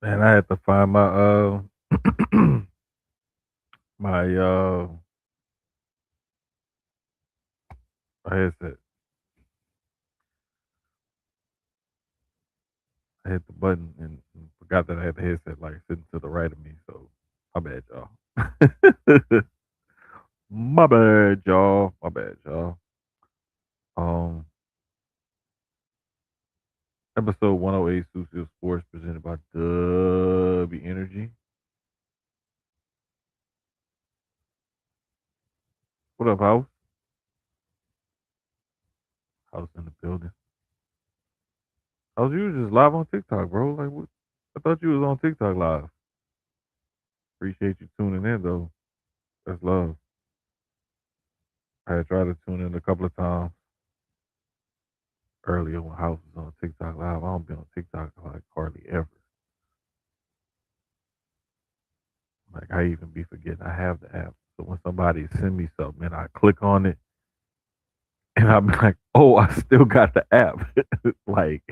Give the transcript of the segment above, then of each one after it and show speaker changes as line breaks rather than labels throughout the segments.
And I had to find my my headset. I hit the button and forgot that I had the headset like sitting to the right of me. So my bad, y'all. My bad, y'all. My bad, y'all. Um, episode 108, Sucio Sports, presented by Dubby Energy. What up, House? House in the building. House, you was just live on TikTok, bro. Like, what? I thought you was on TikTok live. Appreciate you tuning in, though. That's love. I had tried to tune in a couple of times earlier when House was on TikTok live. I don't be on TikTok like hardly ever. Like I even be forgetting I have the app. So when somebody send me something and I click on it and I'm like, oh, I still got the app. Like,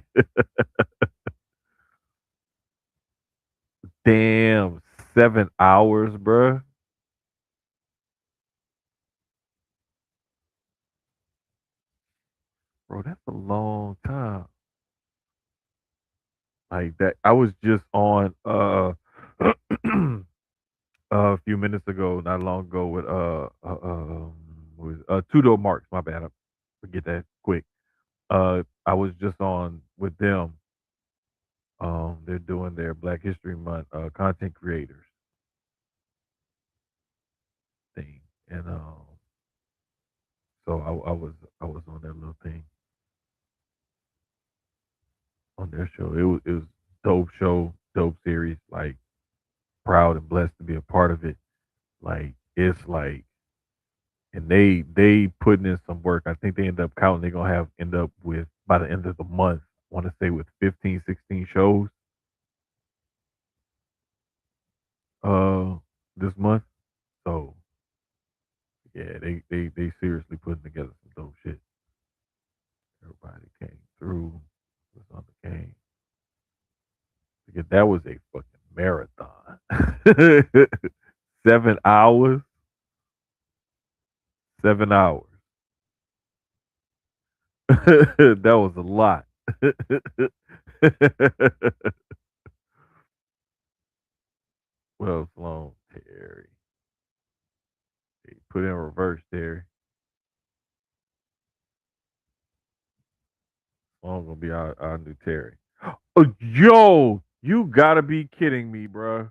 damn, 7 hours, bruh. Bro, that's a long time. Like that. I was just on a few minutes ago, not long ago, with Two Door Marks. My bad, I forget that quick. I was just on with them. They're doing their Black History Month content creators thing, and so I was on their little thing on their show. It was dope show, dope series. Like proud and blessed to be a part of it. Like it's like, and they putting in some work. I think they end up counting. They're gonna have end up with by the end of the month. I want to say with 15, 16 shows uh this month. So yeah, they seriously putting together some dope shit. Everybody came through. Was on the game. Because that was a fucking marathon. 7 hours. 7 hours. That was a lot. Well, Sloan Terry. Hey, put in reverse, Terry. Sloan gonna be our new Terry. Oh, yo, you gotta be kidding me, bro.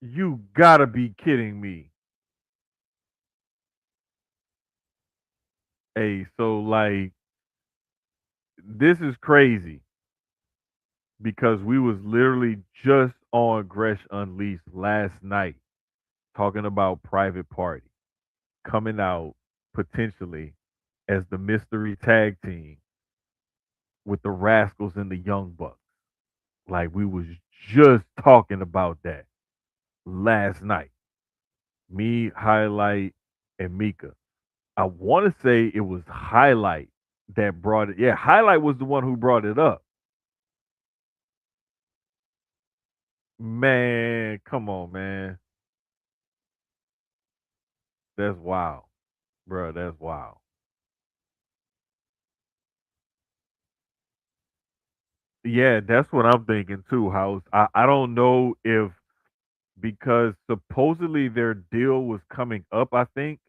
You gotta be kidding me. Hey, so like this is crazy because we was literally just on Gresh Unleashed last night talking about Private Party coming out potentially as the mystery tag team with the Rascals and the Young Bucks. Like we was just talking about that last night. Me, Highlight, and Mika. I want to say it was Highlight that brought it. Yeah, Highlight was the one who brought it up. Man, come on, man. That's wild, bro. That's wild. Yeah, that's what I'm thinking too, House. I don't know if because supposedly their deal was coming up, I think,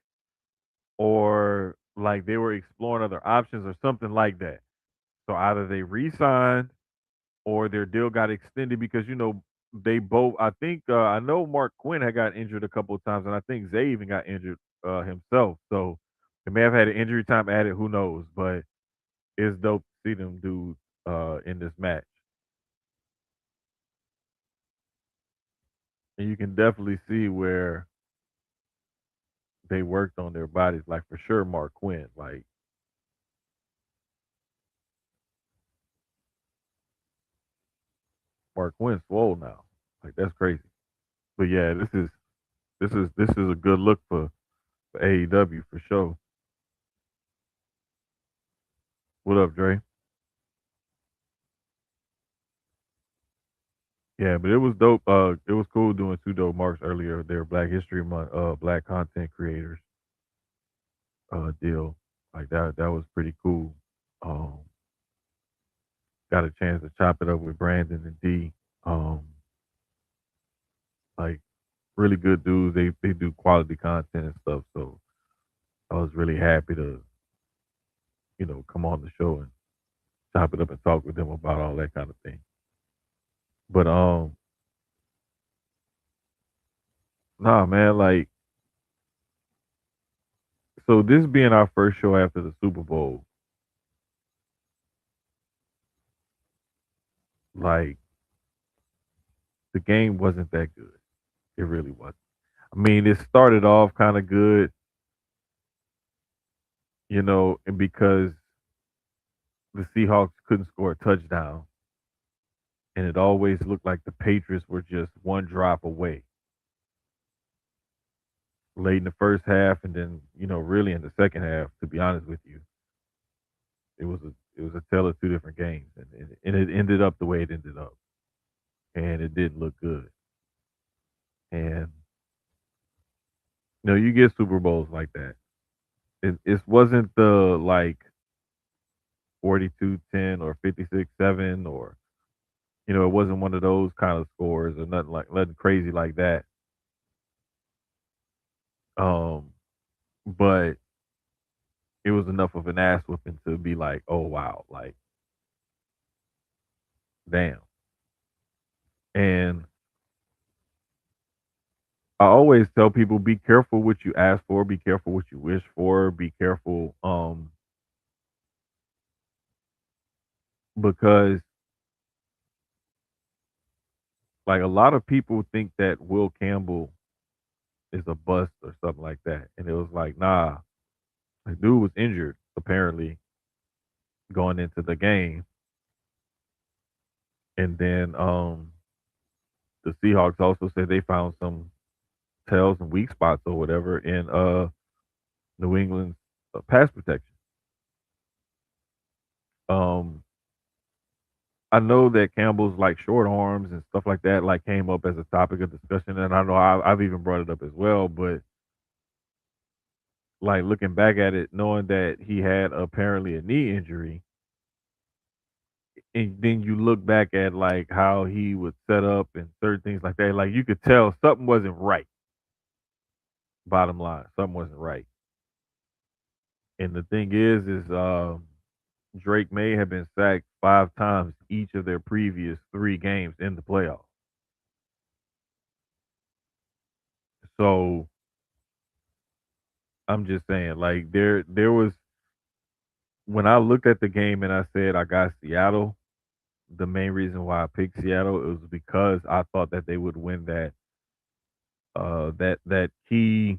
or like they were exploring other options or something like that. So either they re-signed or their deal got extended because they both. I think I know Mark Quinn had got injured a couple of times, and I think Zay even got injured himself. So they may have had an injury time added. Who knows? But it's dope to see them dudes in this match. And you can definitely see where they worked on their bodies. Like for sure, Mark Quinn. Like Mark Quinn swole now. Like that's crazy. But yeah, this is a good look for AEW for sure. What up, Dre? Yeah, but it was dope. It was cool doing two dope marks earlier. Their Black History Month, Black content creators deal like that. That was pretty cool. Um, got a chance to chop it up with Brandon and D. Um, like really good dudes. They do quality content and stuff. So I was really happy to come on the show and chop it up and talk with them about all that kind of thing. But nah, man, like so this being our first show after the Super Bowl, like the game wasn't that good. It really wasn't. I mean, it started off kind of good, and because the Seahawks couldn't score a touchdown, and it always looked like the Patriots were just one drop away late in the first half, and then really in the second half. To be honest with you, it was a tale of two different games, and it ended up the way it ended up, and it didn't look good. And you get Super Bowls like that. It wasn't the like 42-10 or 56-7 or it wasn't one of those kind of scores or nothing crazy like that. Um, but it was enough of an ass whipping to be like, oh wow, like damn. And I always tell people be careful what you ask for, be careful what you wish for, be careful because like a lot of people think that Will Campbell is a bust or something like that. And it was like, nah, the dude was injured apparently going into the game. And then the Seahawks also said they found some tells and weak spots or whatever in New England's pass protection. Um, I know that Campbell's like short arms and stuff like that like came up as a topic of discussion, and I know I've even brought it up as well. But like looking back at it, knowing that he had apparently a knee injury, and then you look back at like how he would set up and certain things like that, like you could tell something wasn't right. Bottom line, something wasn't right. And the thing is Drake May have been sacked 5 times each of their previous 3 games in the playoffs. So I'm just saying, like there was when I looked at the game and I said I got Seattle. The main reason why I picked Seattle it was because I thought that they would win that key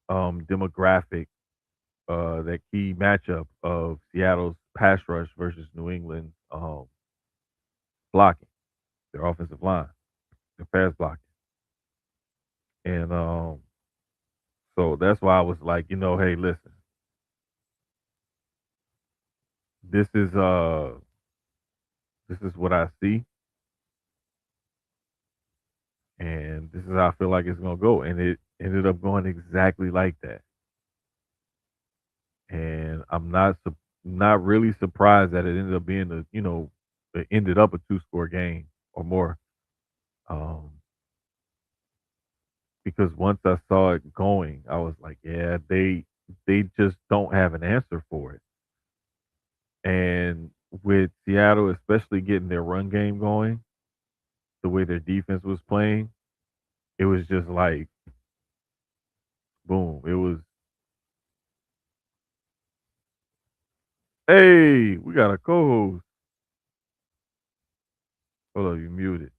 demographic, that key matchup of Seattle's pass rush versus New England blocking, their offensive line, their pass blocking. And so that's why I was like, hey, listen, this is uh this is what I see, and this is how I feel like it's gonna go. And it ended up going exactly like that. And I'm not really surprised that it ended up being it ended up a 2-score game or more. Um, because once I saw it going, I was like, yeah, they just don't have an answer for it. And with Seattle, especially getting their run game going, the way their defense was playing, it was just like boom. It was hey, we got a co-host. Hold on, you muted.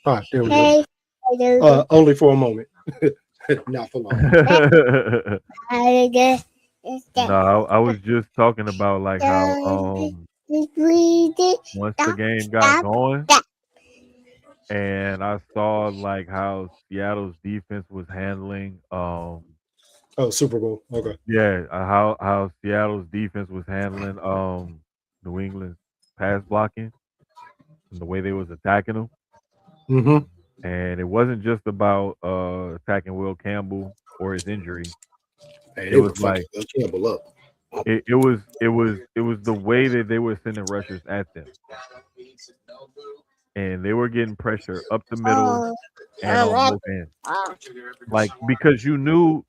All right, there we go. Only for a moment, not for long.
No, I was just talking about like how once the game got going and I saw like how Seattle's defense was handling
Oh, Super Bowl. Okay.
yeah, how Seattle's defense was handling New England's pass blocking and the way they was attacking them.
Mm-hmm.
And it wasn't just about attacking Will Campbell or his injury.
Hey,
It
they
was
were fucking
like
Will Campbell up.
it was the way that they were sending rushers at them, and they were getting pressure up the middle and on both ends. Like because you knew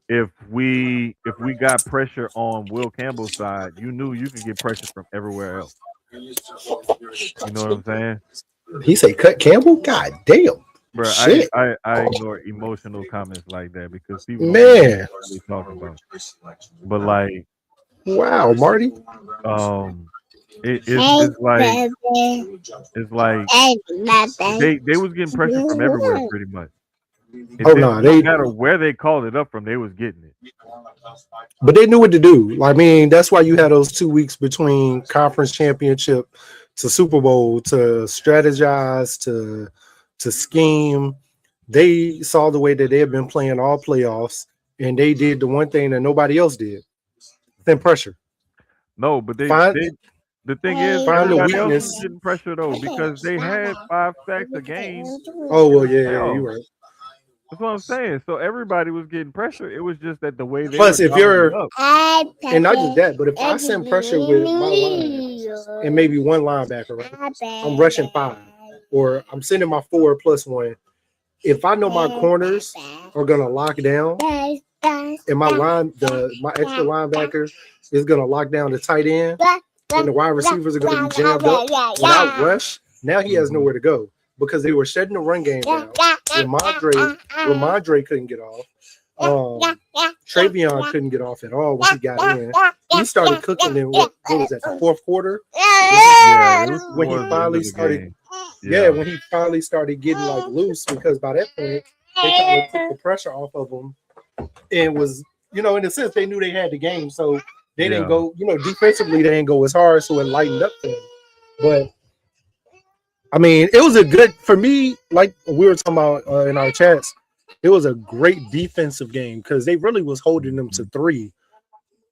if we got pressure on Will Campbell's side, you knew you could get pressure from everywhere else. You know what I'm saying?
He say cut Campbell? God damn.
Bro, I,
Shit.
I I ignore emotional comments like that because people don't be knowing
Man.
what they talking about. But like,
Wow, Marty.
um, it's like they was getting pressure from everywhere pretty much. It
Oh
didn't
no,
no
they
matter where they called it up from, they was getting it.
but they knew what to do. I mean, that's why you had those 2 weeks between conference championship to Super Bowl to strategize to scheme. They saw the way that they had been playing all playoffs, and they did the one thing that nobody else did: thin pressure.
No, but they
Find
they the thing is
find the
everybody else was
weakness.
getting pressure though because they had 5 sacks a game
Oh
in
well,
the
yeah, you're
playoffs.
right.
That's what I'm saying. So everybody was getting pressure. It was just that the way they were
Plus, if
dialing it
you're
up.
and not just that, but if I send pressure with my line and maybe one linebacker, right? I'm rushing 5, or I'm sending my 4+1. If I know my corners are gonna lock down, and my extra linebacker is gonna lock down the tight end, and the wide receivers are gonna be jammed up. When I rush, now he has
Mhm.
nowhere to go because they were shutting the run game down. Ramondre couldn't get off. Travion couldn't get off at all when he got in. He started cooking in what was that, the fourth quarter?
Yeah, it was
When he
towards the end
finally
of the
started,
game.
yeah,
Yeah.
when he finally started getting like loose because by that point they kind of took the pressure off of him and was, in a sense they knew they had the game, so they didn't
Yeah.
go, defensively they didn't go as hard, so it lightened up for them. But I mean, it was a good for me. Like we were talking about in our chats, it was a great defensive game because they really was holding them to
Mhm.
3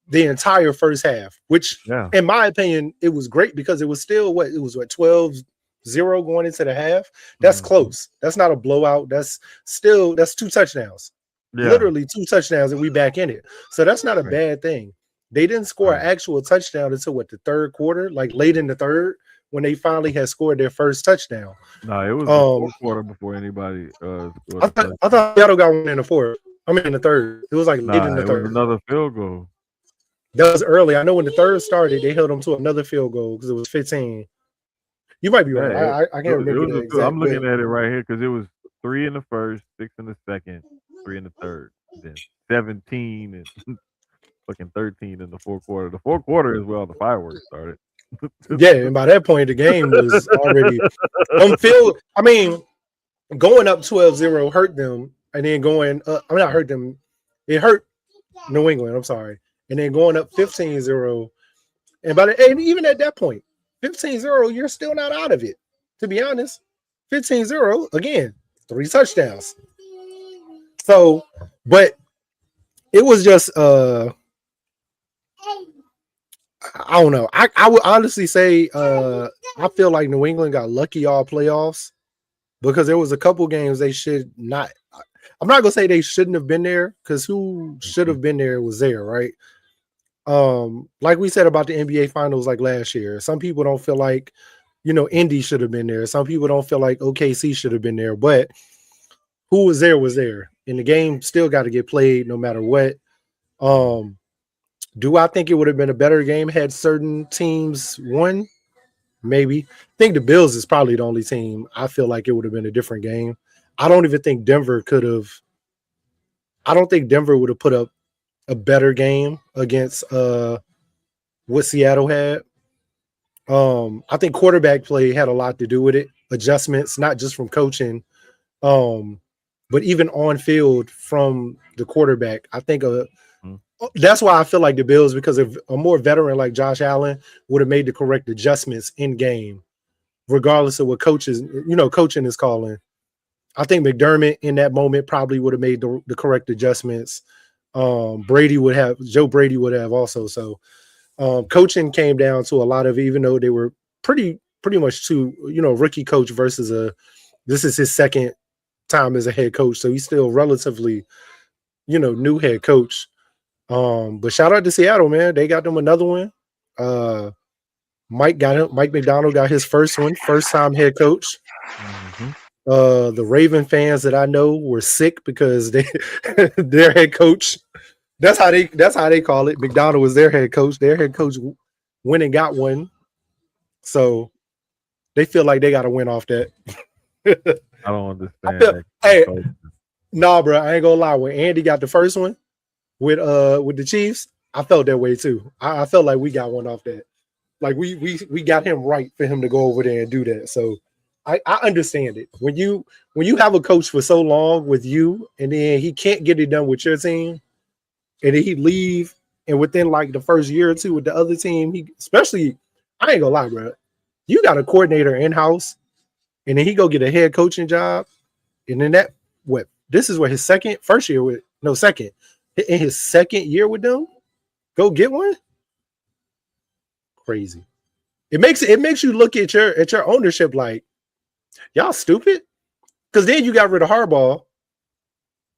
the entire first half. Which,
Yeah.
in my opinion, it was great because it was still what 12-0 going into the half. That's
Mhm.
close. That's not a blowout. That's 2 touchdowns,
Yeah.
literally 2 touchdowns, and we back in it. So that's not a
Right.
bad thing. They didn't score an
Right.
actual touchdown until the third quarter, like late in the third, when they finally had scored their first touchdown.
No, it was the
Um,
fourth quarter before anybody scored
I
a
thought I
touchdown.
thought Seattle got one in the fourth. I mean in the third. It was like late in
Nah,
the
it was
third.
another field goal.
That was early. I know when the third started, they held them to another field goal because it was 15. You might be
Yeah,
right. I
it
can't
it
remember
was
the
a field. I'm
exact, but
looking at it right here because it was 3 in the first, 6 in the second, 3 in the third, then 17 and fucking 13 in the fourth quarter. The fourth quarter is where all the fireworks started.
yeah, and by that point the game was already on field. I mean, going up 12-0 hurt them, and then going up, I'm not hurt them. It hurt New England, I'm sorry. And then going up 15-0. And even at that point, 15-0, you're still not out of it. To be honest, 15-0, again, 3 touchdowns. So, but it was just I don't know. I would honestly say I feel like New England got lucky all playoffs because there was a couple games they should not. I'm not gonna say they shouldn't have been there because who should
Mhm.
have been there was there, right? Like we said about the NBA finals like last year. Some people don't feel like, Indy should have been there. Some people don't feel like OKC should have been there, but who was there was there. And the game still got to get played no matter what. Um, do I think it would have been a better game had certain teams won? Maybe. I think the Bills is probably the only team I feel like it would have been a different game. I don't even think Denver could have. I don't think Denver would have put up a better game against what Seattle had. I think quarterback play had a lot to do with it. Adjustments, not just from coaching, um, but even on field from the quarterback. I think
Mhm.
that's why I feel like the Bills, because of a more veteran like Josh Allen, would have made the correct adjustments in game, regardless of what coaching is calling. I think McDermott in that moment probably would have made the correct adjustments. Joe Brady would have also. So Coaching came down to a lot of, even though they were pretty much two, rookie coach versus this is his second time as a head coach, so he's still relatively, new head coach. But shout out to Seattle, man. They got them another one. Mike McDonald got his first one, first time head coach.
Mm-hmm.
The Raven fans that I know were sick because their head coach. That's how they call it. McDonald was their head coach. Their head coach went and got one, so they feel like they got to win off that.
I don't understand.
Hey, nah, bro, I ain't gonna lie. When Andy got the first one with the Chiefs, I felt that way too. I felt like we got one off that. Like we got him right for him to go over there and do that. So I understand it. When you have a coach for so long with you, and then he can't get it done with your team, and then he leave, and within like the first year or two with the other team, especially, I ain't gonna lie, bro. You got a coordinator in house, and then he go get a head coaching job, and then this is what his second in his second year with them, go get one. Crazy. It makes you look at your ownership like, y'all stupid, because then you got rid of Harbaugh,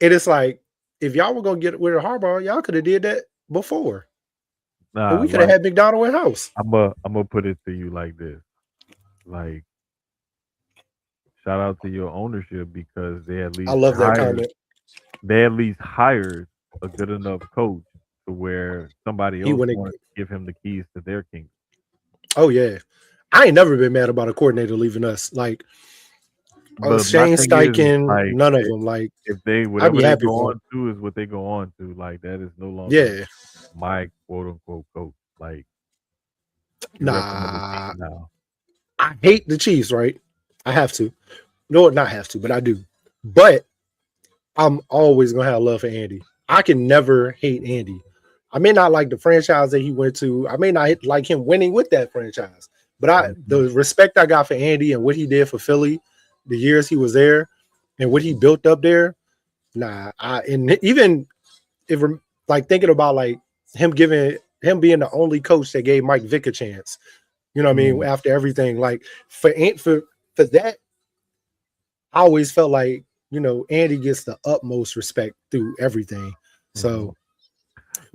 and it's like, if y'all were gonna get rid of Harbaugh, y'all could have did that before. But we could have had McDonald in house.
I'm gonna put it to you like this, like, shout out to your ownership because they at least
I love that comment.
They at least hired a good enough coach to where somebody else wanted to give him the keys to their kingdom.
Oh yeah, I ain't never been mad about a coordinator leaving us. Like Shane Steichen, like, none of them. Like
if they whatever they go on to is what they go on to. Like that is no longer my quote unquote coach. Like
nah, I hate the Chiefs. Right, I have to. No, not have to, but I do. But I'm always gonna have love for Andy. I can never hate Andy. I may not like the franchise that he went to. I may not like him winning with that franchise. But the respect I got for Andy and what he did for Philly, the years he was there, and what he built up there, and even if like thinking about like him being the only coach that gave Mike Vick a chance. You know what I mean? After everything, like for that, I always felt like, Andy gets the utmost respect through everything. So.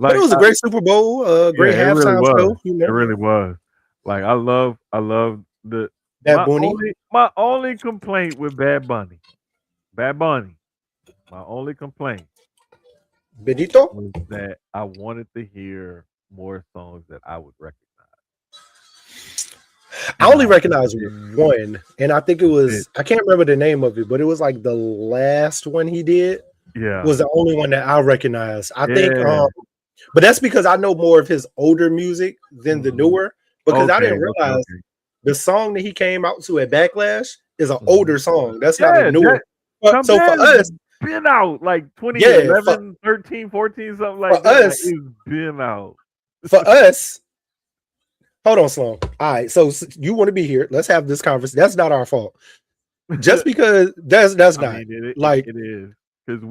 Like, but it was a great Super Bowl, great halftime show.
It really was. Like I love the my only complaint with Bad Bunny. My only complaint
Benito
was that I wanted to hear more songs that I would recognize.
I only recognize one, and I think it was, I can't remember the name of it, but it was like the last one he did.
Yeah,
was the only one that I recognized. I think but that's because I know more of his older music than the newer, because I didn't realize the song that he came out to at Backlash is an older song. That's not a newer. So for us,
been out like 2011, 13, 14, something like that. It's been out.
For us, hold on, Sloan. All right, so you want to be here. Let's have this conversation. That's not our fault. Just because that's not.
It is.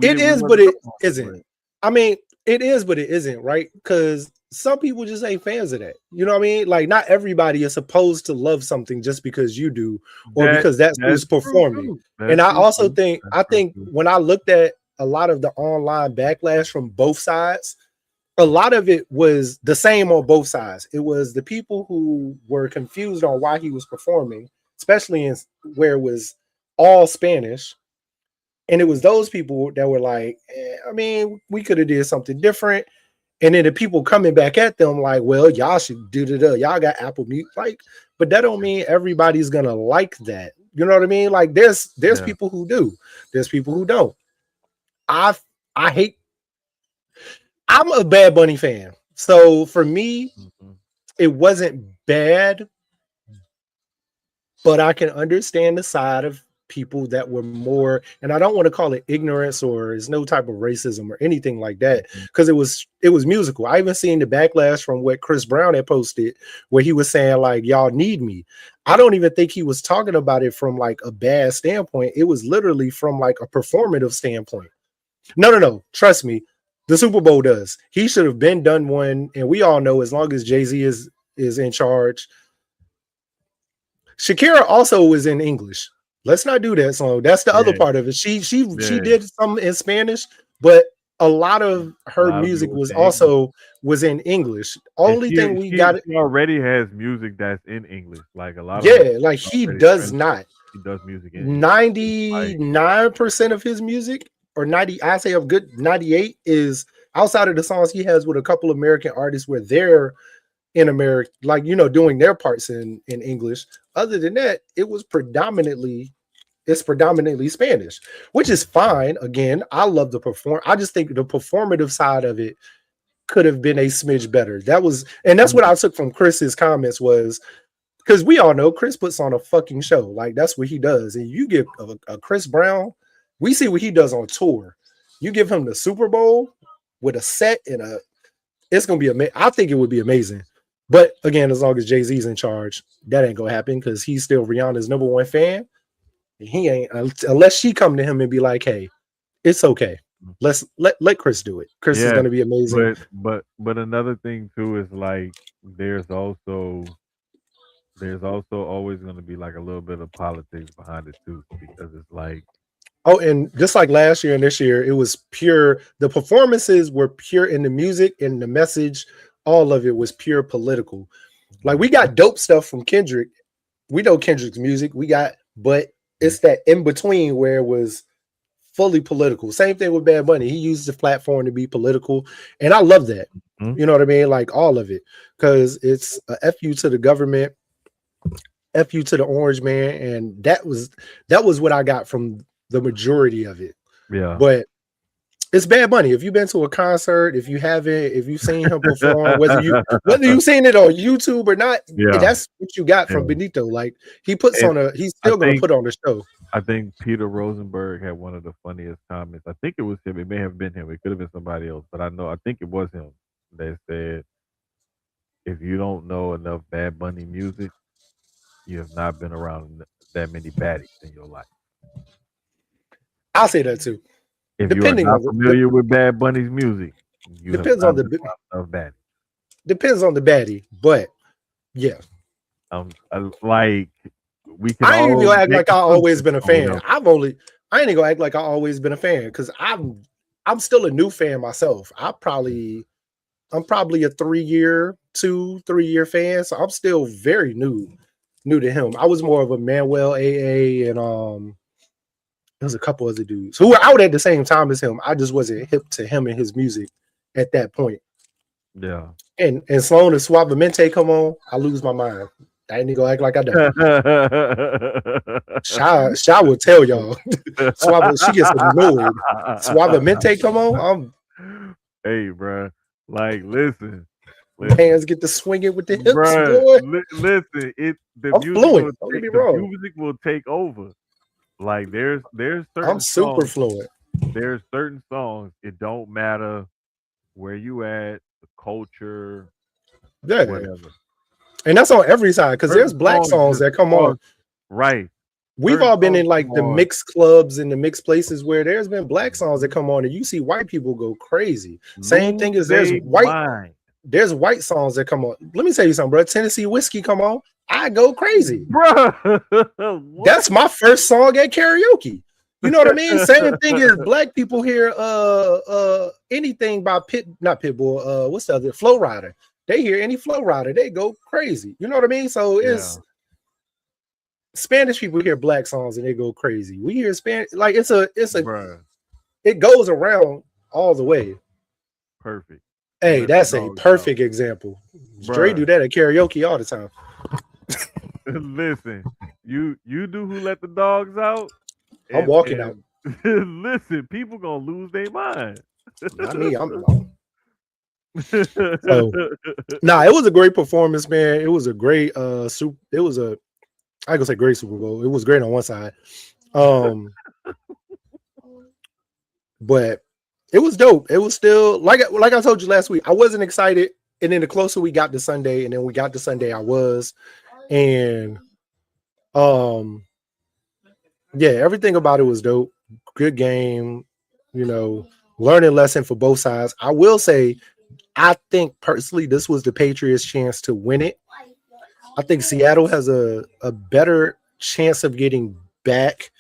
It is, but it isn't. I mean, it is, but it isn't, right? Because some people just ain't fans of that. You know what I mean? Like, not everybody is supposed to love something just because you do, or because that's who's performing. And I also think, when I looked at a lot of the online backlash from both sides, a lot of it was the same on both sides. It was the people who were confused on why he was performing, especially where it was all Spanish. And it was those people that were like, I mean, we could have did something different. And then the people coming back at them like, well, y'all should do that. Y'all got Apple Music. Like, but that don't mean everybody's gonna like that. You know what I mean? Like, there's people who do. There's people who don't. I'm a Bad Bunny fan. So for me, it wasn't bad, but I can understand the side of people that were more, and I don't want to call it ignorance or it's no type of racism or anything like that, because it was musical. I even seen the backlash from what Chris Brown had posted where he was saying like, y'all need me. I don't even think he was talking about it from like a bad standpoint. It was literally from like a performative standpoint. No. Trust me. The Super Bowl does. He should have been done one, and we all know as long as Jay-Z is in charge. Shakira also was in English. Let's not do that. So that's the other
Yeah,
part of it. She
yeah.
did some in Spanish, but a lot of
A
her
lot of it
music
was
was
in English.
also was in English.
And
Only thing we got,
she already has music that's in English. Like a lot of her
yeah, like he
already
does
French.
not.
She does music in English. Like
99% of his music, or 90, I say a good 98 is outside of the songs he has with a couple American artists where they're in America, like doing their parts in English. Other than that, it's predominantly Spanish, which is fine. Again, I love the perform. I just think the performative side of it could have been a smidge better. And that's what I took from Chris's comments was because we all know Chris puts on a fucking show. Like that's what he does. And you give a Chris Brown, we see what he does on tour. You give him the Super Bowl with a set and it's gonna be amazing. I think it would be amazing. But again, as long as Jay-Z's in charge, that ain't gonna happen because he's still Rihanna's number one fan. He ain't unless she come to him and be like, "Hey, it's okay. Let Chris do it. Chris is
yeah,
gonna be amazing."
but another thing too is like there's also always going to be like a little bit of politics behind it too because it's like
Oh, and just like last year and this year, it was pure. The performances were pure in the music and the message. All of it was pure political. Like we got dope stuff from Kendrick. We know Kendrick's music. But it's that in between where it was fully political. Same thing with Bad Bunny. He used the platform to be political, and I love that.
Mhm.
You know what I mean? Like all of it, because it's a fu to the government, fu to the orange man, and that was what I got from the majority of it.
Yeah.
But it's Bad Bunny. If you've been to a concert, if you haven't, if you've seen him perform, whether you've seen it on YouTube or not,
Yeah,
that's what you got
yeah.
from Benito. Like
And
he's
I
still gonna
think
put on a show.
I think Peter Rosenberg had one of the funniest comments. I think it was him. It may have been him. It could have been somebody else, but I think it was him that said, "If you don't know enough Bad Bunny music, you have not been around that many baddies in your life.
I'll say that too.
If you are
Depending
not
on
familiar with Bad Bunny's music, you have
depends on
not been
the
around enough baddies."
depends on the baddie, but yeah,
Like we can
I ain't even
all
gonna act
make
like I always
assumptions
been a
or
fan.
whatever.
I ain't gonna act like I always been a fan because I'm still a new fan myself. I'm probably a 3-year fan, so I'm still very new to him. I was more of a Manuel AA and there's a couple other dudes who were out at the same time as him. I just wasn't hip to him and his music at that point.
Yeah.
And Sloan and Suavemente come on, I lose my mind. I ain't gonna act like I don't. Shy will tell y'all. Suave, she gets annoyed. Suavemente come on,
Hey, bruh. Like, listen,
hands get to swinging with the hips,
bruh.
boy.
Listen.
I'm fluent. Don't get me
The
wrong.
music will take over. Like,
I'm super fluent.
there's certain songs. It don't matter where you at, the culture,
Yeah.
whatever.
And that's on every side because there's
Certain
black
songs
songs
just
that come on.
cause right.
We've
Certain
all been
songs
in
come
like the
on
mixed clubs and the mixed places where there's been black songs that come on and you see white people go crazy. Same
lose
thing as
they mind.
there's white songs that come on. Let me tell you something, bro. Tennessee whiskey come on, I go crazy.
Bruh. What?
That's my first song at karaoke. You know what I mean? Same thing as black people hear anything by not Pitbull, what's the other Flow Rider. They hear any Flow Rider, they go crazy. You know what I mean? So
Yeah.
it's Spanish people hear black songs and they go crazy. We hear Spanish like
Bruh.
it goes around all the way.
Perfect.
Hey,
Let the
that's a
dogs out.
perfect example. Dre do
Bruh.
that at karaoke all the time.
Listen, you do who let the dogs out,
I'm
and
walking out.
listen, people gonna lose their mind.
Not me. So nah, it was a great performance, man. It was a great it was a I gonna say great Super Bowl. It was great on one side. But it was dope. It was still like I told you last week. I wasn't excited, and then the closer we got to Sunday, and then we got to Sunday, I was, and yeah, everything about it was dope. Good game, you know. learning lesson for both sides. I will say, I think personally, this was the Patriots' chance to win it. I think Seattle has a better chance of getting back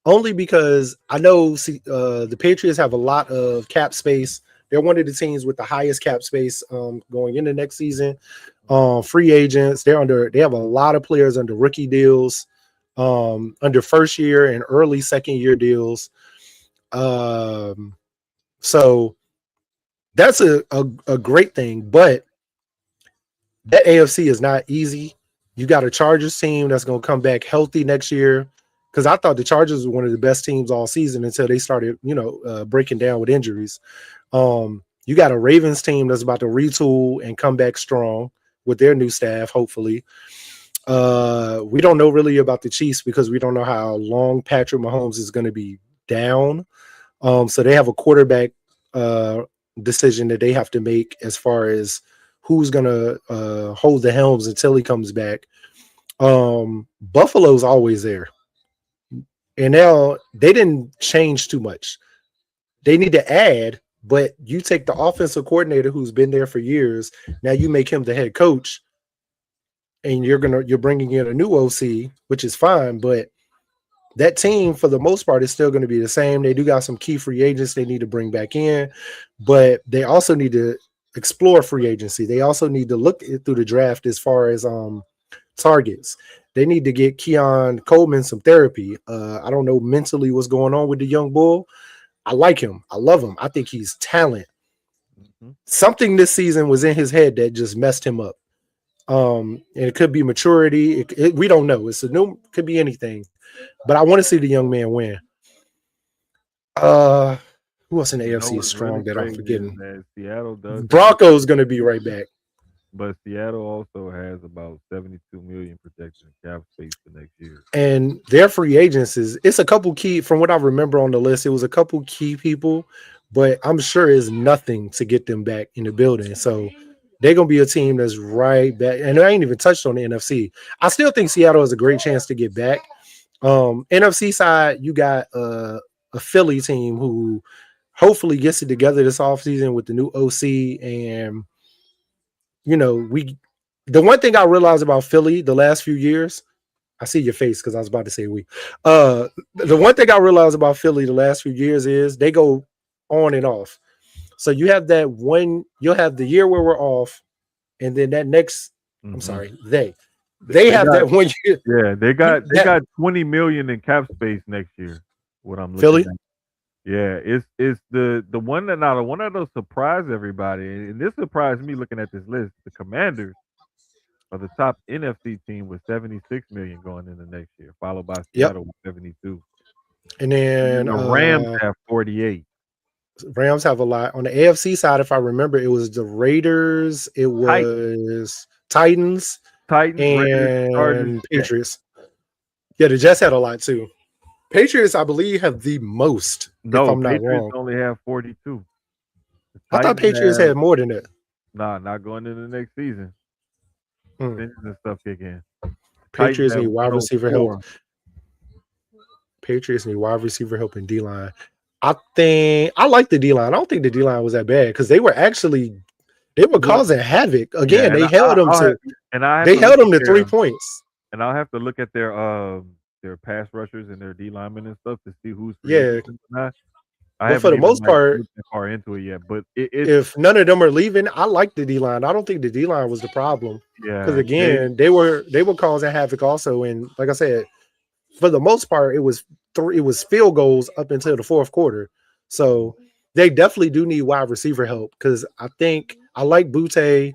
only because I know the Patriots have a lot of cap space. They're one of the teams with the highest cap space going into next season. Free agents, they have a lot of players under rookie deals, under first year and early second year deals. Um, so that's a great thing, but that AFC is not easy. You got a Chargers team that's going to come back healthy next year. Because I thought the Chargers were one of the best teams all season until they started, breaking down with injuries. You got a Ravens team that's about to retool and come back strong with their new staff, hopefully. We don't know really about the Chiefs because we don't know how long Patrick Mahomes is going to be down. So they have a quarterback uh, decision that they have to make as far as who's going to hold the helms until he comes back. Buffalo's always there. And now they didn't change too much. They need to add, but you take the offensive coordinator who's been there for years. Now you make him the head coach, and you're bringing in a new OC, which is fine. But that team, for the most part, is still going to be the same. They do got some key free agents they need to bring back in, but they also need to explore free agency. They also need to look through the draft as far as targets. They need to get Keon Coleman some therapy. I don't know mentally what's going on with the young bull. I like him. I love him. I think he's talent.
Mm-hmm.
Something this season was in his head that just messed him up. And it could be maturity. We don't know. It's a new, could be anything. But I want to see the young man win. Uh, who else in the
You know
AFC is
what's really
strong that I'm
crazy is
forgetting?
that Seattle does have a
Broncos going to be right back.
but Seattle also has about 72 million projected in cap space for next year.
And their free agents it's a couple key from what I remember on the list. It was a couple key people, but I'm sure it's nothing to get them back in the building. So they're gonna be a team that's right back. And I ain't even touched on the NFC. I still think Seattle has a great chance to get back. NFC side, you got a Philly team who hopefully gets it together this offseason with the new OC. And we the one thing I realized about Philly the last few years, I see your face because I was about to say we. The one thing I realized about Philly the last few years is they go on and off. So you have that one, you'll have the year where we're off, and then that next, I'm
Mm-hmm.
sorry, they
They
have
got
that one year.
yeah, they
That
got 20 million in cap space next year. What I'm looking
Philly,
at. Yeah, it's the one that now the one that'll surprise everybody, and this surprised me looking at this list. The Commanders are the top NFC team with 76 million going into next year, followed by
yep.
Seattle with 72.
And
And then
then
the Rams have 48.
Rams have a lot on the AFC side. If I remember, it was the Raiders, it
Titans,
was Titans,
Titans, Raiders, Chargers,
and
Jets.
Patriots. Yeah, the Jets had a lot too. Patriots, I believe, have the most, if
No,
I'm not
Patriots
wrong.
only have 42. The
I thought
Titans
Patriots
have
had more than that.
nah, not going into the next season.
Hmm.
Extensions and stuff kick in. The Titans
Patriots
have
need wide receiver help.
104.
Patriots need wide receiver help in D line. I think I like the D line. I don't think the D line was that bad because they were
What?
causing havoc.
Yeah,
Again,
I have
they
to look
held
at
them to 3 points.
their pass rushers and their D linemen and stuff to see who's free
Yeah,
agents and not. I
but for
haven't
the
even
most
like
part,
looked that far into it yet, but it's
if none of them are leaving, I like the D line. I don't think the D line was the problem because
yeah
again, they were causing havoc also. And like I said, for the most part, it was field goals up until the fourth quarter. So they definitely do need wide receiver help because I think I like Butte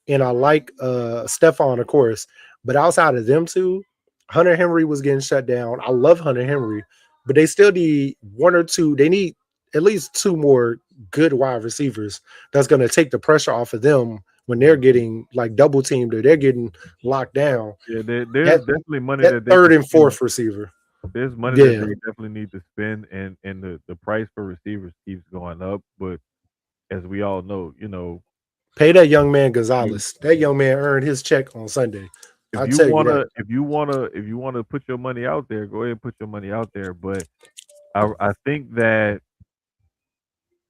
and I like Stephon, of course. But outside of them two, Hunter Henry was getting shut down. I love Hunter Henry, but they still need one or two. They need at least two more good wide receivers that's going to take the pressure off of them when they're
mhm.
getting like double teamed or they're getting locked down.
Yeah. There's
That
definitely money
that
that they
third
can
and
spend.
fourth receiver.
There's money that
Yeah.
they definitely need to spend, and the price for receivers keeps going up. But as we all know,
Pay that young man
you
Gonzalez. That young man earned his check on Sunday.
if
I'll
you
tell you that.
wanna if you wanna put your money out there, go ahead and put your money out there. But I think that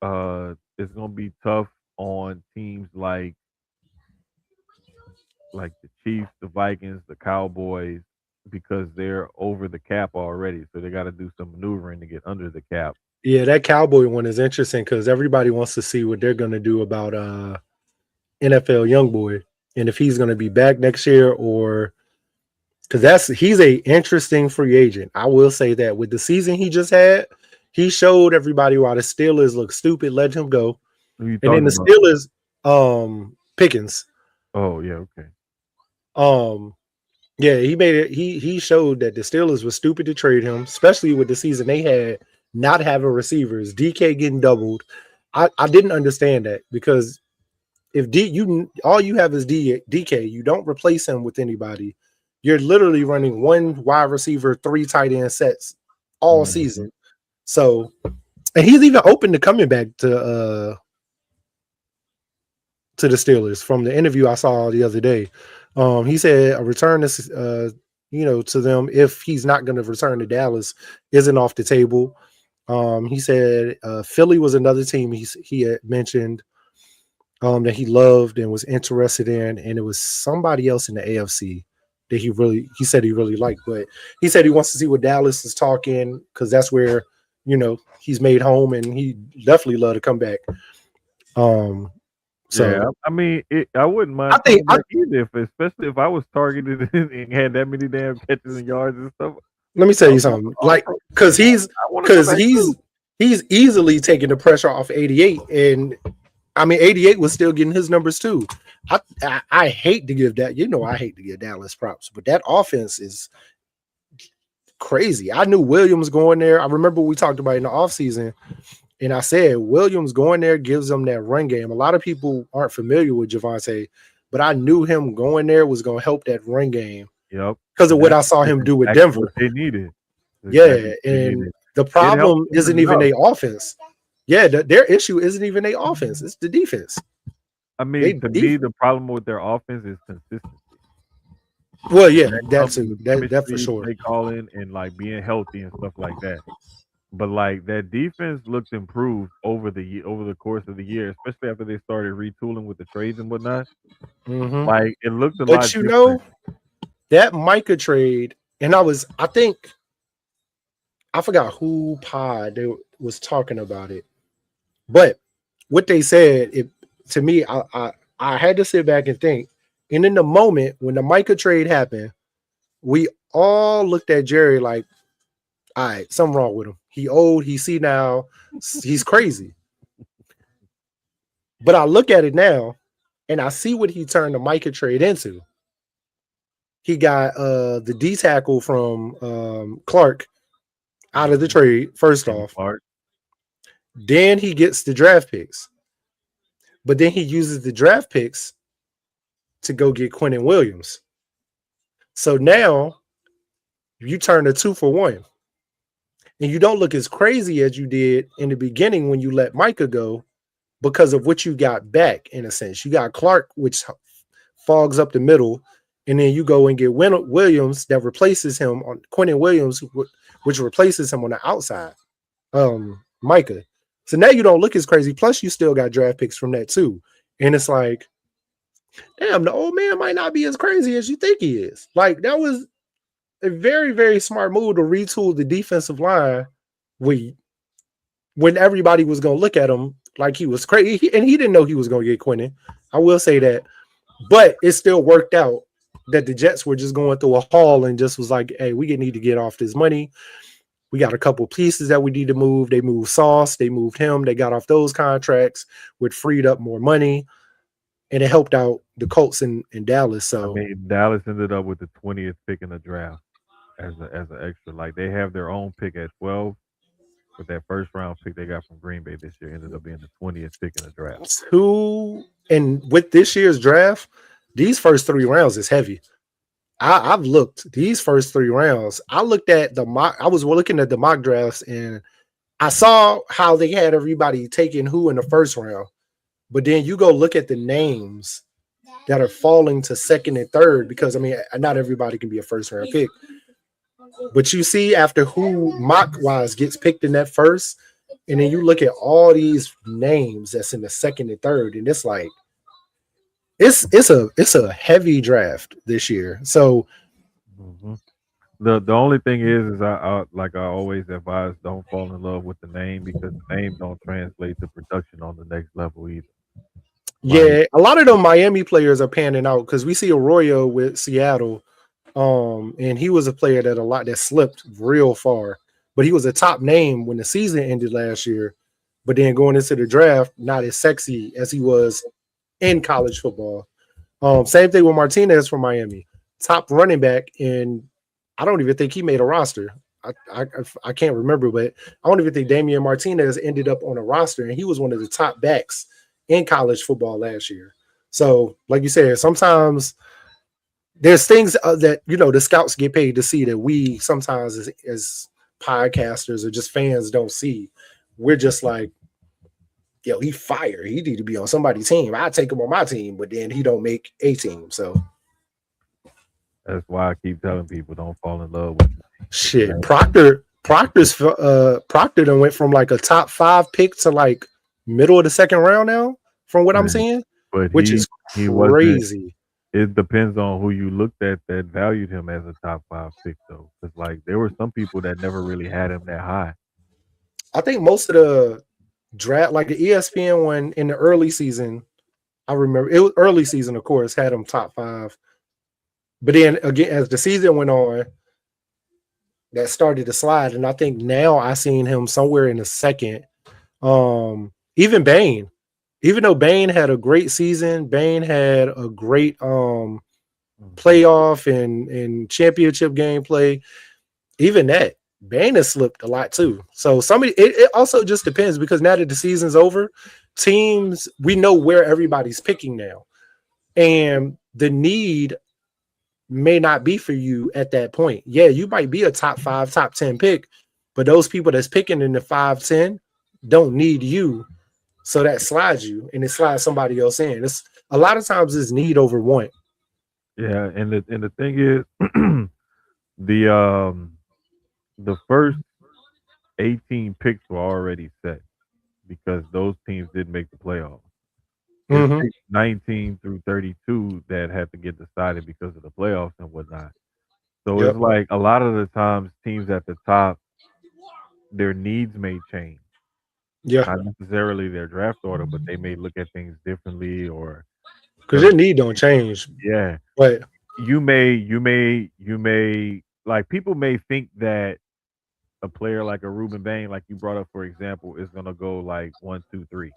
it's gonna be tough on teams like the Chiefs, the Vikings, the Cowboys, because they're over the cap already. So they got to do some maneuvering to get under the cap.
Yeah, that Cowboy one is interesting because everybody wants to see what they're going to do about NFL YoungBoy and if he's going to be back next year or because he's a interesting free agent. I will say that with the season he just had, he showed everybody why the Steelers look stupid, let him go,
Who you
and then
talking
the
about?
Steelers, Pickens,
Oh yeah, okay.
um, yeah, he made it. He showed that the Steelers were stupid to trade him, especially with the season they had, not having receivers, DK getting doubled. I didn't understand that because if you all you have is DK, you don't replace him with anybody. You're literally running one wide receiver, three tight end sets all
Hmm.
season. So, and he's even open to coming back to the Steelers from the interview I saw the other day. He said a return to to them if he's not going to return to Dallas isn't off the table. He said Philly was another team he had mentioned that he loved and was interested in, and it was somebody else in the AFC that he said he really liked, but he said he wants to see what Dallas is talking because that's where he's made home and he definitely love to come back. Um,
Yeah,
so
I mean, I wouldn't
I
mind
think
coming back either, especially if I was targeted and had that many damn catches and yards and stuff.
let me tell you something,
All
like
pro
because
season.
he's
I want to come
because
back
he's
too.
he's easily taking the pressure off 88, and I mean 88 was still getting his numbers too. I hate to give that, I hate to give Dallas props, but that offense is crazy. I knew Williams going there. I remember we talked about it in the offseason, and I said Williams going there gives them that run game. A lot of people aren't familiar with Javante, but I knew him going there was going to help that run game
Yep,
because of
and
what I saw
that's
him do with
exactly what
Denver.
they needed. That's exactly
Yeah,
what they
and
needed.
the
It helped
problem
them
isn't even
enough.
their offense. Yeah, their issue isn't even their offense; it's the defense.
I
They
mean, to me,
def-
the problem with their offense is consistency.
well, yeah,
And that
that
comes
too.
with
That for
chemistry,
sure.
play calling, and like being healthy and stuff like that. But like that defense looked improved over the course of the year, especially after they started retooling with the trades and whatnot.
Hmm.
Like it looked a
But
lot different.
that Micah trade, and I think I forgot who pod they was talking about it, but what they said, it to me, I had to sit back and think. And in the moment when the Micah trade happened, we all looked at Jerry like, all right, something wrong with him. He old, he see now, he's crazy. But I look at it now and I see what he turned the Micah trade into. He got the D tackle from Clark out of the
Mhm.
trade, first
Kenny
off.
Clark.
Then he gets the draft picks. But then he uses the draft picks to go get Quentin Williams. So now you turn a 2 for 1. And you don't look as crazy as you did in the beginning when you let Micah go because of what you got back, in a sense. You got Clark, which fogs up the middle, and then you go and get Williams that replaces him on Quentin Williams, which replaces him on the outside. Micah. So now you don't look as crazy. Plus, you still got draft picks from that too. And it's like, damn, the old man might not be as crazy as you think he is. Like that was a very, very smart move to retool the defensive line when everybody was going to look at him like he was crazy. And he didn't know he was going to get Quentin. I will say that. But it still worked out that the Jets were just going through a haul and just was like, hey, we need to get off this money. We got a couple pieces that we need to move. They moved Sauce, they moved him, they got off those contracts, which freed up more money, and it helped out the Colts in Dallas.
I
So
mean, Dallas ended up with the 20th pick in the draft as an extra. Like they have their own pick at 12, but that first round pick they got from Green Bay this year ended up being the 20th pick in the draft.
and with this year's draft, these first 3 rounds is heavy. I've looked these first 3 rounds. I looked at the mock. I was looking at the mock drafts, and I saw how they had everybody taking who in the first round. But then you go look at the names that are falling to second and third, because I mean, not everybody can be a first round pick. But you see, after who mock wise gets picked in that first, And then you look at all these names that's in the second and third, and it's like it's a heavy draft this year. So
Hmm. The only thing is I like I always advise, don't fall in love with the name because the name don't translate to production on the next level either. Like,
yeah, a lot of them Miami players are panning out because we see Arroyo with Seattle. And he was a player that a lot that slipped real far, but he was a top name when the season ended last year. But then going into the draft, not as sexy as he was in college football. Same thing with Martinez from Miami, top running back, and I don't even think he made a roster. I can't remember, but I don't even think Damian Martinez ended up on a roster, and he was one of the top backs in college football last year. So, like you said, sometimes there's things that the scouts get paid to see that we sometimes as podcasters or just fans don't see. We're just like, yo, he fired. He need to be on somebody's team. I take him on my team, but then he don't make a team. So
that's why I keep telling people don't fall in love with the
shit.
name.
Proctor done went from like a top 5 pick to like middle of the second round now, from what I'm
Right.
seeing,
But
which is
he wasn't.
crazy.
It depends on who you looked at that valued him as a top five pick though. Because like there were some people that never really had him that high.
I think most of the draft, like the ESPN one in the early season, I remember it was early season, of course, had him top 5. But then again, as the season went on, that started to slide. And I think now I seen him somewhere in the second. Even Bain, even though Bain had a great season, Bain had a great
Mhm.
playoff and championship game play. Even that, Bain has slipped a lot too. So it also just depends because now that the season's over, teams we know where everybody's picking now. And the need may not be for you at that point. Yeah, you might be a top 5, top 10 pick, but those people that's picking in the 5, 10 don't need you. So that slides you and it slides somebody else in. It's a lot of times it's need over want.
Yeah, and the thing is, the um the first 18 picks were already set because those teams didn't make the playoffs. It's
Mm-hmm.
picks 19 through 32 that had to get decided because of the playoffs and whatnot. So it's
Yep.
like a lot of the times teams at the top, their needs may change.
Yeah.
Not necessarily their draft order, but they may look at things differently or
Because your
certain
need don't change.
yeah.
But
You may like people may think that a player like a Ruben Bain, like you brought up for example, is gonna go like 1, 2, 3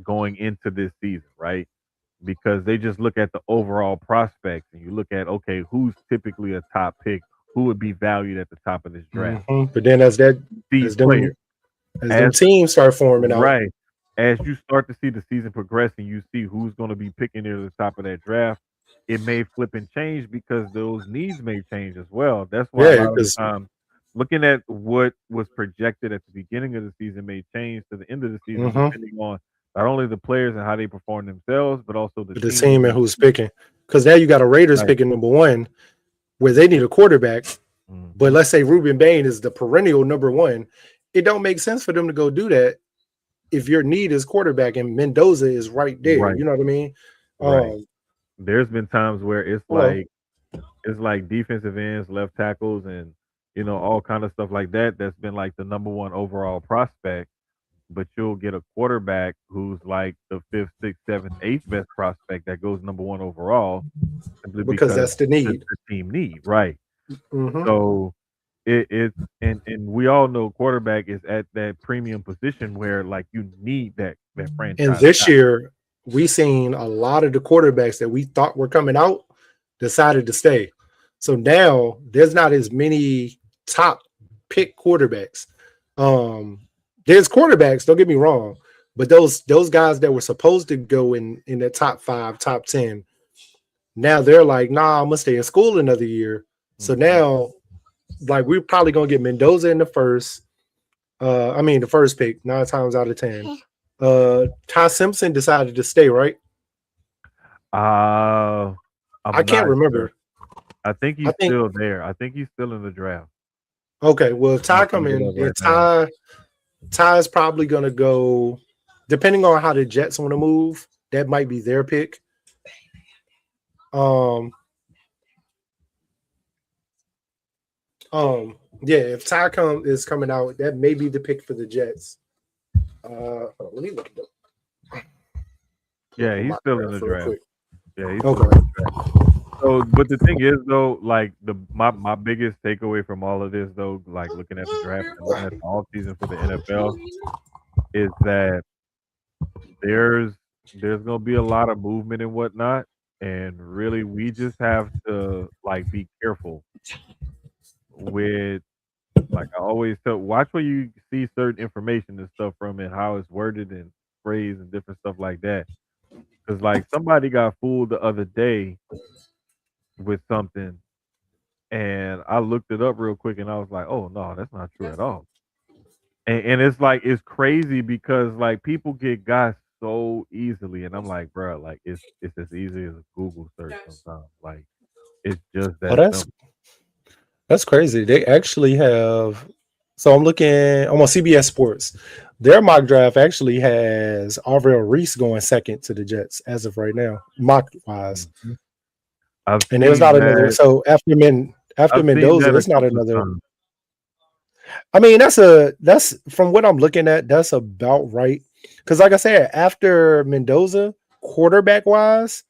going into this season, right? Because they just look at the overall prospects and you look at okay, who's typically a top pick, who would be valued at the top of this draft.
but then
These
as them
players.
as them
As
teams start forming out.
right. As you start to see the season progress and you see who's going to be picking near the top of that draft, it may flip and change because those needs may change as well. That's why a
Yeah,
lot of the
because
time, looking at what was projected at the beginning of the season may change to the end of the season depending on not only the players and how they perform themselves, but also the
the
team
team and
needs.
who's picking. Because now you got a Raiders
Right.
picking number 1 where they need a quarterback. But
Hmm.
let's say Ruben Bain is the perennial number 1. It don't make sense for them to go do that if your need is quarterback and Mendoza is right there.
Right.
You know what I mean?
Right.
Um,
There's been times where
Hello.
it's like defensive ends, left tackles, and all kind of stuff like that. That's been like the number one overall prospect, but you'll get a quarterback who's like the fifth, sixth, seventh, eighth best prospect that goes number one overall simply
Because
because
that's the
the,
need.
the team need right.
Hmm.
So it's and we all know quarterback is at that premium position where like you need that
And
franchise
this
guy.
year, we seen a lot of the quarterbacks that we thought were coming out decided to stay. So now there's not as many top pick quarterbacks. Um, there's quarterbacks, don't get me wrong, but those guys that were supposed to go in the top 5, top 10, now they're like, nah, I'm gonna stay in school another year. So
Mhm.
now, like, we're probably gonna get Mendoza in the first. I mean, the first pick 9 times out of 10. Ty Simpson decided to stay, right?
Uh,
I
I'm
can't
not sure.
remember.
I think
I
he's
think
still there. I think he's still in the draft.
okay. Well, if
I'm
Ty
gonna
come
look it
in,
up right
if
now.
Ty's probably gonna go, depending on how the Jets want to move. That might be their pick. Um, yeah. If is coming out, that may be the pick for the Jets. Let me pull up
Yeah,
a
he's
mock
still in
draft
the
real
draft.
quick.
Yeah, he's still in
Okay.
the draft. So, but the thing is though, like my biggest takeaway from all of this though, like looking at the draft and looking at the off season for the NFL, is that there's there's gonna be a lot of movement and whatnot, and really we just have to like be careful with, like I always tell, watch where you see certain information and stuff from and how it's worded and phrased and different stuff like that. Because like somebody got fooled the other day with something, and I looked it up real quick, and I was like, oh no, that's not true at all. And it's like it's crazy because like people get got so easily, and I'm like, bro, like it's as easy as a Google search sometimes. Like it's just
Oh,
that
that's
simple.
that's crazy. They actually have. So I'm on CBS Sports. Their mock draft actually has Arvell Reese going second to the Jets as of right now, mock wise.
Mhm. I've
And there's
seen
not another.
that.
So after
I've seen
Mendoza,
that a
it's not
couple of
another.
times.
I mean, that's from what I'm looking at, that's about right. Because like I said, after Mendoza, quarterback wise,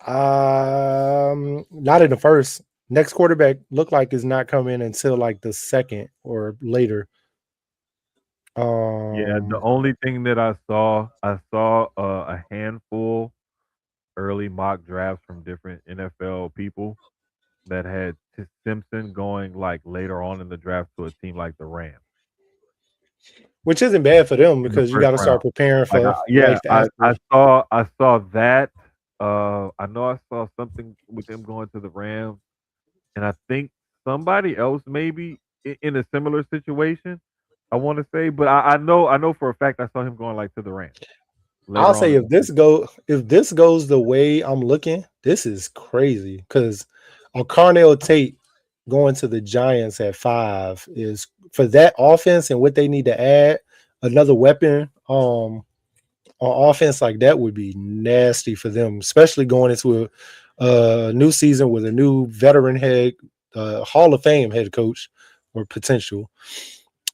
not in the first. Next quarterback look like is not coming until like the second or later.
Yeah, the
Um,
only thing that I saw a handful early mock drafts from different NFL people that had Simpson going like later on in the draft to a team like the Rams
which isn't bad for them
in the
because you
first
got to
round.
start preparing
Like,
for
yeah,
life after.
I saw that. I know I saw something with him going to the Rams, and I think somebody else maybe in a similar situation. I want to say, but I know for a fact I saw him going like to the Rams
I'll
later on
say
in the season.
if this goes the way I'm looking, this is crazy because a Carnell Tate going to the Giants at 5 is for that offense and what they need to add another weapon on offense like that would be nasty for them, especially going into a new season with a new veteran head Hall of Fame head coach or potential.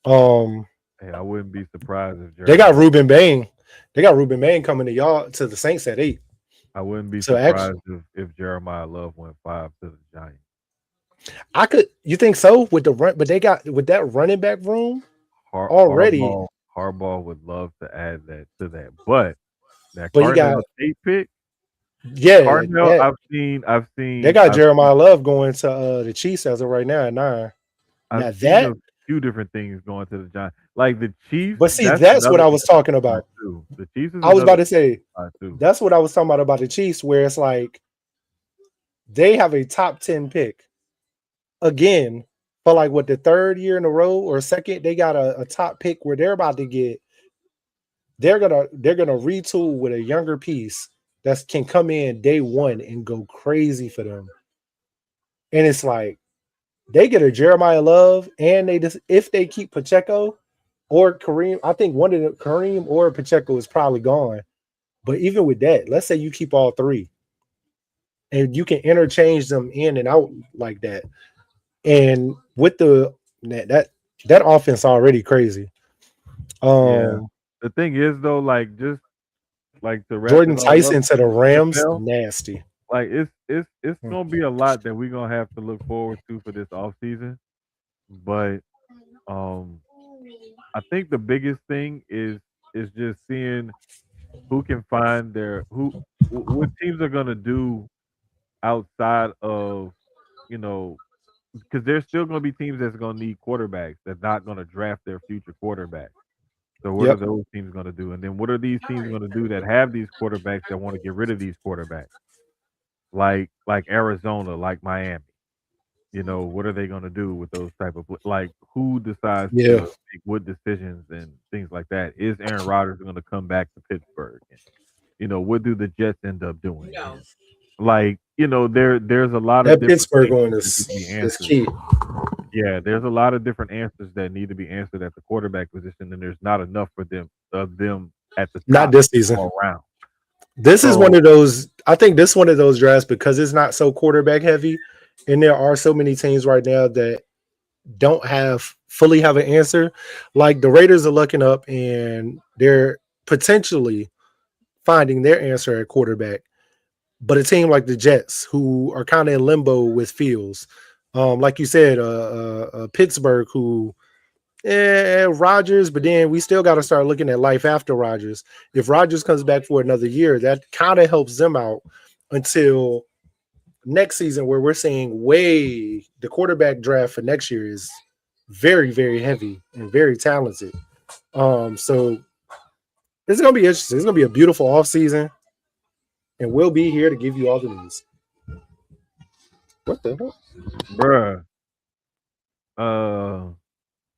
Um,
Hey, I wouldn't be surprised if
they got
Jeremiah.
Ruben Bain. They got Ruben Bain coming to y'all to the Saints at 8.
I wouldn't be
So actually,
surprised if Jeremiah Love went 5 to the Giants.
I could. You think so with the run? But they got with that running back room already.
Harbaugh would love to add that to that, but that
But he got
Cardinal State pick,
yeah.
Cardinal,
That they got
I've
Jeremiah Love going to the Chiefs as of right now at 9.
I've
Now
seen
that,
a few different things going to the Giants. Like the Chiefs,
but see,
that's
that's what
another
I was talking
interesting spot
about.
too. The Chiefs is
I was
another
about to say
spot too.
that's what I was talking about the Chiefs, where it's like they have a top 10 pick again for like what the third year in a row or second. They got a top pick where they're about to get. They're gonna retool with a younger piece that can come in day one and go crazy for them. And it's like they get a Jeremiah Love, and they just if they keep Pacheco or Kareem, I think one of the Kareem or Pacheco is probably gone. But even with that, let's say you keep all three and you can interchange them in and out like that. And with that offense already crazy.
Yeah.
Um
The thing is though, like just like to wrap
Jordan
this all up
Tyson to
in
the
the
Rams,
NFL,
nasty.
like it's
Hmm.
gonna be a lot that we're gonna have to look forward to for this off season. But um I think the biggest thing is just seeing who can find their what teams are gonna do outside of, you know, because there's still gonna be teams that's gonna need quarterbacks that's not gonna draft their future quarterback. So what are
Yep.
those teams gonna do? And then what are these teams gonna do that have these quarterbacks that want to get rid of these quarterbacks? Like Arizona, like Miami. You know, what are they gonna do with those type of like who decides
Yeah.
to make what decisions and things like that? Is Aaron Rodgers gonna come back to Pittsburgh? And, you know, what do the Jets end up doing? And like, you know, there's a lot of
That
different
Pittsburgh
things
one
that need to be
is
answered.
key.
Yeah, there's a lot of different answers that need to be answered at the quarterback position, and there's not enough for them of them at the
Not
top
this season.
all around.
This is one
So
of those. I think this one of those drafts because it's not so quarterback heavy, and there are so many teams right now that don't have fully have an answer. Like the Raiders are looking up and they're potentially finding their answer at quarterback. But a team like the Jets, who are kind of in limbo with Fields, like you said, Pittsburgh, who Rodgers, but then we still got to start looking at life after Rodgers. If Rodgers comes back for another year, that kind of helps them out until next season, where we're saying way the quarterback draft for next year is very, very heavy and very talented. So it's gonna be interesting. It's gonna be a beautiful off season, and we'll be here to give you all the news. What the hell?
bruh, uh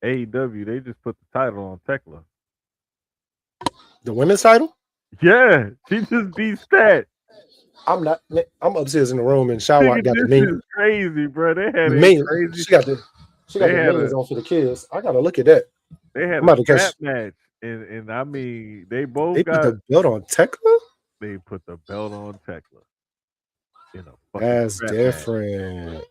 AEW, they just put the title on Tekla.
The women's title?
Yeah, she just beat Stat.
I'm not. I'm upstairs in the room, and Shawat
Nigga,
got the
this
main
is crazy, bro. They had a
main.
crazy.
She got
They
the
had
millions
a
on for the kids. I gotta look at that.
they had
I'm
a
about to
strap
catch.
match, and I mean they both
They put
got
the belt on Tekla.
they put the belt on Tekla in a fucking
That's
strap match.
different.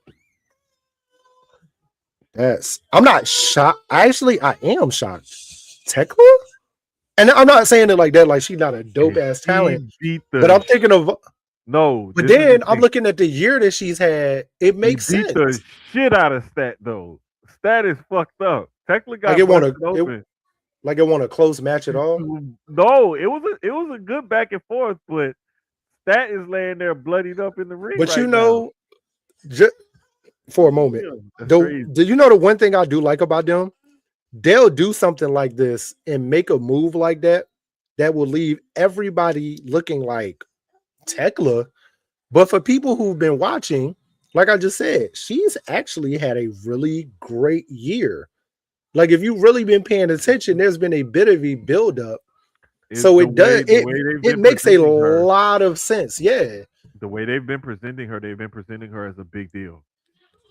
That's. I'm not shocked. Actually, I am shocked. Tekla? And I'm not saying it like that, like she's not a dope
And
ass
she
talent.
beat
But
the
I'm thinking of.
no.
But
This is the
then I'm
thing.
looking at the year that she's had. It
She
makes
beat the
sense.
shit out of Stat though. Stat is fucked up. Tekla
Like
got busted
it
open.
like it won a close match at all.
No, it was a good back and forth, but Stat is laying there bloodied up in the ring
But
right now.
just for a moment,
Yeah, that's crazy.
do you know the one thing I do like about them? They'll do something like this and make a move like that that will leave everybody looking like Tekla. But for people who've been watching, like I just said, she's actually had a really great year. Like if you've really been paying attention, there's been a bit of a buildup.
It's
So it does
the way they've
it
been
makes a
presenting her.
lot of sense. Yeah.
The way they've been presenting her as a big deal,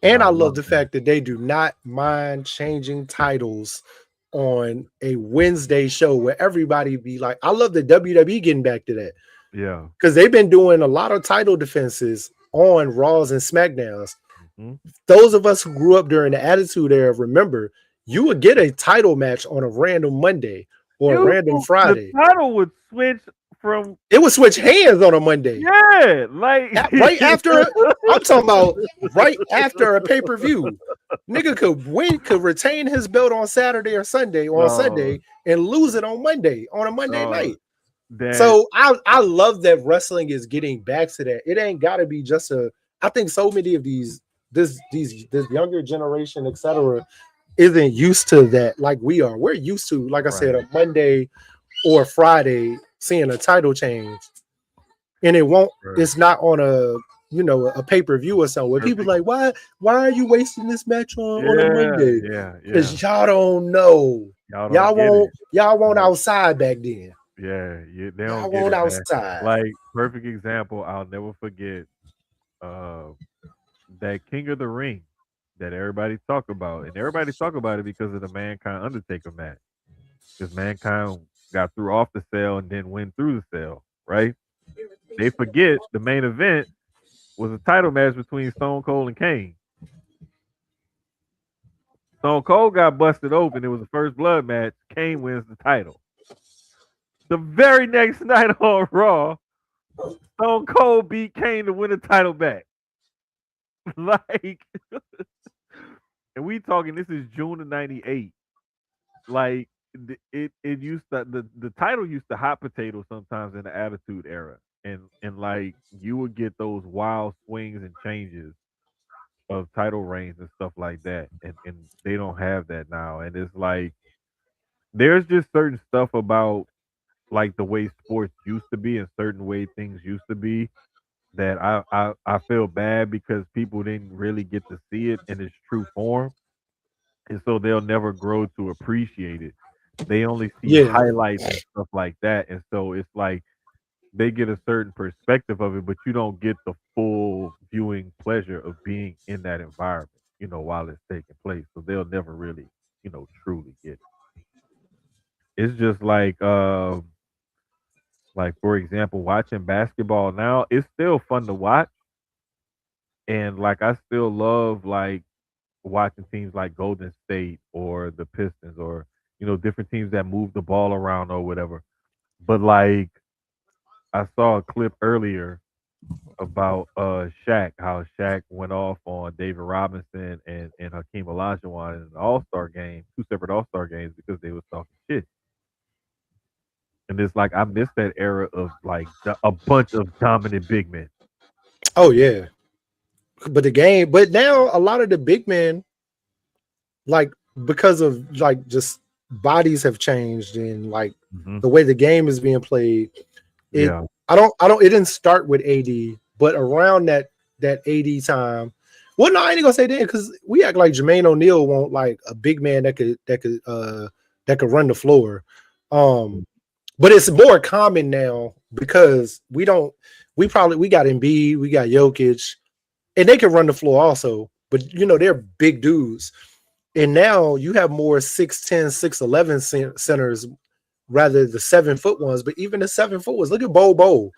and
And
I
I love
love
the
that.
fact that they do not mind changing titles on a Wednesday show where everybody be like, I love the WWE getting back to that
Yeah.
because they've been doing a lot of title defenses on Raws and SmackDowns.
Hmm.
Those of us who grew up during the Attitude Era remember you would get a title match on a random Monday or a random
The
Friday.
title would switch from
It would switch hands on a Monday.
yeah, like
Right after, I'm talking about right after a pay-per-view. Nigga could retain his belt on Saturday or Sunday or on
no,
Sunday and lose it on Monday on a Monday
no,
night.
that
So I love that wrestling is getting back to that. It ain't gotta be just a I think so many of this younger generation, etc., isn't used to that like we are. We're used to, like I said,
right,
a Monday or Friday seeing a title change. And it won't,
right.
it's not on a pay-per-view or something where people
Perfect.
like, why are you wasting this match on a
Yeah,
Monday?
yeah, yeah.
Because y'all don't know.
Y'all don't
Y'all
get
won't
it.
y'all won't
Like,
outside back then.
yeah, they don't
Y'all
get
won't
it, man.
outside.
Like, perfect example. I'll never forget. Uh, that King of the Ring that everybody talk about, and everybody talk about it because of the Mankind Undertaker match. Because Mankind got through off the cell and then went through the cell, right? They forget the main event was a title match between Stone Cold and Kane. Stone Cold got busted open. It was the first blood match. Kane wins the title. The very next night on Raw, Stone Cold beat Kane to win the title back. Like, and we talking. This is June of '98. Like, it used to the title used to hot potato sometimes in the Attitude Era, and like you would get those wild swings and changes of title reigns and stuff like that, and they don't have that now, and it's like there's just certain stuff about like the way sports used to be and certain way things used to be that I feel bad because people didn't really get to see it in its true form, and so they'll never grow to appreciate it. They only see
Yeah.
highlights and stuff like that, and so it's like they get a certain perspective of it, but you don't get the full viewing pleasure of being in that environment. while it's taking place. So they'll never really, truly get it. It's just like for example, watching basketball now, it's still fun to watch. And like I still love like watching teams like Golden State or the Pistons or, different teams that move the ball around or whatever. But like I saw a clip earlier about Shaq, how Shaq went off on David Robinson and Hakeem Olajuwon in an All-Star game, two separate All-Star games because they was talking shit. And it's like I miss that era of like a bunch of dominant big men.
Oh yeah, but the game, but now a lot of the big men, like because of like just bodies have changed and like
Hmm.
the way the game is being played. It
Yeah.
It didn't start with AD, but around that AD time. Well, no, I ain't gonna say that because we act like Jermaine O'Neal won't like a big man that could run the floor. Um, but it's more common now because we got Embiid, we got Jokic, and they can run the floor also. But they're big dudes, and now you have more 6'10", 6'11" centers rather the 7 foot ones. But even the 7 foot ones, look at Bo.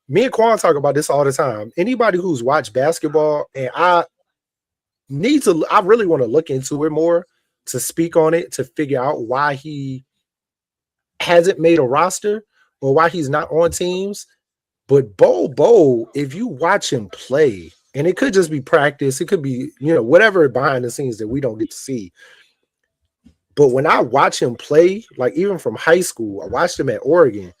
Me and Quan talk about this all the time. Anybody who's watched basketball, and I really want to look into it more to speak on it to figure out why he hasn't made a roster or why he's not on teams. But Bo, if you watch him play, and it could just be practice, it could be, whatever behind the scenes that we don't get to see. But when I watch him play, like even from high school, I watched him at Oregon.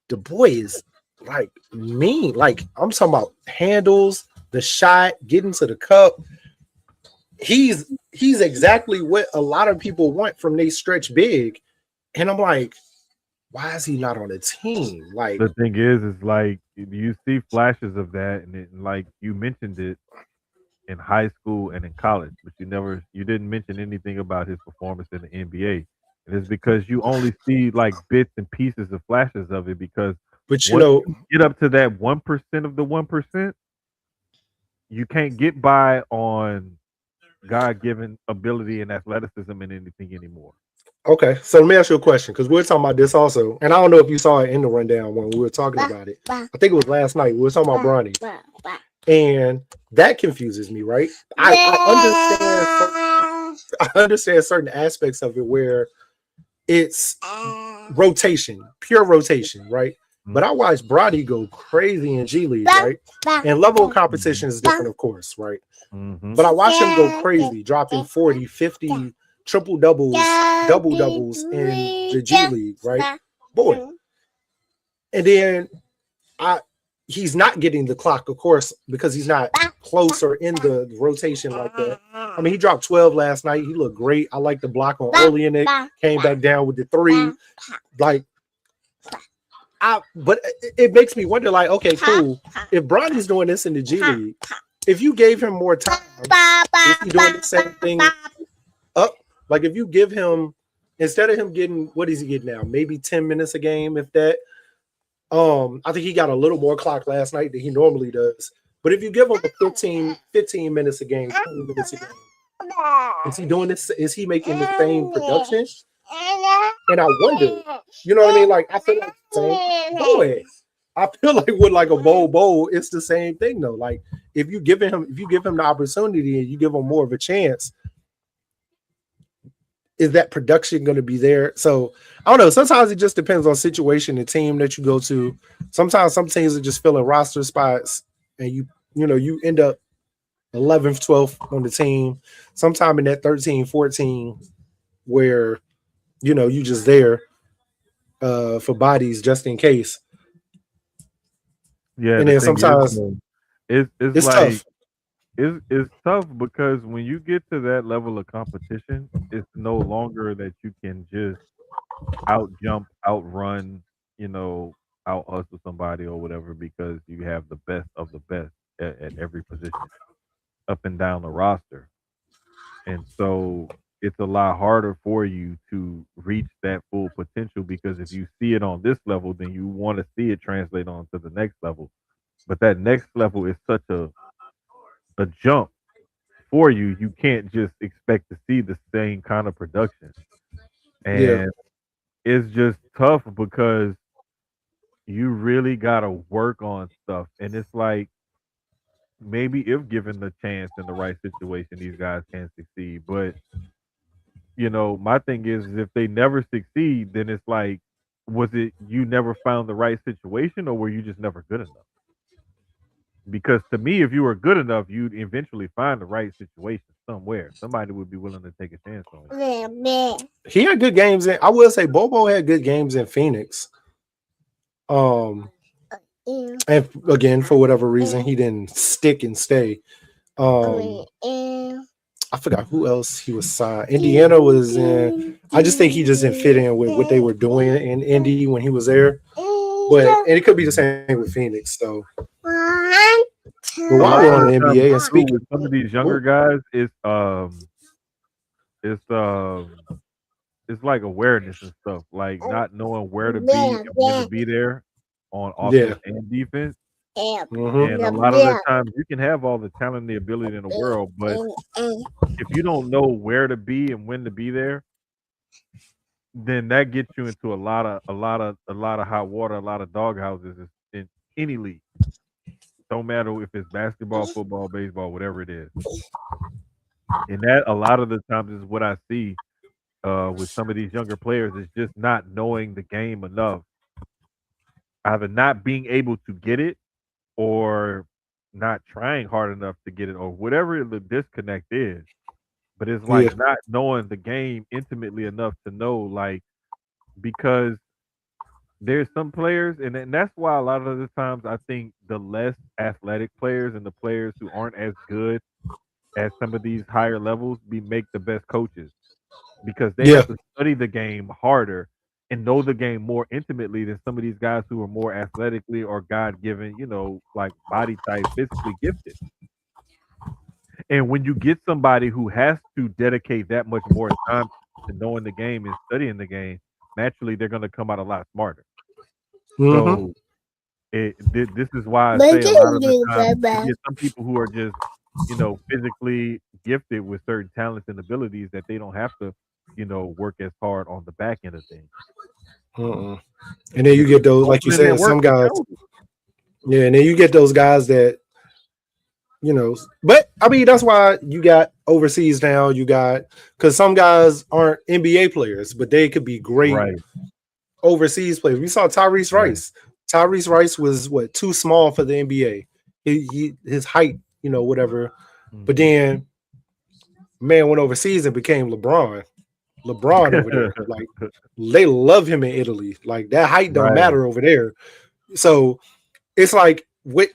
The boy is like mean. Like I'm talking about handles, the shot, getting to the cup. He's exactly what a lot of people want from they stretch big. And I'm like, why is he not on the team? Like,
The thing is like you see flashes of that, and like you mentioned it in high school and in college, but you didn't mention anything about his performance in the NBA. And it's because you only see like bits and pieces of flashes of it because
but
once you get up to that 1% of the 1%, you can't get by on God given ability and athleticism in anything anymore.
okay. So let me ask you a question because we were talking about this also, and I don't know if you saw it in the rundown when we were talking about it. I think it was last night. We were talking about Bronny, and that confuses me. Right? I understand certain aspects of it where it's rotation, pure rotation, right? But I watched Brody go crazy in G League, right? And level of competition is different, of course, right?
Mm-hmm.
But I watched him go crazy, dropping 40, 50 triple doubles, double doubles in the G League, right? Boy. And then I he's not getting the clock, of course, because he's not close or in the rotation like that. I mean, he dropped 12 last night. He looked great. I like the block on early in it. Came back down with the 3. Like, but it makes me wonder, like, okay, cool. If Bronny's doing this in the G League, if you gave him more time, is he doing the same thing up? Like, if you give him, instead of him getting, what is he getting now? Maybe 10 minutes a game, if that. I think he got a little more clock last night than he normally does. But if you give him a 15 minutes a game, 20 minutes a game, is he doing this? Is he making the same production? And I wonder, you know what I mean? Like I feel like boy, I feel like with like a bowl, it's the same thing though. Like if you give him the opportunity and you give him more of a chance, is that production going to be there? So I don't know. Sometimes it just depends on situation and team that you go to. Sometimes some teams are just filling roster spots, and you end up 11th, 12th on the team. Sometime in that 13, 14, where you just there for bodies just in case.
Yeah,
And
the
then
thing is,
sometimes
though, it's
it's
like
tough.
it's tough because when you get to that level of competition, it's no longer that you can just out jump, outrun, out hustle somebody or whatever because you have the best of the best at every position up and down the roster. And so it's a lot harder for you to reach that full potential because if you see it on this level, then you want to see it translate on to the next level. But that next level is such a jump for you, you can't just expect to see the same kind of production.
Yeah,
And it's just tough because you really gotta work on stuff. And it's like maybe if given the chance in the right situation, these guys can succeed. But my thing is if they never succeed, then it's like, was it you never found the right situation or were you just never good enough? Because to me, if you were good enough, you'd eventually find the right situation somewhere. Somebody would be willing to take a chance on you.
he had good games. I will say Bobo had good games in Phoenix. Um, and again, for whatever reason, he didn't stick and stay. Um, I forgot who else he was signed. Indiana was in. I just think he just didn't fit in with what they were doing in Indy when he was there. But and it could be the same with Phoenix. So, but
A
while we're
lot
on
of
the
the
NBA
times
and
too
speaking,
with some of these
oh,
younger guys, it's like awareness and stuff, like not knowing where to be and when to be there on
yeah,
offense and defense.
hmm,
And a lot of the times you can have all the talent and the ability in the world, but if you don't know where to be and when to be there, then that gets you into a lot of hot water, a lot of dog houses in any league. Don't matter if it's basketball, football, baseball, whatever it is. And that a lot of the times is what I see with some of these younger players is just not knowing the game enough, either not being able to get it or not trying hard enough to get it, or whatever the disconnect is. But it's
yeah,
like not knowing the game intimately enough to know, like, because there's some players, and that's why a lot of the times I think the less athletic players and the players who aren't as good at some of these higher levels make the best coaches because they
yeah,
have to study the game harder and know the game more intimately than some of these guys who are more athletically or God given, like body type, physically gifted. And when you get somebody who has to dedicate that much more time to knowing the game and studying the game, naturally they're going to come out a lot smarter.
hmm,
So this is why I say a lot of the time you get some people who are just, physically gifted with certain talents and abilities that they don't have to, work as hard on the back end of things.
mm-mm. And then you
Because
get those,
don't
like you
put in that
said,
work,
some
they
guys,
show it.
yeah, and then you get those guys that but I mean that's why you got overseas now. You got because some guys aren't NBA players, but they could be great
Right,
overseas players. We saw Tyrese
right.
Rice. Tyrese Rice was what too small for the NBA. His height, whatever. But
Mhm.
then man went overseas and became LeBron. LeBron over there, like they love him in Italy. Like that height don't
Right.
matter over there. So it's like what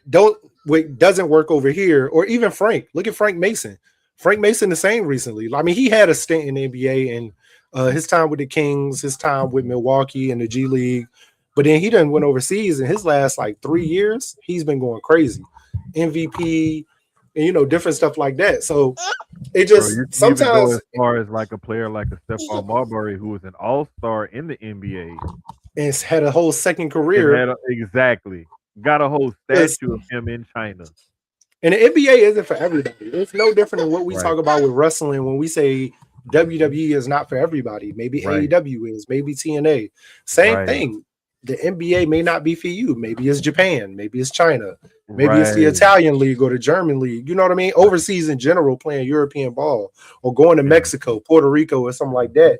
doesn't work over here, or even Frank. Look at Frank Mason. Frank Mason the same recently. I mean, he had a stint in the NBA and his time with the Kings, his time with
Mhm.
Milwaukee and the G League, but then he done went overseas. In his last like 3 years, he's been going crazy, MVP, and different stuff like that. So it
Bro,
just
you can even go
sometimes
as far as like a player like a Stephon Marbury who was an all-star in the NBA
it's had a whole second
and
career
had exactly got a whole
because
statue of him in China.
and the NBA isn't for everybody. It's no different than what we
Right,
talk about with wrestling when we say WWE is not for everybody. Maybe
right,
AEW is, maybe TNA. Same
right,
thing. The NBA may not be for you. Maybe it's Japan. Maybe it's China. Maybe it's the
right.
Italian league or the German league. You know what I mean? Overseas in general, playing European ball or going to
Yeah,
Mexico, Puerto Rico, or something like that.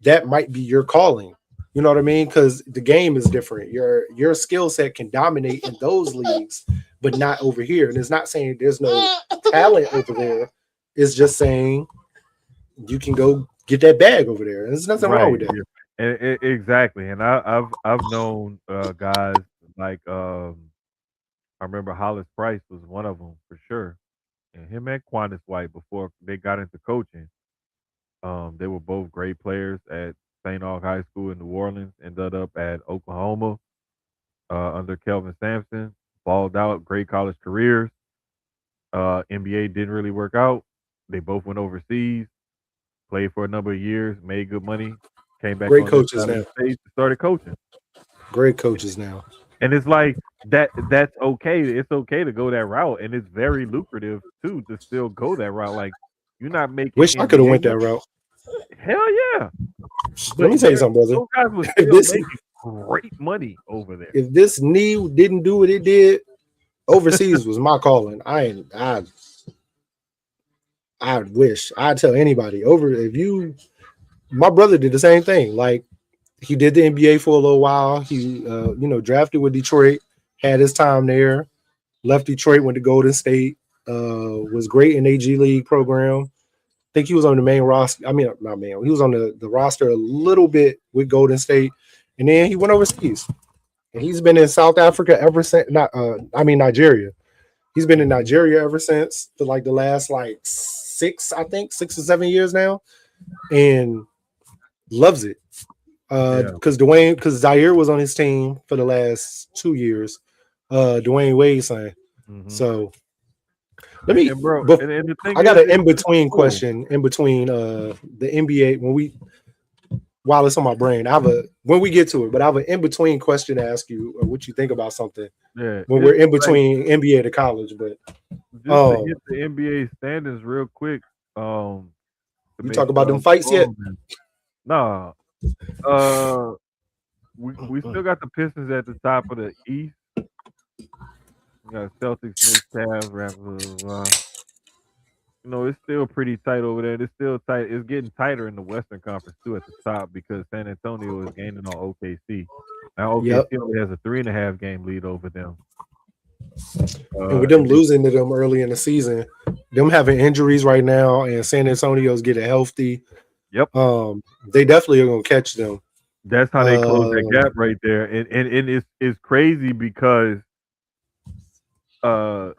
That might be your calling. You know what I mean? Because the game is different. Your skill set can dominate in those leagues, but not over here. And it's not saying there's no talent over there. It's just saying you can go get that bag over there. There's nothing wrong
right.
with that.
Yeah, exactly. And I've known guys like I remember Hollis Price was one of them for sure, and him and Quantis White before they got into coaching. They were both great players at St. Aug High School in New Orleans. Ended up at Oklahoma under Kelvin Sampson. Balled out, great college careers. NBA didn't really work out. They both went overseas, played for a number of years, made good money, came back
Great
on this
coaches
side of
now.
the stage and started coaching.
Great coaches now.
And it's like that's okay. It's okay to go that route, and it's very lucrative too to still go that route. Like you're not making
Wish I could have
NBA
went that
money.
route.
Hell yeah,
Let
but
me tell you something, brother.
those guys were
If
still
this
making great money over there.
if this knee didn't do what it did, overseas was my calling. I wish I'd tell anybody over if you. My brother did the same thing. Like he did the NBA for a little while. He drafted with Detroit, had his time there, left Detroit, went to Golden State, was great in AG League program. I think he was on the main roster. I mean, not main. He was on the roster a little bit with Golden State, and then he went overseas. And he's been in South Africa ever since. Nigeria. He's been in
Hmm.
Nigeria ever since for like the last like 6 or 7 years now, and loves it.
Yeah.
Because Zaire was on his team for the last 2 years. Dwayne Wade's son.
Hmm.
So let me.
And bro,
But
and the thing
I got
is,
an in
it's
between
cool.
question in between the NBA while it's on my brain. I have a when we get to it, but I have an in between question to ask you or what you think about something
Yeah,
when we're
it's
in
like
between NBA to college. But
just to
um,
hit the NBA standings real quick. To
we
make
talk about
sure
them
I'm
fights yet?
closing. Nah, uh, we still got the Pistons at the top of the East. We got Celtics, Knicks, Cavs, Raptors. It's still pretty tight over there. It's still tight. It's getting tighter in the Western Conference too at the top because San Antonio is gaining on OKC. Now
Yep.
OKC only has a 3.5 game lead over them.
And with them
And then
losing to them early in the season, them having injuries right now, and San Antonio's getting healthy,
yep,
they definitely are gonna catch them.
that's how they close that
Um,
gap right there. And it's crazy because uh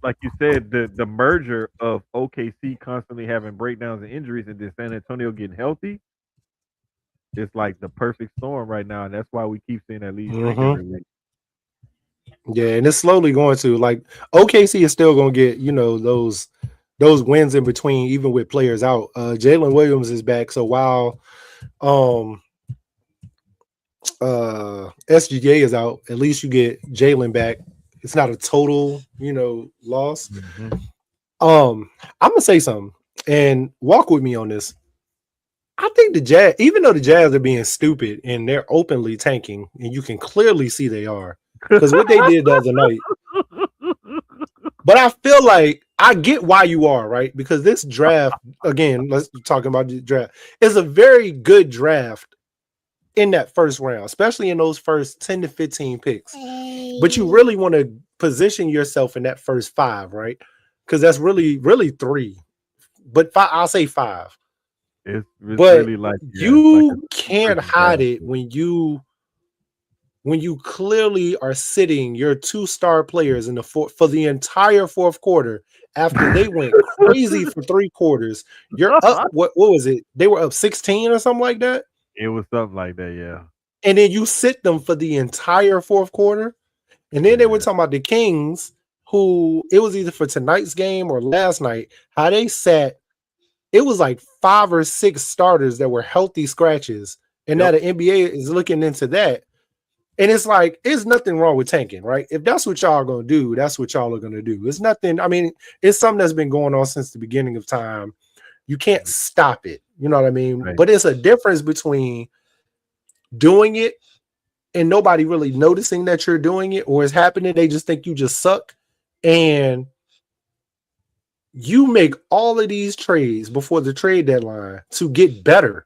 like you said, the merger of OKC constantly having breakdowns and injuries and then San Antonio getting healthy, it's like the perfect storm right now, and that's why we keep seeing that lead shrink
mhm.
every week.
Yeah, and it's slowly going to like OKC is still gonna get those wins in between, even with players out. Jalen Williams is back, so while um SGA is out, at least you get Jalen back. It's not a total, loss.
Hmm.
I'm gonna say something and walk with me on this. I think the Jazz, even though the Jazz are being stupid and they're openly tanking, and you can clearly see they are, because what they did the other night. But I feel like I get why you are, right? Because this draft, again, let's talk about the draft, is a very good draft in that first round, especially in those first 10 to 15 picks. But you really want to position yourself in that first five, right? Because that's really, really three. But I'll say five.
It's
But
really like, yeah, it's like a
you can't
freaking
hide
draft.
it when you clearly are sitting your two-star players in the for the entire fourth quarter after they went crazy for 3 quarters. You're up. What was it? They were up 16 or something like that.
It was something like that, yeah.
And then you sit them for the entire fourth quarter. And then they were
Yeah.
talking about the Kings, who it was either for tonight's game or last night, how they sat. It was like 5 or 6 starters that were healthy scratches. And now
Yep.
the NBA is looking into that. And it's like, there's nothing wrong with tanking, right? If that's what y'all are gonna do, that's what y'all are gonna do. It's nothing. I mean, it's something that's been going on since the beginning of time. You can't stop it. You know what I mean?
Right.
But it's a difference between doing it and nobody really noticing that you're doing it or it's happening. They just think you just suck. And you make all of these trades before the trade deadline to get better.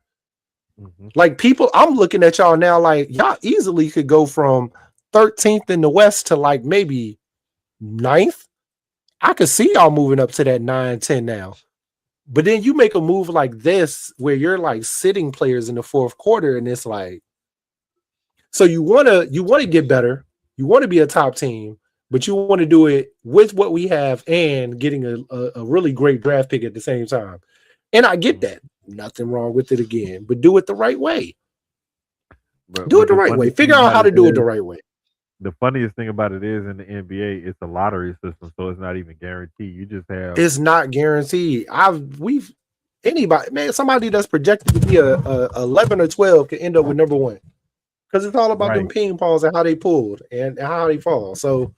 Hmm.
Like people, I'm looking at y'all now, like y'all easily could go from 13th in the West to like maybe ninth. I could see y'all moving up to that 9, 10 now. But then you make a move like this where you're like sitting players in the fourth quarter, and it's like, so you wanna get better, you want to be a top team, but you want to do it with what we have and getting a really great draft pick at the same time. And I get that. Nothing wrong with it again, but do it the right way.
But
Do it
but
the
the
right way.
funny thing
Figure out
about
how
it
to do it the
is
right way.
the funniest thing about it is in the NBA, it's a lottery system, so it's not even guaranteed. You just have
It's not guaranteed. We've anybody, man, somebody that's projected to be a 11 or 12 can end up with number one. because it's all about them
Right.
ping pongs and how they pulled and how they fall. So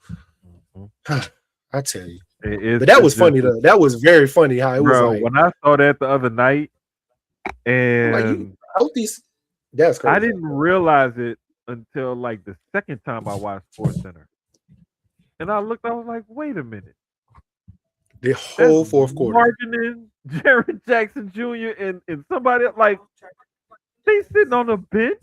Mhm.
I tell you,
It's
but that
it's
was
just
funny though. That was very funny how it was
bro,
like,
when I saw that the other night
I'm like, you
and
out these. That's
I
crazy.
didn't realize it until like the second time I watched Sports Center. And I looked, I was like, wait a minute.
The
That's
whole fourth quarter,
Markinen, Jared Jackson Jr. and somebody like they sitting on the bench.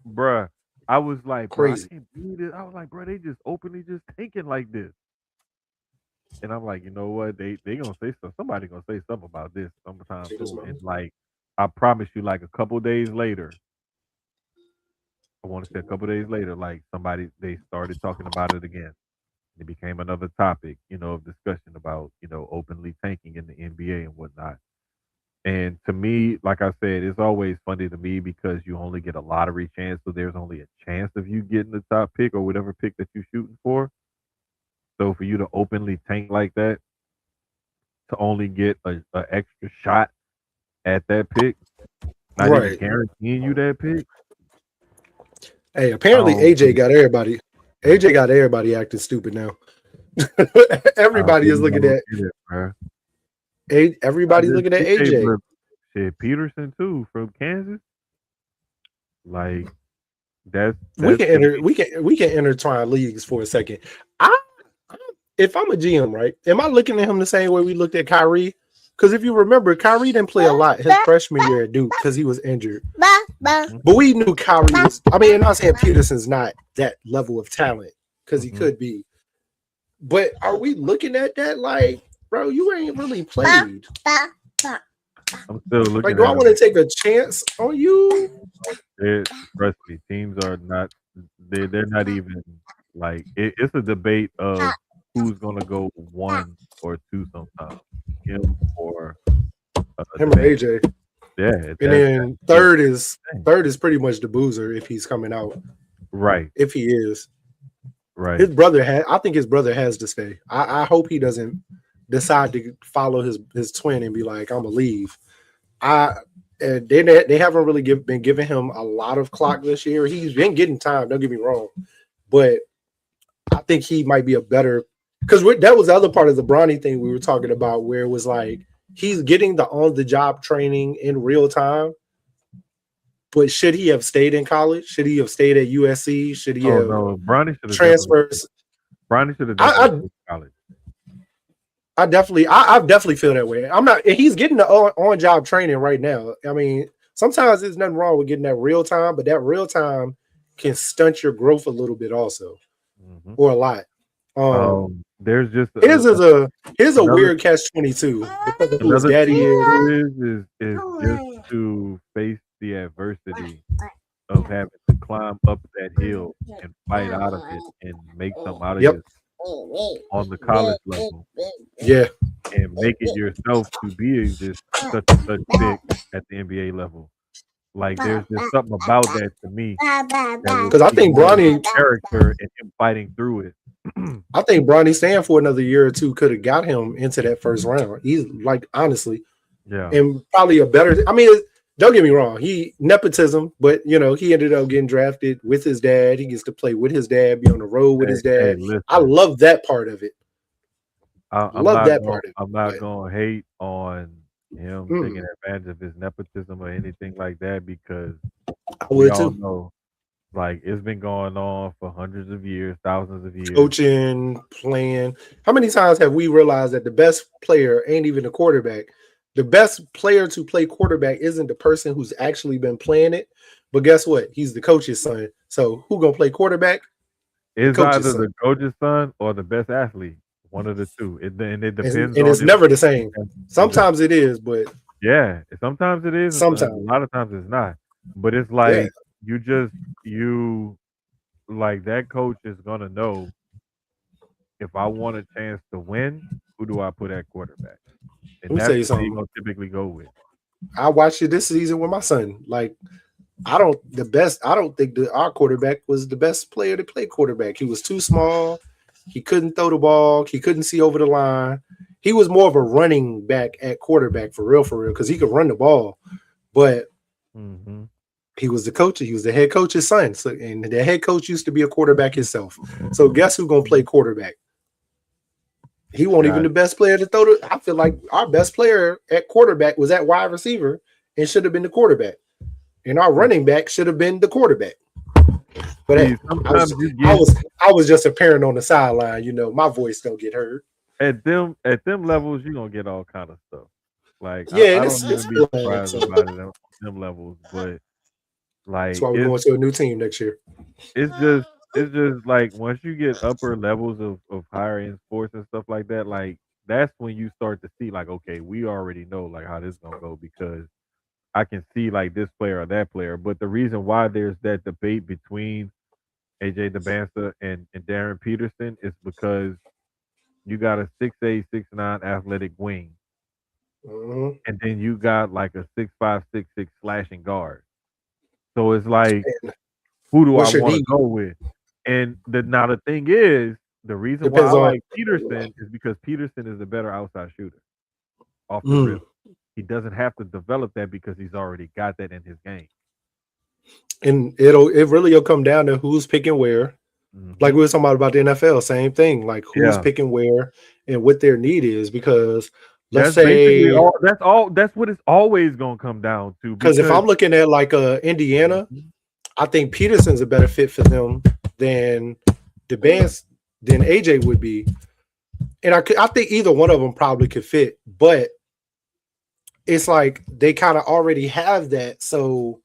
Bruh. I was like, bro, I
crazy.
can't believe it. I was like, bro, they just openly just thinking like this. And I'm like, you know what? They gonna say something. Somebody gonna say something about this sometime
See this
soon. And
moment?
like, I promise you, like a couple days later, I want to say a couple days later, like somebody they started talking about it again. It became another topic, of discussion about openly tanking in the NBA and whatnot. And to me, like I said, it's always funny to me because you only get a lottery chance, so there's only a chance of you getting the top pick or whatever pick that you're shooting for. So for you to openly tank like that, to only get a extra shot at that pick, not even
Right.
guaranteeing you that pick.
Hey,
I
apparently
don't
AJ
really,
got everybody.
yeah,
AJ got everybody acting stupid now.
I
Everybody is
really
looking
don't
at
get it, bro. I
everybody's
just
looking at
TJ,
AJ.
but shit, Peterson too from Kansas. Like
We
that's
can
to me.
enter. We can intertwine leagues for a second. I, if I'm a GM, right? Am I looking at him the same way we looked at Kyrie? Because if you remember, Kyrie didn't play a lot his freshman year at Duke because he was injured.
Mhm.
But we knew Kyrie was. I mean, I'm not saying Peterson's not that level of talent because he
Mhm.
could be. But are we looking at that like, bro, you ain't really played?
I'm still
Like,
looking
do I
at
want
him.
to take a chance on you?
Trust me, teams are not. They're not even like it's a debate of who's gonna go one or two sometimes, him or
Him or
Jermaine.
AJ.
Yeah,
And
that's
then
the thing.
third is pretty much the boozer if he's coming out.
Right,
If he is. His
right.
brother had I think his brother has to stay. I hope he doesn't decide to follow his twin and be like, I'm gonna leave. I and they haven't really been giving him a lot of clock this year. He's been getting time, don't get me wrong. But I think he might be a better because that was the other part of the Bronny thing we were talking about, where it was like he's getting the on the job training in real time. But should he have stayed in college? Should he have stayed at USC? Should he
Oh
have
no, Bronny should have definitely.
transfers?
Bronny should have
I
definitely
I,
stayed in college.
I definitely feel that way. I'm not. He's getting the on job training right now. I mean, sometimes there's nothing wrong with getting that real time, but that real time can stunt your growth a little bit also,
Hmm.
or a lot.
There's just
His is a
another
weird catch 22 because of who his
another
daddy
thing
is.
too is just to face the adversity of having to climb up that hill and fight out of it and make something out of
Yep.
you on the college level
Yeah.
and make it yourself to be this such and such pick at the NBA level. Like there's just something about that to me that will
Because I
speak
think
more to his
Bronny,
character and him fighting through it.
I think Bronny staying for another year or two could have got him into that first round. He's like honestly,
Yeah.
and probably a better. I mean, don't get me wrong. He nepotism, but he ended up getting drafted with his dad. He gets to play with his dad, be on the road with
Hey,
his
hey,
dad. I
listen.
love that part of it.
I'm
Love
not
that
going.
part of it.
I'm not
But
going to hate on him taking
mm,
advantage of his nepotism or anything like that because
I
we
would
all
too.
know, like it's been going on for hundreds of years, thousands of years.
Coaching, playing. How many times have we realized that the best player ain't even the quarterback? The best player to play quarterback isn't the person who's actually been playing it. But guess what? He's the coach's son. So who gonna play quarterback? The
It's
coach's
either
son.
the coach's son or the best athlete, one of the two. And it depends
And
on
it's
if
never the same.
it dep-
Sometimes it is, but
yeah. Sometimes it is, a
sometimes,
lot of times it's not. But it's
yeah.
like you just you like that coach is gonna know if I want a chance to win, who do I put at quarterback?
Let
And
me tell
that's
you
what he
something.
gonna typically go with.
I watched it this season with my son. Like, I don't think that our quarterback was the best player to play quarterback. He was too small. He couldn't throw the ball. He couldn't see over the line. He was more of a running back at quarterback for real, because he could run the ball. But
Hmm.
He was the coach. He was the head coach's son. So, and the head coach used to be a quarterback himself. So guess who's gonna play quarterback? He won't even
Got
the best player to throw the. I feel like our best player at quarterback was at wide receiver and should have been the quarterback. And our
it.
running back should have been the quarterback. But hey,
See, sometimes you
I
get
was I was just a parent on the sideline. My voice don't get heard.
at them levels, you're gonna get all kind of stuff. Like
Yeah,
I
and
don't
it's
even be
flag,
surprised
so
about it on them levels, but
that's
like
why we're going to a new team next year.
it's just like once you get upper levels of higher end sports and stuff like that, like that's when you start to see like, okay, we already know like how this gonna go because I can see like this player or that player. But the reason why there's that debate between AJ DeBansa and Darren Peterson is because you got a 6'8", 6'9" athletic wing,
Mm-hmm.
and then you got like a 6'5", 6'6" slashing guard. So it's like,
And
who do I
what's your
want to
need?
go with? And the thing is, the reason why
Depends
I
on.
like Peterson is because Peterson is a better outside shooter off the
Mm.
rip. He doesn't have to develop that because he's already got that in his game.
And it really will come down to who's picking where. Like
Hmm.
we were talking about the NFL, same thing. Like who's
Yeah,
picking where and what their need is. Because let's
that's basically
say,
all. That's all. That's what it's always gonna come down to
because if
because
I'm looking at like Indiana,
Mhm.
I think Peterson's a better fit for them than the bands than AJ would be. And I think either one of them probably could fit, but it's like they kind of already have that. So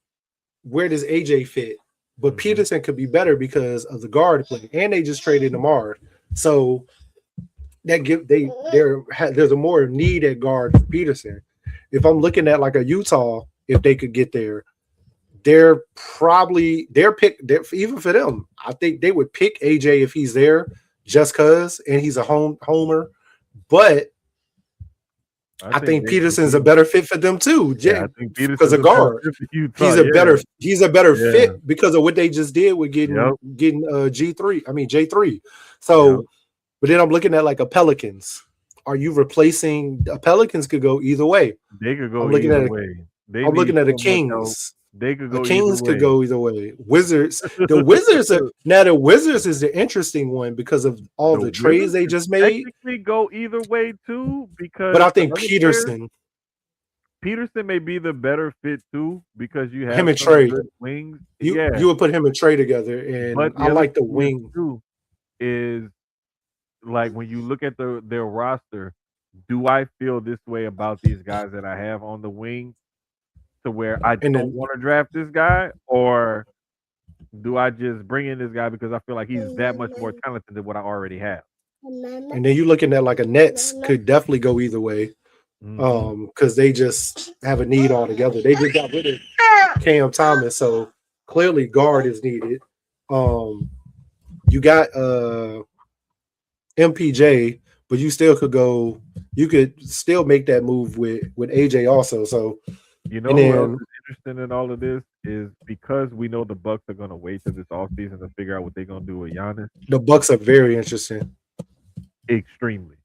where does AJ fit? But
Mhm.
Peterson could be better because of the guard play, and they just traded Lamar, so that give there's a more need at guard for Peterson. If I'm looking at like a Utah, if they could get there, they're probably even for them. I think they would pick AJ if he's there just cause, and he's a homer. But
I
I
think
think
they could
Peterson's a
be.
better fit for them too,
Yeah, I think
because
Peterson's
of
a better
guard.
fit for Utah.
He's a
Yeah,
better he's a better
yeah,
fit because of what they just did with
yep,
getting G3. I mean J3.
yep.
So, but then I'm looking at like a Pelicans. Are you replacing a Pelicans could go either way.
They could
I'm
go
looking
either
at a
way. They
I'm
need
looking at the
so much help.
Kings.
They could
The
go either
Kings could
way.
go either way. Wizards. The Wizards are now the Wizards is the interesting one because of all
The
the trades
Wizards
they
could
just made.
technically go either way too,
But
because
I
the
think
other players,
Peterson,
Peterson may be the better fit too, because you
him
have
and
some
Trey,
good wings.
you
Yeah,
you would put him and Trey together, and
but
I
the other
like the
thing is
wing.
too is like when you look at their roster, do I feel this way about these guys that I have on the wing to where I
And
don't
then
want to draft this guy, or do I just bring in this guy because I feel like he's that much more talented than what I already have?
and then you looking at like a Nets could definitely go either way.
Hmm.
Because they just have a need altogether. They just got rid of Cam Thomas, so clearly guard is needed. Um, you got MPJ, but you still could go. You could still make that move with AJ also. So
You
and
know who else
then
is interesting in all of this is because we know the Bucks are going to wait till this offseason to figure out what they're going to do with Giannis.
the Bucks are very interesting.
Extremely,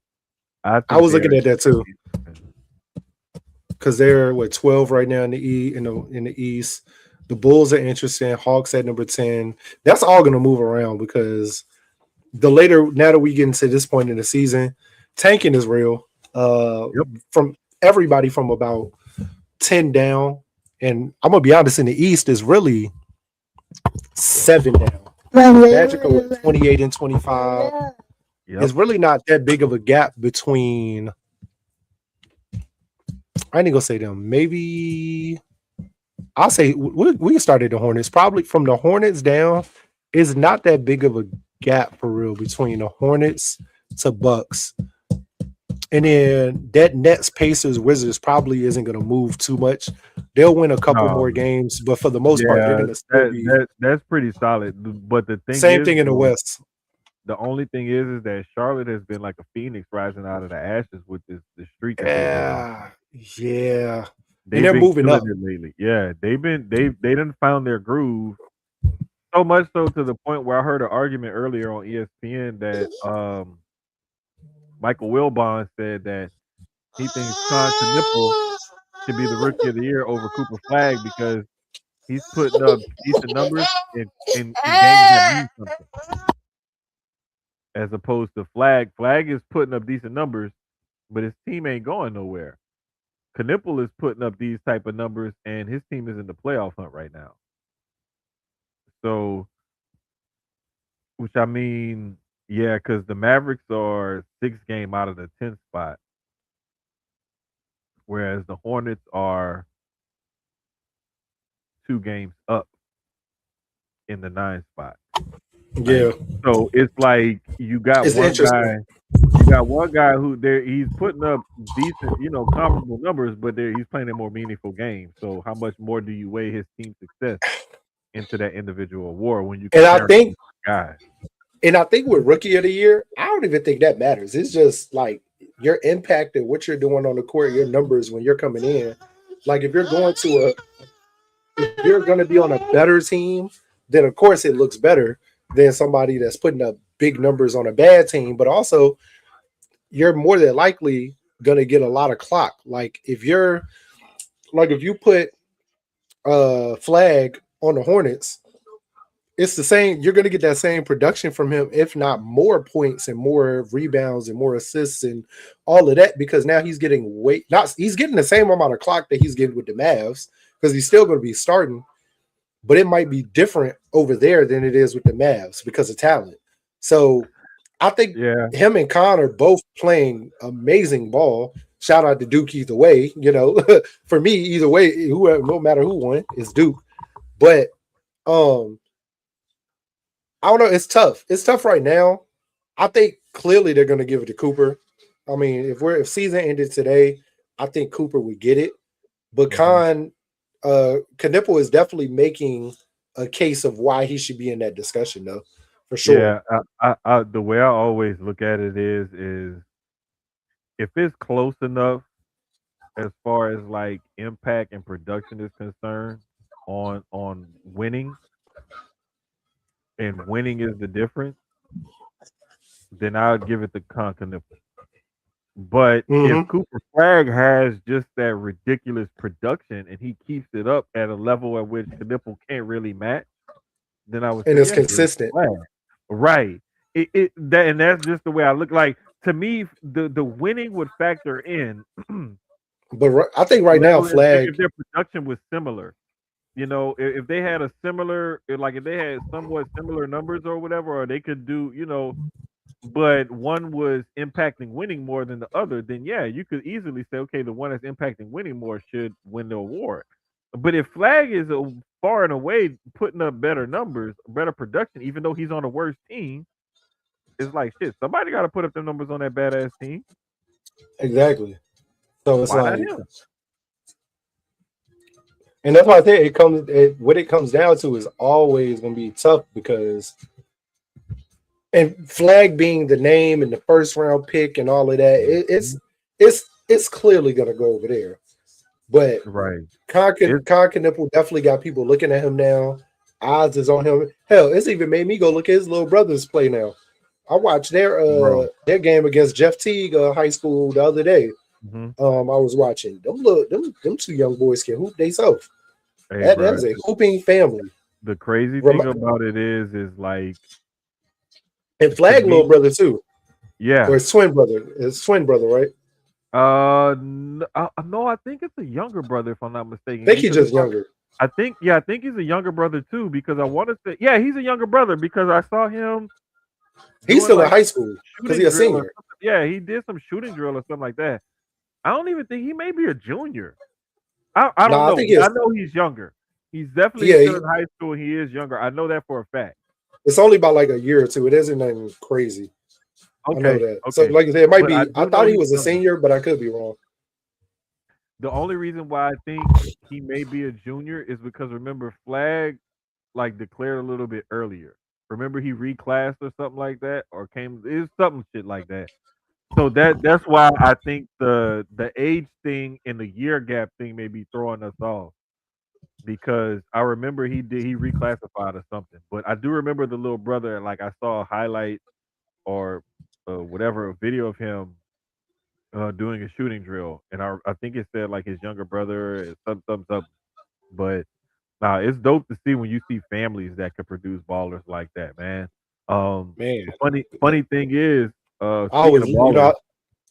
I
I
think
was
they are
looking at that too
extremely interesting.
because they're 12 right now in the East. The Bulls are interesting. Hawks at number 10. That's all going to move around because the later now that we get into this point in the season, tanking is real.
Yep.
From everybody from about 10 down, and I'm gonna be honest, in the East is really 7 down. Magical at 28 and 25.
Yep.
It's really not that big of a gap between. I ain't gonna say them. Maybe I'll say we started the Hornets. Probably from the Hornets down, it's not that big of a gap for real between the Hornets to Bucks. And then that Nets, Pacers, Wizards probably isn't going to move too much. They'll win a couple
No.
more games, but for the most part, they're
Yeah.
going to still
That
be
that that's pretty solid. But the thing
same
is,
thing in the
though,
West.
the only thing is that Charlotte has been like a phoenix rising out of the ashes with this streak that they've been on.
Yeah, yeah, and
They've
they're
been
moving
killing
up.
it lately. Yeah, they done found their groove. So much so to the point where I heard an argument earlier on ESPN that Michael Wilbon said that he thinks Con Nipple should be the rookie of the year over Cooper Flag because He's putting up decent numbers in games that mean something, as opposed to Flag. Flag is putting up decent numbers, but his team ain't going nowhere. Knipple is putting up these type of numbers, and his team is in the playoff hunt right now. So, which I mean, yeah, because the Mavericks are 6 game out of the 10th spot, whereas the Hornets are 2 games up in the 9th spot.
Yeah,
Like, so it's like
it's interesting.
you got one guy who there he's putting up decent, comparable numbers, but he's playing a more meaningful game. So how much more do you weigh his team success into that individual award when you
And I
compare
think,
guys?
with rookie of the year, I don't even think that matters. It's just like your impact and what you're doing on the court, your numbers when you're coming in. Like if you're going to be on a better team, then of course it looks better than somebody that's putting up big numbers on a bad team. But also, you're more than likely going to get a lot of clock. If you put Flag on the Hornets, it's the same. You're going to get that same production from him, if not more points and more rebounds and more assists and all of that, because now he's getting not he's getting the same amount of clock that he's getting with the Mavs because he's still going to be starting, but it might be different over there than it is with the Mavs because of talent. So I think
Yeah,
him and Khan are both playing amazing ball. Shout out to Duke either way. For me, either way, no matter who won, it's Duke. But um, I don't know. It's tough. It's tough right now. I think clearly they're going to give it to Cooper. I mean, if season ended today, I think Cooper would get it. But
hmm
Knipple is definitely making a case of why he should be in that discussion, though, for sure.
yeah. The way I always look at it is if it's close enough as far as like impact and production is concerned on winning, and winning is the difference, then I'll give it to Conklin. But if
Hmm.
Cooper Flag has just that ridiculous production and he keeps it up at a level at which Knipple can't really match, then I would
And
say,
it's
yeah, give it to
consistent.
Flag. Right. And that's just the way I look. Like, to me, the winning would factor in
But I think right now,
level if
Flag,
their production was similar. If they had a similar, like if they had somewhat similar numbers or whatever, or they could do, but one was impacting winning more than the other, then yeah, you could easily say, okay, the one that's impacting winning more should win the award. But if Flag is far and away putting up better numbers, better production, even though he's on a worse team, it's like shit. Somebody got to put up the numbers on that badass team.
exactly. So it's
Why not
like,
him?
and that's why I say what it comes down to is always going to be tough because, and Flag being the name and the first round pick and all of that,
Mhm.
it's clearly going to go over there. But
Right. It's
Con Nipple definitely got people looking at him now. Odds is on him. Hell, it's even made me go look at his little brothers play now. I watched
bro.
their game against Jeff Teague high school the other day.
hmm
I was watching them two young boys can hoop they self.
Hey,
That
bro.
is a hooping family.
The crazy thing
Remi-
about it is like
and
to
Flag little
me,
brother too, or
yeah.
his twin brother. His twin brother, right?
No, I think it's a younger brother if I'm not
I
mistaken.
think he's
Because
just younger.
I think he's a younger brother too. Because I want to say, yeah, he's a younger brother because I saw him
He's
doing
still in
like
high school because
shooting
he's a
drill or
senior.
something. Yeah, he did some shooting drill or something like that. I don't even think he may be a junior. I don't
Nah, I
know,
think
but I
it's
know he's younger. He's definitely
yeah.
still in high school. He is younger. I know that for a fact.
It's only about like a year or two. It isn't anything crazy. I know
Okay,
that. So,
okay,
like I said, it might
but I
be. I
do know
thought he
he's
was a
younger.
senior, but I could be wrong.
The only reason why I think he may be a junior is because remember Flag like declared a little bit earlier. Remember he reclassed or something like that, or came it's something shit like that. So that's why I think the age thing and the year gap thing may be throwing us off because I remember he reclassified or something. But I do remember the little brother. Like I saw a highlight or whatever a video of him doing a shooting drill, and I think it said like his younger brother, some something. But Nah, it's dope to see when you see families that could produce ballers like that, man.
Man,
The funny thing is,
I
speaking
always,
of ballers,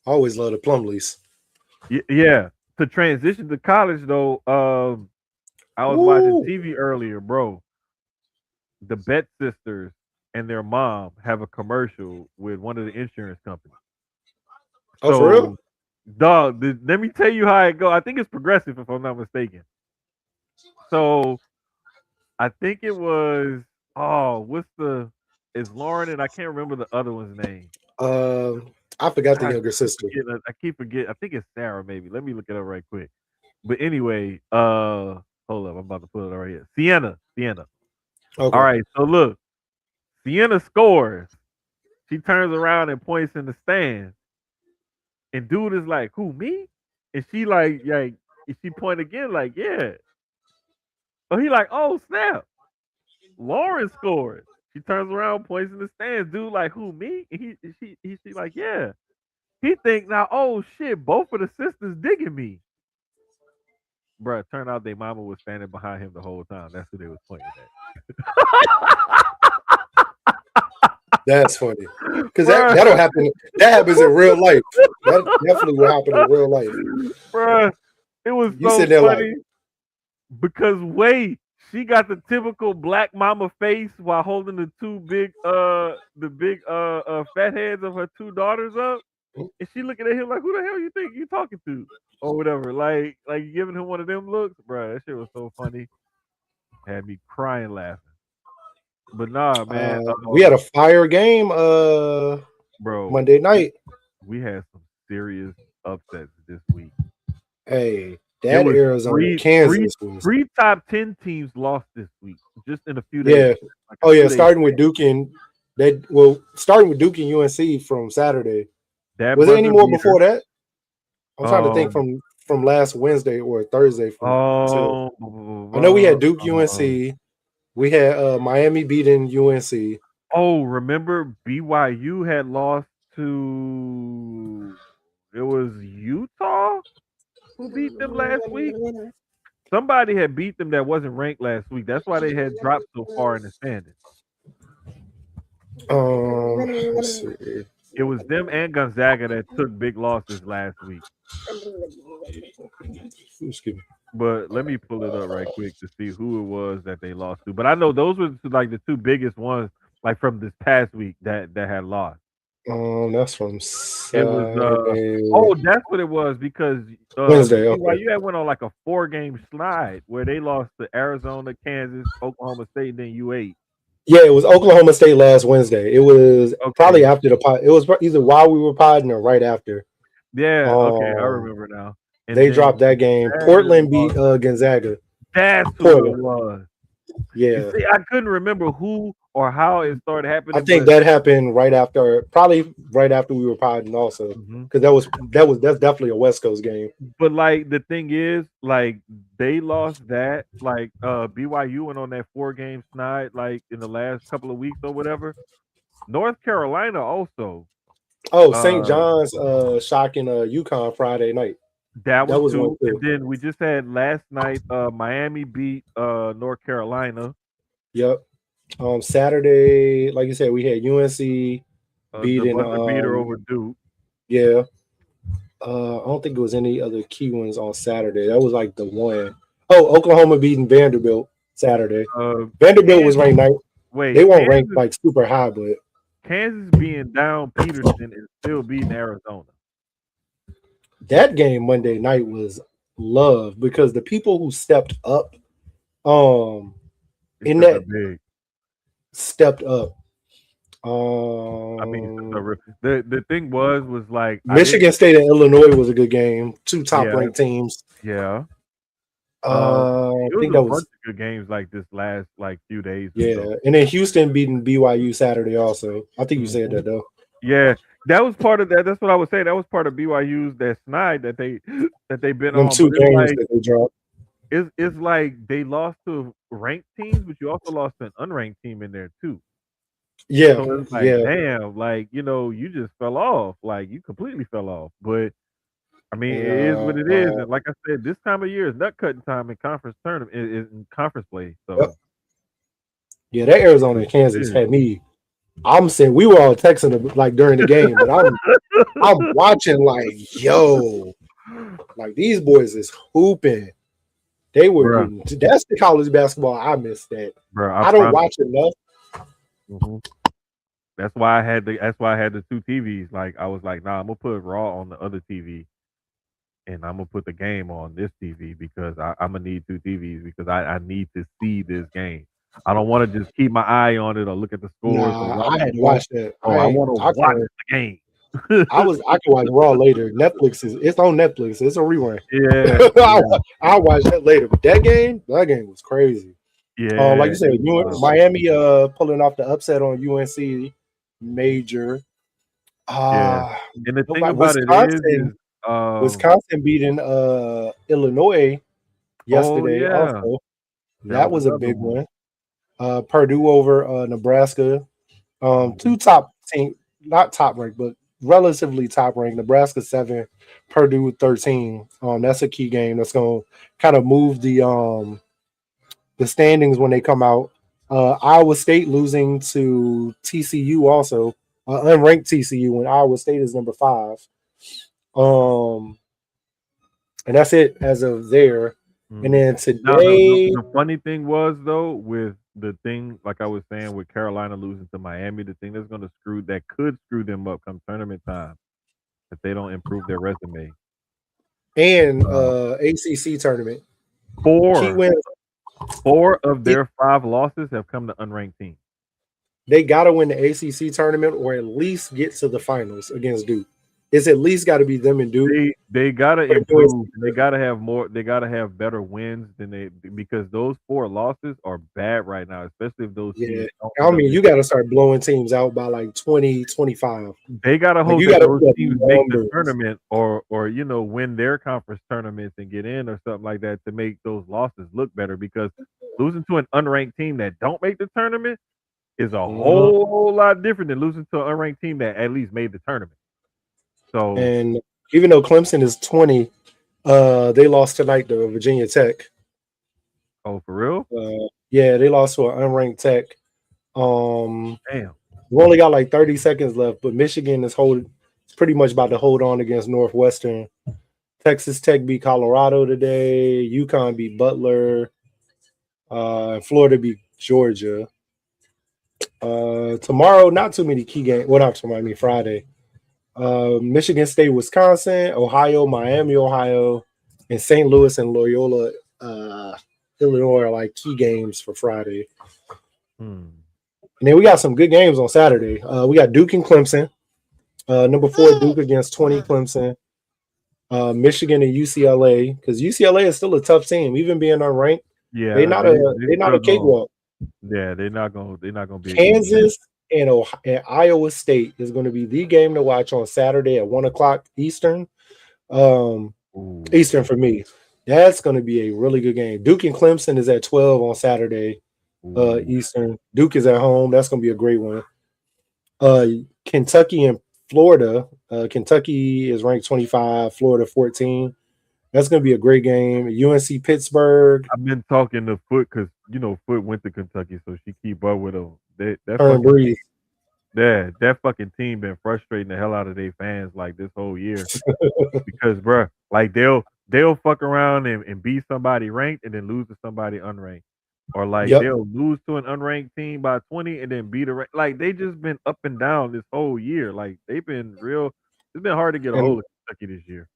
I always love the Plumleys.
yeah, to transition to college though, I was watching
Woo!
TV earlier, bro. The Bet sisters and their mom have a commercial with one of the insurance companies.
Oh, for real?
So, dog, let me tell you how it go. I think it's Progressive, if I'm not mistaken. So, I think it was what's the is Lauren and I can't remember the other one's name.
I forgot the
Gosh,
younger sister.
I keep forgetting. I think it's Sarah, maybe. Let me look it up right quick. But anyway, hold up, I'm about to put it right here. Sienna. All
Okay.
right, so look, Sienna scores. She turns around and points in the stand, and dude is like, "Who, me?" And she like, and she point again, like, "Yeah." Oh, he like, "Oh snap!" Lauren scored. She turns around, points in the stands. Dude, like, "Who, me?" And she like, "Yeah." He think now, "Oh shit, both of the sisters digging me." Bruh, turned out their mama was standing behind him the whole time. That's who they was pointing
That's funny.
at.
Because
Bruh,
that'll happen. That happens in real life. That definitely will happen in real life.
bruh, it was
You
so
sitting there like,
funny because wait, she got the typical black mama face while holding the big fat heads of her two daughters up, and she looking at him like, "Who the hell you think you talking to?" Or whatever, like giving him one of them looks, bruh. That shit was so funny, had me crying laughing. But nah, man,
we had a fire game
bro,
Monday
we,
night.
we had some serious upsets this week.
Hey,
It
that
was
Arizona Kansas was,
three top 10 teams lost this week, just in a few days,
yeah.
like a
Oh yeah,
2 day.
starting with Duke and starting with Duke and UNC from Saturday.
That
Was there any
buzzer
more
beater.
before that? I'm trying to think
Um,
from last Wednesday or Thursday from to.
um,
I know we had Duke
um,
UNC. We had Miami beating UNC.
oh, remember BYU had lost to it was Utah who beat them last week. Somebody had beat them that wasn't ranked last week. That's why they had dropped so far in the standings.
Let's see.
It was them and Gonzaga that took big losses last week.
Excuse me.
But let me pull it up right quick to see who it was that they lost to. But I know those were like the two biggest ones, like from this past week that had lost.
That's from
It was
Saturday,
that's what it was because
Wednesday. Okay.
BYU had went on like a 4 game slide where they lost to Arizona, Kansas, Oklahoma State, and then U8.
Yeah, it was Oklahoma State last Wednesday. It was probably
Okay,
after the pod. It was either while we were podding or right after.
yeah, okay, I
Um,
remember now. And
they
then
dropped that game.
Gonzaga
Portland beat
lost.
Gonzaga.
That's who it
Portland.
was. You
Yeah,
see, I couldn't remember who or how it started
I
happening,
think
but
that happened right after, probably right after we were podding also,
mhm.
because that's definitely a West Coast game.
But like the thing is, like they lost that. Like BYU went on that 4 game snide, like in the last couple of weeks or whatever. North Carolina also.
Oh, St.
Uh,
John's shocking UConn Friday night.
that
That
was
was one
two. And
too.
then we just had last night. Miami beat North Carolina.
Yep. Saturday, like you said, we had UNC
The
beating
buzzer beater over Duke.
yeah. I don't think it was any other key ones on Saturday. That was like the one. Oh, Oklahoma beating Vanderbilt Saturday. Vanderbilt was
Kansas.
ranked ninth. They
Wait,
weren't ranked like super high, but
Kansas being down Peterson and still beating Arizona.
that game Monday night was love because the people who stepped up um
They
in
stepped
that
up big.
stepped up.
I mean, stepped up
Um
real. The thing was like I didn't.
Michigan State and Illinois was a good game. Two top
Yeah,
ranked teams.
yeah.
I
It was
think
a
that
bunch
was
of good games like this last like few days or
yeah.
so.
And then Houston beating BYU Saturday also. I think you said
Mhm.
that though.
Yeah, that was part of that. That's what I was saying. That was part of BYU's that snide that they've been
Them
on.
two
But
games that they dropped.
it's like they lost to ranked teams, but you also lost to an unranked team in there too.
Yeah,
So it's like,
yeah.
damn, like you just fell off. Like you completely fell off. But I mean, it is what it is,
Uh,
and like I said, this time of year is nut cutting time in conference tournament in conference play.
yep.
So
Yeah, that
it
Arizona
is
and
what
Kansas
it is.
had me. I'm saying we were all texting like during the game, but I'm watching like, yo, like these boys is hooping. They were
Bruh,
getting that's the college basketball I missed that.
bruh, I
I don't
promise.
watch enough.
Mhm. That's why I had the two TVs. Like I was like, nah, I'm gonna put Raw on the other TV, and I'm gonna put the game on this TV because I'm gonna need two TVs because I need to see this game. I don't want to just keep my eye on it or look at the scores or
Nah,
watch
I
the
had to
score.
watch that.
Oh, I want to
I
watch
can
the game.
I can watch Raw later. Netflix is it's on Netflix. It's a rerun.
Yeah, yeah,
I'll watch that later. But that game was crazy. Like
yeah.
you
It
said,
was wild.
Miami pulling off the upset on UNC major.
Yeah,
Uh
and the thing
nobody
about it is,
Wisconsin beating Illinois
oh
yesterday
yeah,
also.
that
That
was
was a
another
big
one.
one. Purdue over Nebraska.
Mhm.
Two top team, not top ranked, but relatively top ranked. Nebraska 7, Purdue 13. That's a key game that's gonna kind of move the standings when they come out. Iowa State losing to TCU also, unranked TCU when Iowa State is number 5. Um, and that's it as of there. And
Mhm.
then
Now the, the
today,
the funny thing was though with the thing like I was saying with Carolina losing to Miami, the thing that could screw them up come tournament time if they don't improve their resume.
and
Uh,
ACC tournament key
four
wins.
four of
It,
their 5 losses have come to unranked teams.
they got to win the ACC tournament or at least get to the finals against Duke. It's at least got to be them and Duke.
They gotta
Or the UNC
improve and they gotta have more. They gotta have better wins than they because those 4 losses are bad right now, especially if those
Yeah.
teams don't
I
end up
mean, you
making.
got to start blowing teams out by like 20, 25.
They gotta
Like
hope
you
that
got to
those
put up
teams make the
numbers.
tournament or win their conference tournaments and get in or something like that to make those losses look better because losing to an unranked team that don't make the tournament is a
Mhm.
whole lot different than losing to an unranked team that at least made the tournament. So,
And even though Clemson is 20, they lost tonight to Virginia Tech.
oh, for real?
Yeah, they lost to an unranked Tech.
Damn.
We only got like 30 seconds left, but Michigan is holding. It's pretty much about to hold on against Northwestern. Texas Tech beat Colorado today. UConn beat Butler. Florida beat Georgia. Tomorrow, not too many key games. Well, not tomorrow, I mean Friday. Michigan State, Wisconsin, Ohio, Miami, Ohio, and St. Louis and Loyola, Illinois are like key games for Friday.
Hmm.
And then we got some good games on Saturday. We got Duke and Clemson. Number 4 Duke against 20 Clemson. Michigan and UCLA because UCLA is still a tough team, even being unranked. They
Yeah,
not
they
a
they
they're not
still
a
going.
cakewalk.
Yeah, they're not gonna be an easy match.
Kansas and Iowa State is going to be the game to watch on Saturday at 1 o'clock Eastern. Um,
Ooh,
Eastern for me. That's going to be a really good game. Duke and Clemson is at 12 on Saturday
ooh.
Eastern. Duke is at home. That's going to be a great one. Uh, Kentucky and Florida. Kentucky is ranked 25, Florida 14. That's going to be a great game. UNC Pittsburgh,
I've been talking to Foot because Foot went to Kentucky, so she keep up with them. That
Turn
fucking
Breeze.
team, yeah, that fucking team been frustrating the hell out of their fans like this whole year because, bruh, like they'll fuck around and beat somebody ranked and then lose to somebody unranked, or like
Yep.
they'll lose to an unranked team by 20 and then beat a like they just been up and down this whole year. Like they've been real. It's been hard to get a
And
hold of Kentucky this year.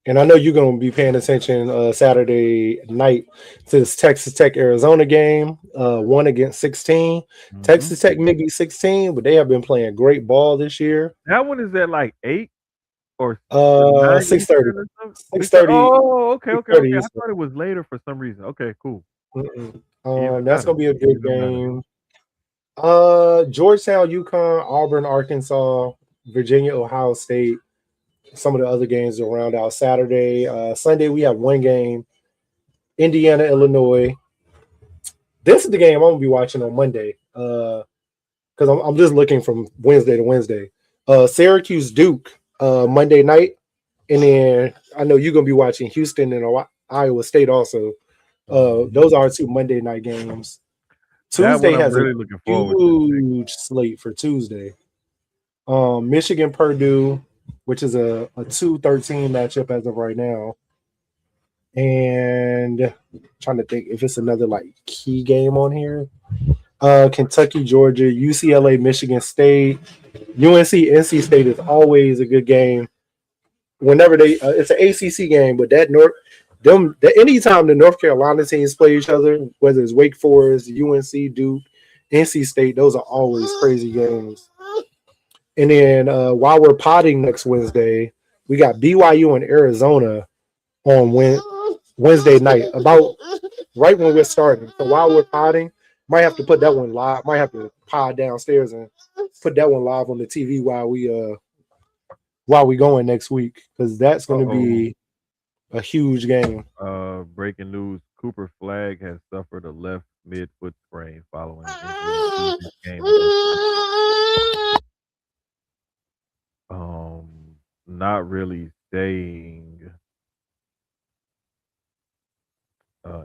and I know you're going to be paying attention Saturday night to this Texas Tech Arizona game, 1 against 16.
Hmm.
Texas Tech may be 16, but they have been playing great ball this year.
That one is at like 8 or 9
6:30,
Eastern or something? 6:30.
6:30,
Oh, okay, okay,
6:30
okay. I
Eastern.
thought it was later for some reason. Okay, cool.
Mm-mm.
Even
That's
better.
gonna be a good
Even better.
game. Georgetown, UConn, Auburn, Arkansas, Virginia, Ohio State. Some of the other games will round out Saturday. Sunday we have one game. Indiana, Illinois. This is the game I'm gonna be watching on Monday. Because I'm just looking from Wednesday to Wednesday. Syracuse, Duke, Monday night. And then I know you're gonna be watching Houston and Iowa State also.
Mhm.
Those are two Monday night games.
That one
Tuesday
I'm
has a
really looking forward to.
huge slate for Tuesday. Michigan Purdue, which is a 2-13 matchup as of right now. And trying to think if it's another like key game on here. Kentucky, Georgia, UCLA, Michigan State, UNC, NC State is always a good game. Whenever it's an ACC game, but that anytime the North Carolina teams play each other, whether it's Wake Forest, UNC, Duke, NC State, those are always crazy games. And then while we're potting next Wednesday, we got BYU and Arizona on Wednesday night, about right when we're starting. So while we're potting, might have to put that one live. Might have to pod downstairs and put that one live on the TV while we going next week because that's going to
Uh-oh.
be a huge game.
Breaking news: Cooper Flag has suffered a left mid-foot sprain following injury in Tuesday's game against. Not really saying.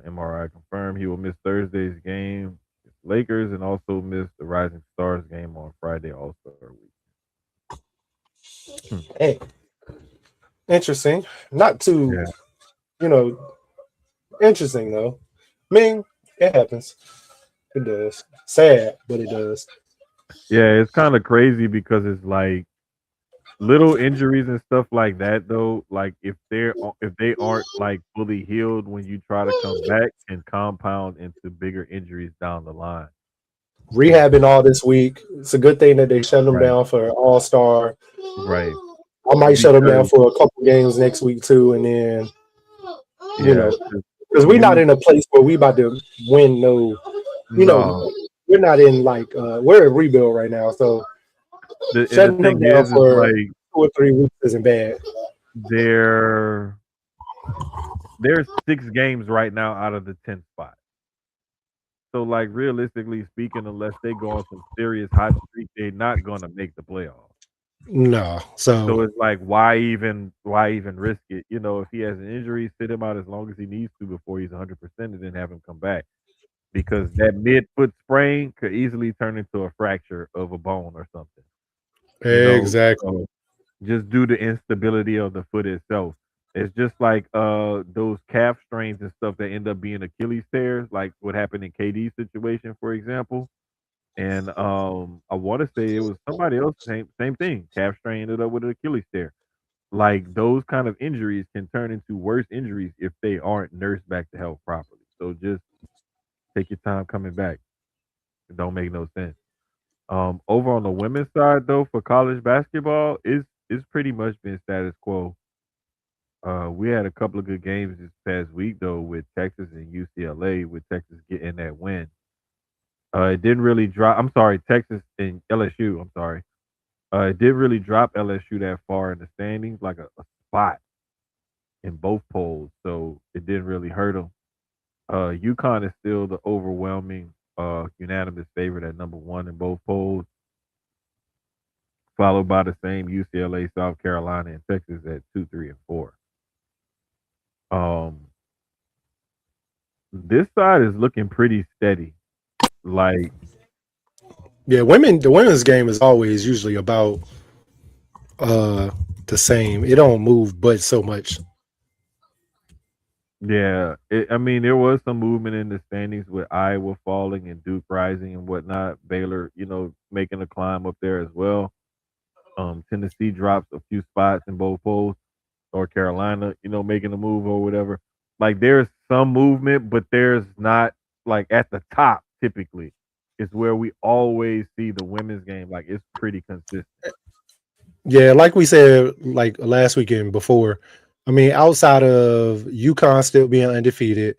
MRI confirmed he will miss Thursday's game against Lakers and also miss the Rising Stars game on Friday All Star Week. Hmm.
Hey, interesting. Not too,
Yeah,
you know, interesting though. I mean, it happens. It does. Sad, but it does.
yeah, it's kind of crazy because it's like little injuries and stuff like that though, like if they aren't like fully healed when you try to come back, can compound into bigger injuries down the line. And
Rehabbing all this week. It's a good thing that they shut them
right,
down for All Star.
right,
I might shut them down
because
for a couple games next week too, and then you
yeah,
know, because we're not
you
in a place where we about to win. No, you
no.
know, we're not in like we're in rebuild right now. So
And the
shutting them
thing
down
is
for
like
2 or 3 weeks isn't bad.
they're there's 6 games right now out of the 10th spot. So like realistically speaking, unless they go on some serious hot streak, they're not gonna make the playoffs.
No, so
So it's like why even risk it? You know, if he has an injury, sit him out as long as he needs to before he's 100% and then have him come back. Because that mid foot sprain could easily turn into a fracture of a bone or something. You know,
exactly.
so just due to instability of the foot itself. It's just like those calf strains and stuff that end up being Achilles tears, like what happened in KD's situation, for example. And I want to say it was somebody else, same thing. Calf strain ended up with an Achilles tear. Like those kind of injuries can turn into worse injuries if they aren't nursed back to health properly. So just take your time coming back. It don't make no sense. Over on the women's side though, for college basketball, it's pretty much been status quo. We had a couple of good games this past week though with Texas and UCLA, with Texas getting that win. It didn't really drop. I'm sorry, Texas and LSU. I'm sorry. It didn't really drop LSU that far in the standings, like a spot in both polls, so it didn't really hurt them. UConn is still the overwhelming, unanimous favorite at number one in both polls, followed by the same UCLA, South Carolina, and Texas at 2, 3, and 4. Um, this side is looking pretty steady. Like,
Yeah, the women's game is always usually about uh the same. It don't move but so much.
yeah, I mean, there was some movement in the standings with Iowa falling and Duke rising and whatnot. Baylor, making a climb up there as well. Tennessee drops a few spots in both polls. North Carolina, making a move or whatever. Like there's some movement, but there's not like at the top typically. It's where we always see the women's game. Like it's pretty consistent.
Yeah, like we said like last weekend before. I mean, outside of UConn still being undefeated,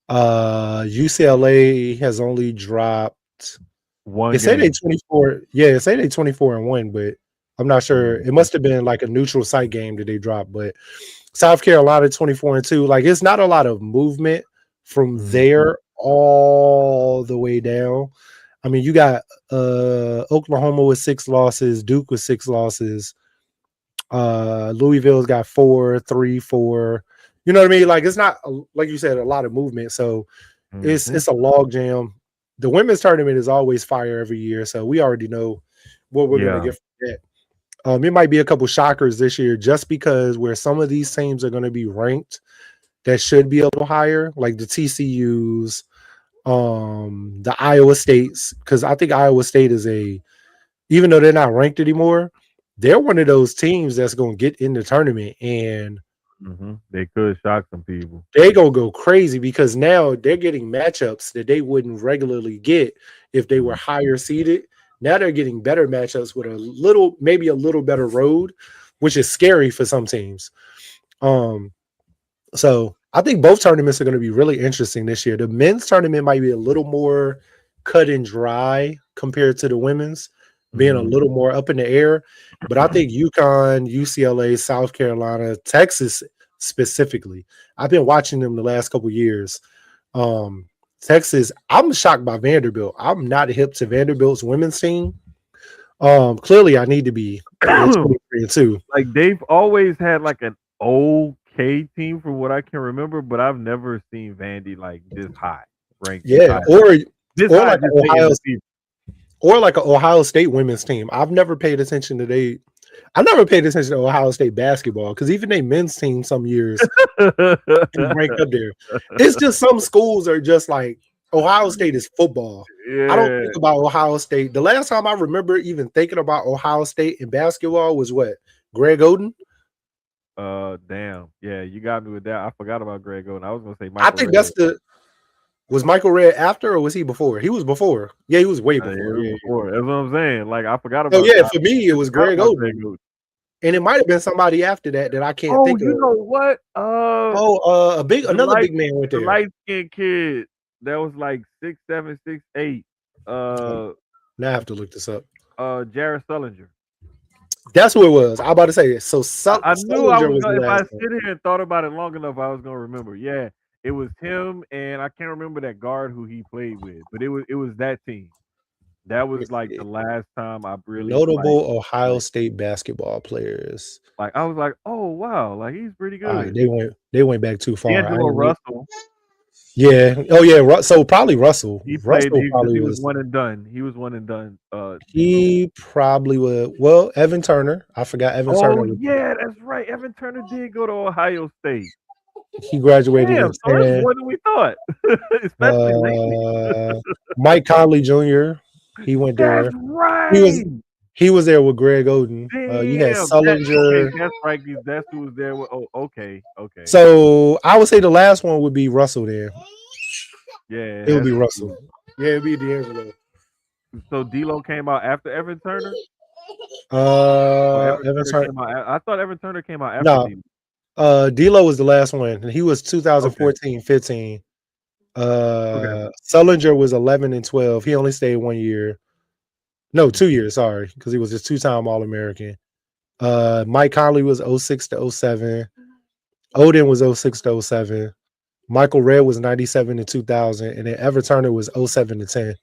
UCLA has only dropped.
One
It said they
game.
24. Yeah, it said they 24-1, but I'm not sure. It
Mhm.
must have been like a neutral site game that they dropped. But South Carolina 24-2. Like it's not a lot of movement from
Mhm.
there all the way down. I mean, you got Oklahoma with 6 losses, Duke with 6 losses, Louisville's got 4, 3, 4. You know what I mean? Like it's not like you said, a lot of movement. So
Hmm.
it's a log jam. The women's tournament is always fire every year, so we already know what we're gonna
Yeah.
get from that. It might be a couple shockers this year, just because where some of these teams are going to be ranked that should be a little higher, like the TCU's, the Iowa States, because I think Iowa State is even though they're not ranked anymore, they're one of those teams that's going to get in the tournament and
They could shock some people.
they gonna go crazy because now they're getting matchups that they wouldn't regularly get if they were
Mhm.
higher seeded. Now they're getting better matchups with maybe a little better road, which is scary for some teams. Um, so I think both tournaments are going to be really interesting this year. The men's tournament might be a little more cut and dry compared to the women's, being a
Mhm.
little more up in the air. But I think UConn, UCLA, South Carolina, Texas specifically, I've been watching them the last couple years. Um, Texas, I'm shocked by Vanderbilt. I'm not hip to Vanderbilt's women's team. Clearly I need to be in 23 and 2.
Like they've always had like an okay team from what I can remember, but I've never seen Vandy like this high, ranked this
Yeah,
high, this
or
high
like
this late in the season.
An Ohio State women's team. I've never paid attention to I never paid attention to Ohio State basketball because even they men's team some years is ranked up there. It's just some schools are just like Ohio State is football. I don't
Yeah.
think about Ohio State. The last time I remember even thinking about Ohio State in basketball was what? Greg Oden?
Damn. Yeah, you got me with that. I forgot about Greg Oden. I was gonna say
I
Michael
think
Redd.
that's the was Michael Redd after or was he before? He was before. Yeah, he was way
Yeah,
before.
it was
Yeah, yeah.
before. That's what I'm saying. Like I forgot
So
about
yeah,
I
for me it
just
was
forgot
Greg
about Greg
Oden.
Oden.
And it might have been somebody after that that I can't
Oh,
think
you
of.
know what?
Oh,
The
another
light
big man went
the
there.
light skinned kid that was like 6'7", 6'8". Uh
Now I have to look this up.
Jared Sullinger.
That's who it was. I about to say it. So
I knew I
Sullinger
was
was the
gonna if I
last one.
sit here and thought about it long enough, I was gonna remember. Yeah, it was him, and I can't remember that guard who he played with, but it was that team. That
Let
was
me
like
see.
the last time I really
Notable Ohio
like
State basketball players.
I was like, oh wow, like he's pretty
All right,
good.
they went back too far.
D'Angelo Russell,
Yeah. Oh yeah. So probably Russell.
he played
Russell
he because
probably
he was
was.
one and done. He was one and done. D'Lo.
He probably would. Well, Evan Turner. I forgot Evan
Oh
Turner.
yeah, that's right. Evan Turner did go to Ohio State.
He graduated in
Damn, so it's
10.
more than we thought, especially lately.
Uh, Mike Conley Jr. He went
That's
there. He was
right.
he was there with Greg Oden. You had
Damn, that okay,
Sullinger.
that's right. That's who was there with. Oh, okay, okay.
So I would say the last one would be Russell. There,
Yeah, it
it would
has
be
to
Russell.
be.
Yeah, it'd be D'Angelo.
So D'Lo came out after Evan Turner, or Evan
Evan
Turner
Turner.
came out. I thought Evan Turner came out after
No,
D'Lo.
D'Lo was the last one, and he was
Okay,
2014, 15.
okay.
Sullinger was 11 and 12. He only stayed 1 year. No, 2 years. Sorry, because he was a two-time All American. Mike Conley was 06 to 07. Odin was 06 to 07. Michael Redd was 97 to 2000. And then Evan Turner was 07 to 10.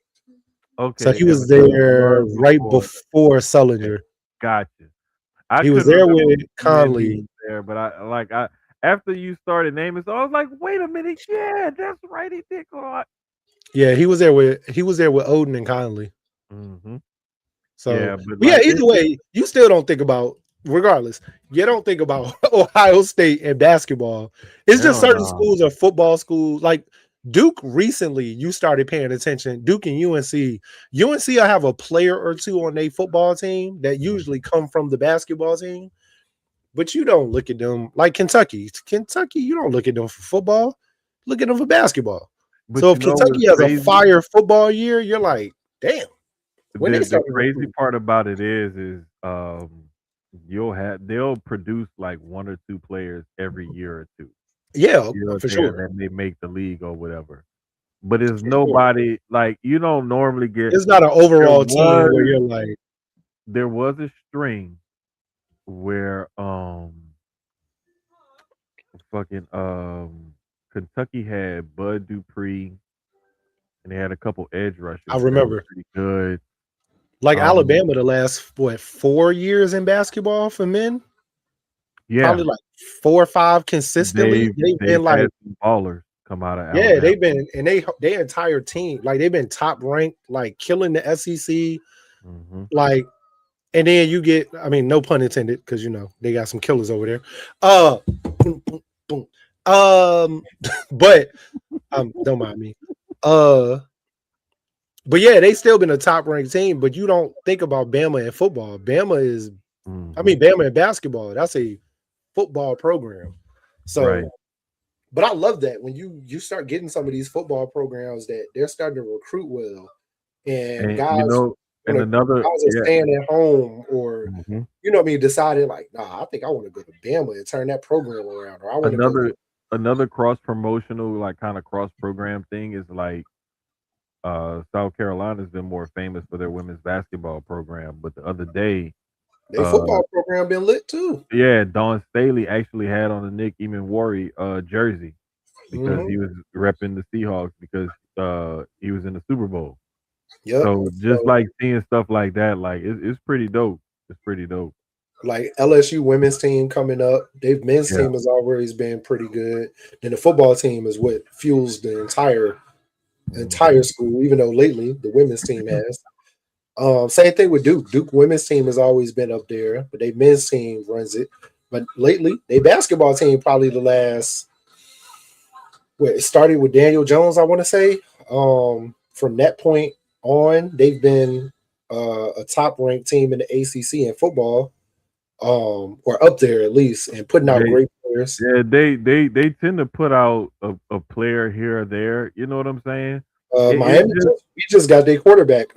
So
Okay,
he was
Evan Turner
there
was
right
before.
before
Okay,
Sullinger.
gotcha. I
He was
couldn't
there
remember
with
when he
Conley.
was there, but I after you started naming, so I was like, wait a minute, yeah, that's right. He did go out.
Yeah, he was there with Odin and Conley.
Hmm.
So
Yeah, but
but yeah,
like
either way, you still don't think about regardless, you don't think about Ohio State and basketball. It's just
hell
certain
no.
schools are football schools. Like Duke recently, you started paying attention. Duke and UNC. UNC will have a player or two on their football team that usually come from the basketball team, but you don't look at them like Kentucky. Kentucky, you don't look at them for football. Look at them for basketball.
But
So
you
if
know what's
Kentucky has a
crazy?
fire football year, you're like, damn, when they
The
started
crazy
recruiting.
part about it is they'll produce like one or two players every year or two.
Yeah,
You know what
for
I'm saying?
sure.
That may make the league or whatever. But it's
For sure.
nobody like you don't normally get.
It's not an
There
overall team where
was
you're like,
there was a string where fucking Kentucky had Bud Dupree and they had a couple edge
I
rushers that were
remember,
pretty good.
like
Um
Alabama the last what 4 years in basketball for men. probably
Yeah,
like 4 or 5 consistently. They've
they've
been
had
like,
some ballers come out of
yeah,
Alabama.
they've been, and they entire team, like they've been top ranked, like killing the SEC,
Hmm.
like, and then you get, I mean, no pun intended, because they got some killers over there. Uh, boom, boom, boom. But don't mind me. Uh, but yeah, they still been a top ranked team. But you don't think about Bama and football. Bama is, I
Hmm.
mean, Bama and basketball. That's a football program.
Right.
So, but I love that when you start getting some of these football programs that they're starting to recruit well, and
And you
guys
know,
want
and
to
another,
guys are
yeah.
staying at home, or
Hmm.
what I mean, decided like, nah, I think I want to go to Bama and turn that program around, or I want to go
Another
to
another cross promotional like kind of cross program thing is like South Carolina's been more famous for their women's basketball program, but the other day,
their
uh,
football program been lit too.
yeah, Dawn Staley actually had on a Nick Eamon jersey because
Hmm.
he was repping the Seahawks because he was in the Super Bowl.
Yep.
So just
So
like seeing stuff like that, like it's pretty dope. It's pretty dope.
like LSU women's team coming up, their men's
Yeah.
team has always been pretty good. Then the football team is what fuels the entire
Hmm.
school, even though lately the women's team has. Same thing with Duke. Duke women's team has always been up there, but they men's team runs it. But lately, they basketball team probably the last, it started with Daniel Jones, I want to say. From that point on, they've been a top ranked team in the ACC in football, or up there at least, and putting out
They
great players.
yeah they tend to put out a player here or there. You know what I'm saying? It's
Miami,
just
we just got their quarterback,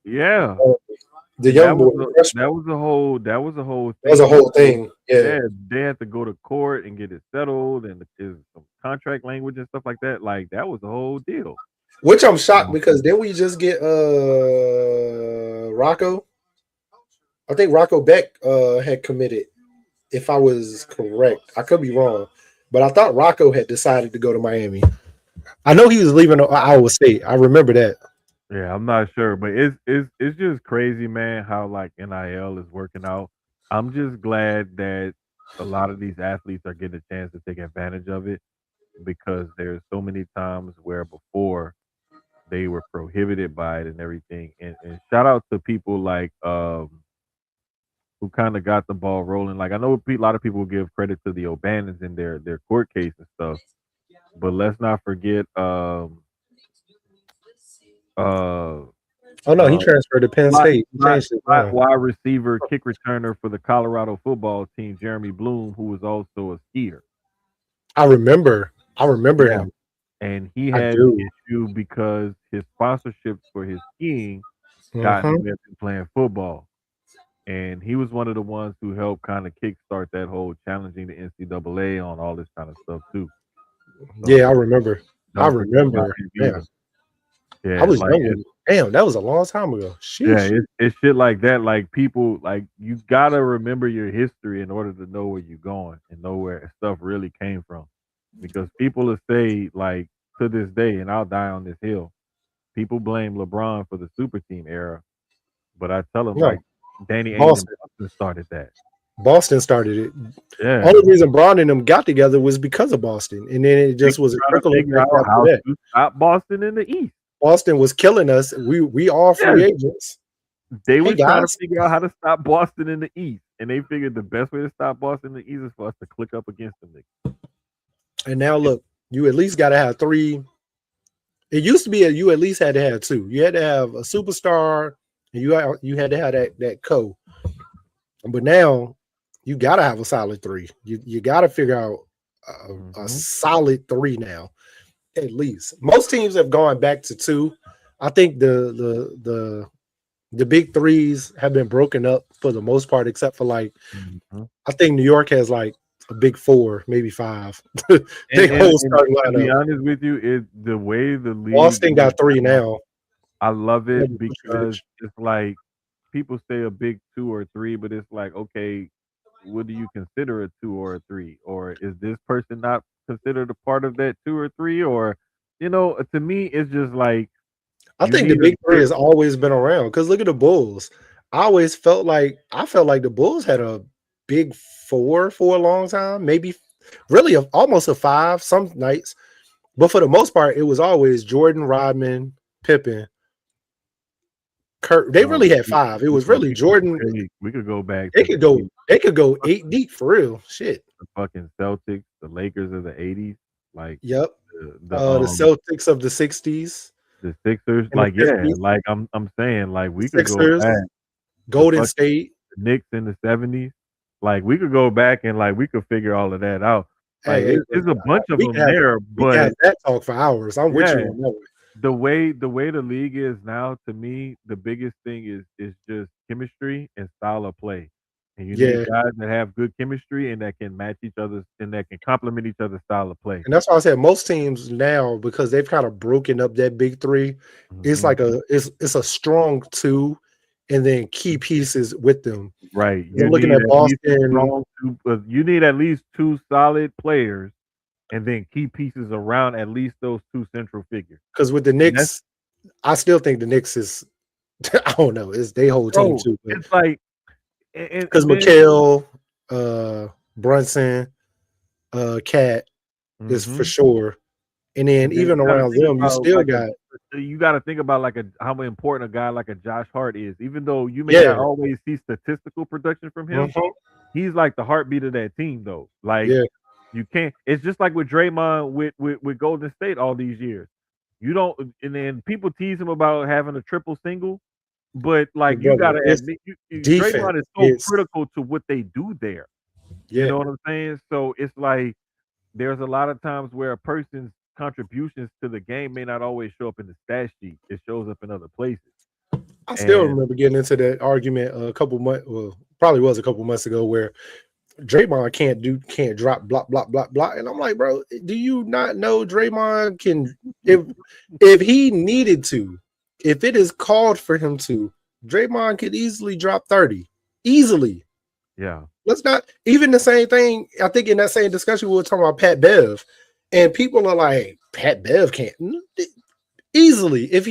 yeah.
the young
That
boy,
was
the
a
freshman.
that was a whole
That was a
thing
whole
because
thing. Yeah.
yeah, they had to go to court and get it settled and there's some contract language and stuff like that. Like that was the whole deal.
Which I'm shocked
Um,
because then we just get Rocco. I think Rocco Beck had committed, if I was correct. I could be wrong. But I thought Rocco had decided to go to Miami. I know he was leaving Iowa State. I remember that.
yeah, I'm not sure, but it's just crazy, man, how like NIL is working out. I'm just glad that a lot of these athletes are getting a chance to take advantage of it because there's so many times where before they were prohibited by it and everything. And shout out to people like who kind of got the ball rolling. Like I know a lot of people give credit to the O'Bannons in their court case and stuff, but let's not forget uh
Oh no, he
uh
transferred to Penn
slot,
State. He
slot,
changed his
slot
mind.
wide receiver, kick returner for the Colorado football team, Jeremy Bloom, who was also a skier.
I remember. I remember
Yeah,
him.
and he
I
had an
do.
issue because his sponsorships for his skiing got in the
Hmm.
way of him playing football. And he was one of the ones who helped kind of kickstart that whole challenging the NCAA on all this kind of stuff too.
Yeah, I
So
remember. I
don't forget about
remember.
him
Yeah,
either.
I
Yeah,
was
like
young when. Damn, that was a long time ago.
yeah,
Sheesh.
it's shit like that. Like people, like you gotta remember your history in order to know where you're going and know where stuff really came from. Because people will say, like to this day, and I'll die on this hill. People blame LeBron for the super team era, but I tell them
No,
like Danny Ainge and
Boston.
Boston started that.
Boston started it.
Yeah,
Only reason Braun and them got together was because of Boston, and then it
they
just was a
trying to
trickle
figure
effect
out
after
how
that.
to stop Boston in the East.
Boston was killing us. We all free
Yes,
agents.
they
Hey
was trying to
guys,
figure out how to stop Boston in the East, and they figured the best way to stop Boston in the East is for us to click up against them. Niggas.
and now
And,
look, you at least got to have three. It used to be you at least had to have two. You had to have a superstar, and you had to have that co. But now you got to have a solid three. You got to figure out a
mm-hmm.
solid three now, at least. Most teams have gone back to two. I think the big threes have been broken up for the most part, except for like,
Mm-hmm.
I think New York has like a big four, maybe five. They whole
And
starting
to be
lineup.
honest with you, it the way the league
Boston
is
got three
now,
now.
I love it
Vucevic.
because it's like people say a big two or three, but it's like, okay, what do you consider a two or a three? Or is this person not considered a part of that two or three? Or, to me, it's just like
I
you
think the
need a
big three
good,
has always been around. Because look at the Bulls. I felt like the Bulls had a big four for a long time, maybe really almost a five some nights. But for the most part, it was always Jordan, Rodman, Pippen, Kurt. They
No,
really had five. It was really Jordan.
we could go back
They
to
could
the
go. They could go eight deep for real. Shit.
the fucking Celtics, the Lakers of the '80s, like
Yep.
the
The Celtics of the '60s
the Sixers,
and the
like yeah,
'50s,
like I'm saying, like we could go
Sixers,
back the
Golden
fucking
State.
Knicks in the '70s, like we could go back and like we could figure all of that out. Like
Hey,
it's a bunch of
we
them
can have
there,
we can have
but
that talk for hours. I'm with you
yeah,
on that one.
the way the league is now, to me, the biggest thing is just chemistry and style of play. And you need
Yeah,
guys that have good chemistry and that can match each other's and that can complement each other's style of play.
and that's why I said most teams now, because they've kind of broken up that big three. It's
Hmm.
like it's a strong two, and then key pieces with them.
Right.
'Cause I'm looking at Boston
You need at least two solid players and then key pieces around at least those two central figures.
because with the
And that's
Knicks, I still think the Knicks is I don't know, it's their whole team
bro,
too, but
it's like
because
and then
McHale, Brunson, Cat is for
mhm.
sure, and then
And then
even around them, you still got
you gotta think about like a how important a guy like a Josh Hart is. Even though you may not
yeah,
always see statistical production from him,
mhm,
he's like the heartbeat of that team though. Like
yeah,
you can't it's just like with Draymond with Golden State all these years. You don't and then people tease him about having a triple single, but like
but
you
brother,
gotta
it's
admit
defense.
Draymond is so
It's
critical to what they do there. You
yeah.
know what I'm saying? So it's like there's a lot of times where a person's contributions to the game may not always show up in the stat sheet. It shows up in other places.
I still
And
remember getting into that argument a couple months, well, probably was a couple months ago, where Draymond can't drop block block block block, and I'm like, bro, do you not know Draymond can if he needed to, if it is called for him to, Draymond could easily drop 30 easily.
yeah,
Let's not even the same thing. I think in that same discussion we were talking about Pat Bev, and people are like, Pat Bev can't easily if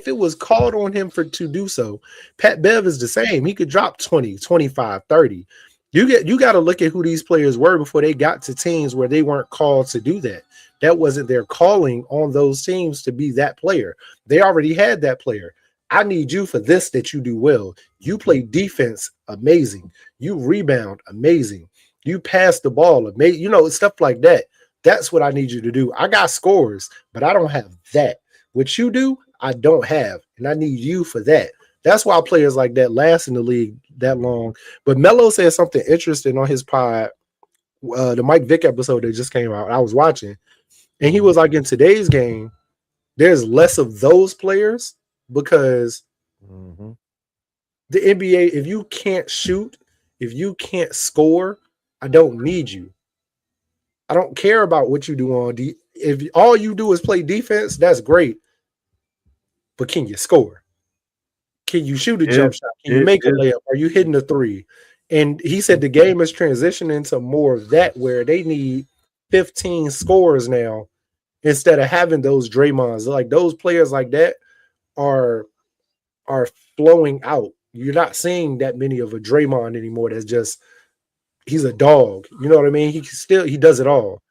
it was called on him for to do so. Pat Bev is the same. He could drop 20, 25, 30. You got to look at who these players were before they got to teams where they weren't called to do that. That wasn't their calling on those teams to be that player. They already had that player. I need you for this that you do well. You play defense amazing. You rebound amazing. You pass the ball amazing. You know, stuff like that. That's what I need you to do. I got scores, but I don't have that. What you do, I don't have, and I need you for that. That's why players like that last in the league that long. But Melo said something interesting on his pod, the Mike Vick episode that just came out. I was watching, and he
mhm,
was like, in today's game, there's less of those players because
mhm.
the NBA, if you can't shoot, if you can't score, I don't need you. I don't care about what you do on D. If all you do is play defense, that's great. But can you score? Can you shoot a
It
jump shot? Can you
it
make a
is
layup? Are you hitting a three? And he said the game is transitioning to more of that where they need 15 scores now instead of having those Draymonds. Like those players like that are are flowing out. You're not seeing that many of a Draymond anymore. That's just he's a dog. You know what I mean? He does it all.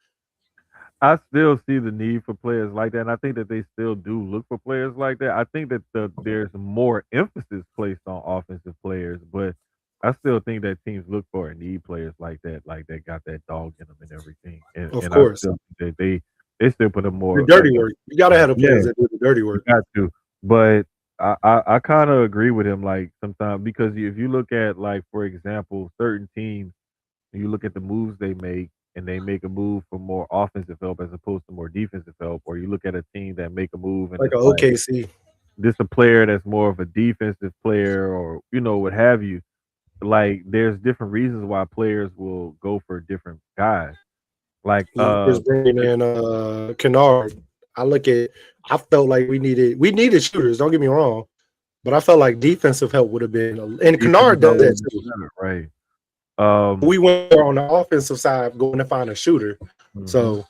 I still see the need for players like that, and I think that they still do look for players like that. I think that there's more emphasis placed on offensive players, but I still think that teams look for and need players like that got that dog in them and everything. And
Of
and I
course.
still think that they still put a
The
more
dirty work. You gotta have the
yeah,
players that do the dirty
you
work.
got to. But I kind of agree with him like sometimes because if you look at like for example certain teams you look at the moves they make and they make a move for more offensive help as opposed to more defensive help, or you look at a team that make a move and
Like
it's
a
like
OKC.
this a player that's more of a defensive player or what have you. Like there's different reasons why players will go for different guys. Like
Lakers bringing
if
in Kennard. I look at I felt like we needed shooters, don't get me wrong, but I felt like defensive help would have been and
defense
Kennard
is
does
always
that too.
better, right?
We went there on the offensive side going to find a shooter.
Mhm.
So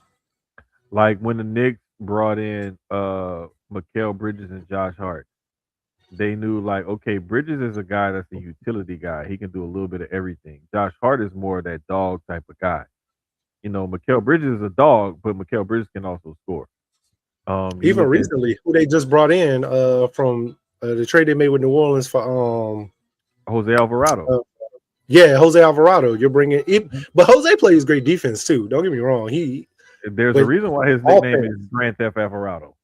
Like when the Knicks brought in Mikael Bridges and Josh Hart. they knew like, okay, Bridges is a guy that's a utility guy. He can do a little bit of everything. Josh Hart is more of that dog type of guy. Mikal Bridges is a dog, but Mikal Bridges can also score. You
Even
look at
recently, who they just brought in from the trade they made with New Orleans for
Jose Alvarado.
uh, yeah, Jose Alvarado. You're bringing it,
Mhm.
but Jose plays great defense too. Don't get me wrong.
There's a
But
reason why his nickname is
offense,
Grand Theft Alvarado.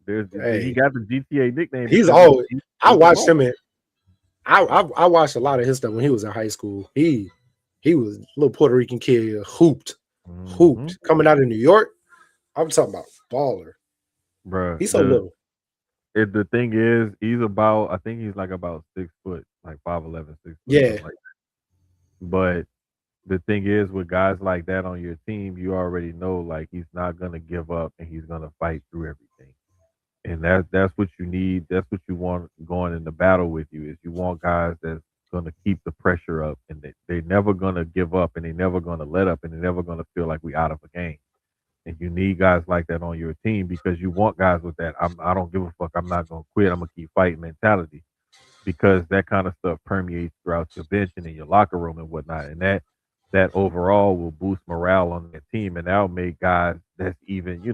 He
hey,
got the GTA nickname
he's
because
always. I
he's a
watched
baller.
him in. I watched a lot of his stuff when he was in high school. He was a little Puerto Rican kid,
Hmm.
hooped coming out of New York. I'm talking about baller.
Bruh,
He's so little.
the thing is, he's about, I think he's like about 6 foot, like 5'11", 6 foot,
Yeah,
something like that. But the thing is, with guys like that on your team, you already know like he's not gonna give up and he's gonna fight through everything. And that's what you need. That's what you want going into battle with you is you want guys that's gonna keep the pressure up and they're never gonna give up and they're never gonna let up and they're never gonna feel like we out of a game. And you need guys like that on your team because you want guys with that I don't give a fuck. I'm not gonna quit. I'm gonna keep fighting mentality because that kind of stuff permeates throughout your bench and in your locker room and whatnot. And that overall will boost morale on that team and that'll make guys that's even,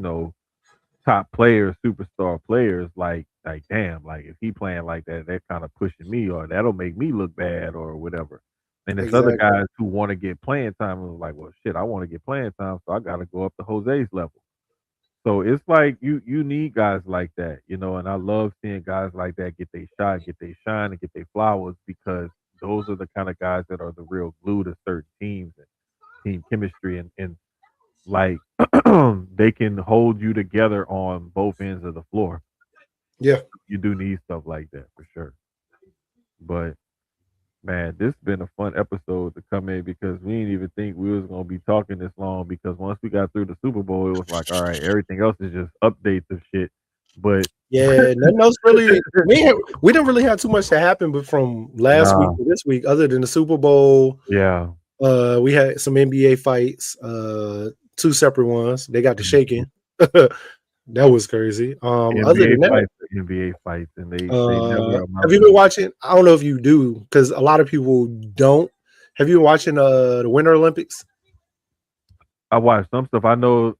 top players, superstar players, like damn, like if he playing like that, that kind of pushing me or that'll make me look bad or whatever. And there's other
exactly.
guys who want to get playing time and was like, well shit, I want to get playing time, so I gotta go up to Jose's level. So it's like you need guys like that, and I love seeing guys like that get their shot, get their shine, and get their flowers because those are the kind of guys that are the real glue to certain teams and team chemistry and like they can hold you together on both ends of the floor.
Yeah,
You do need stuff like that for sure. But man, this has been a fun episode to come in because we didn't even think we was gonna be talking this long because once we got through the Super Bowl, it was like, all right, everything else is just updates of shit. But
yeah. Nothing else really. We didn't really have too much to happen, but from last week
nah,
to this week, other than the Super Bowl,
yeah.
we had some NBA fights. Two separate ones. They got to
Mhm.
shaking. That was crazy. Other
NBA
than that,
fights, are NBA fights, and they never
have
amount
you been
to.
watching? I don't know if you do, because a lot of people don't. Have you been watching the Winter Olympics?
I watched some stuff. I know.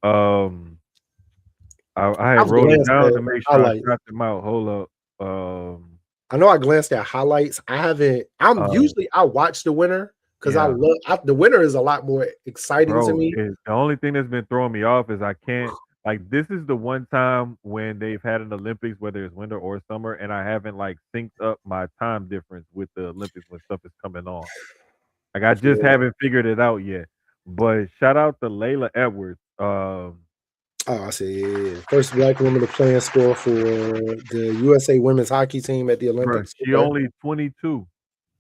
I had
I've
wrote it
glanced
down
at
to make sure I
highlights.
shot them out. Hold up.
I know I glanced at highlights. I haven't. I'm
Uh,
usually I watch the winner because I
yeah.
love the winner is a lot more exciting to
Bro,
me.
the only thing that's been throwing me off is I can't like this is the one time when they've had an Olympics, whether it's winter or summer, and I haven't like synced up my time difference with the Olympics when stuff is coming on. Like I just
Yeah.
haven't figured it out yet. But shout out to Layla Edwards.
Oh, I see. Yeah, yeah. First black woman to play and score for the USA women's hockey team at the
Bro,
Olympics.
she
Okay.
only 22.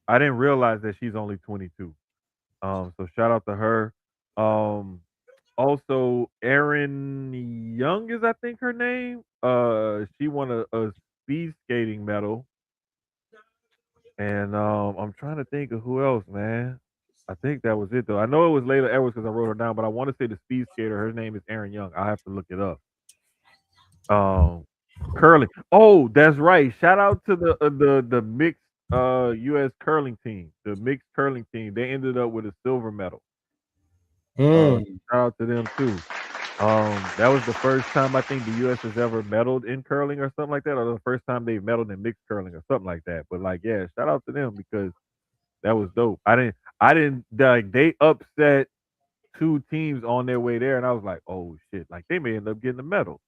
I didn't realize that she's only 22. So shout out to her. Um, Also, Erin Young is I think her name. She won a speed skating medal, and I'm trying to think of who else, man. I think that was it though. I know it was Layla Edwards because I wrote her down, but I want to say the speed skater. Her name is Erin Young. I have to look it up. Um, Curling. Oh, that's right. Shout out to the mixed U.S. curling team. The mixed curling team. They ended up with a silver medal.
Mm.
Shout out to them too. That was the first time I think the U.S. has ever medaled in curling or something like that, or the first time they've medaled in mixed curling or something like that. But like, yeah, shout out to them because that was dope. I didn't like they upset two teams on their way there, and I was like, oh shit, like they may end up getting a medal,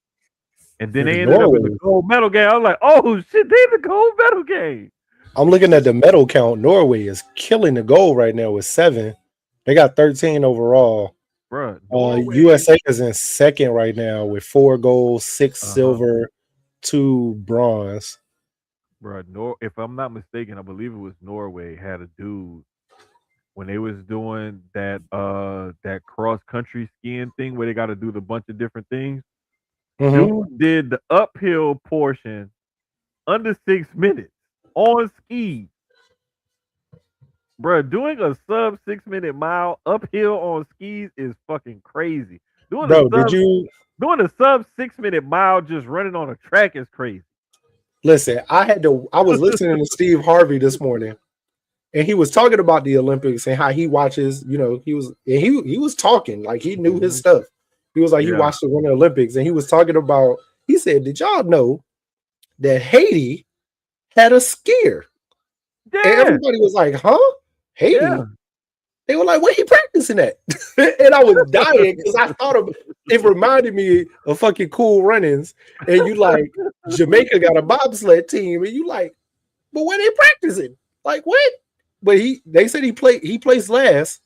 and then
Nigga,
they ended up in the
Norway.
gold medal game. I was like, oh shit, they in the gold medal game,
I'm looking at the medal count. Norway is killing the gold right now with 7. They got 13 overall.
bro. Norway,
USA is in second right now with 4 golds, 6
uh huh,
silver, 2 bronze.
bro. If I'm not mistaken, I believe it was Norway had a dude when they was doing that cross country skiing thing where they got to do the bunch of different things.
Hmm.
Dude did the uphill portion under 6 minutes on skis, bro. Doing a sub 6 minute mile uphill on skis is fucking crazy. Doing a
Bro, did
sub
you
doing a sub 6 minute mile just running on a track is crazy.
Listen, I was listening to Steve Harvey this morning, and he was talking about the Olympics and how he watches, he was talking like he knew his
Mhm.
stuff. He was like he
Yeah.
watched the Winter Olympics and he was talking about, he said, "Did y'all know that Haiti had a skier?" And
Yeah.
everybody was like, "Huh?
Yeah.
Haiti?" They were like, "Where he practicing at?" And I was dying because I thought of it reminded me of fucking Cool Runnings. And you like Jamaica got a bobsled team, and you like, but where they practicing? Like what? But they said he placed last,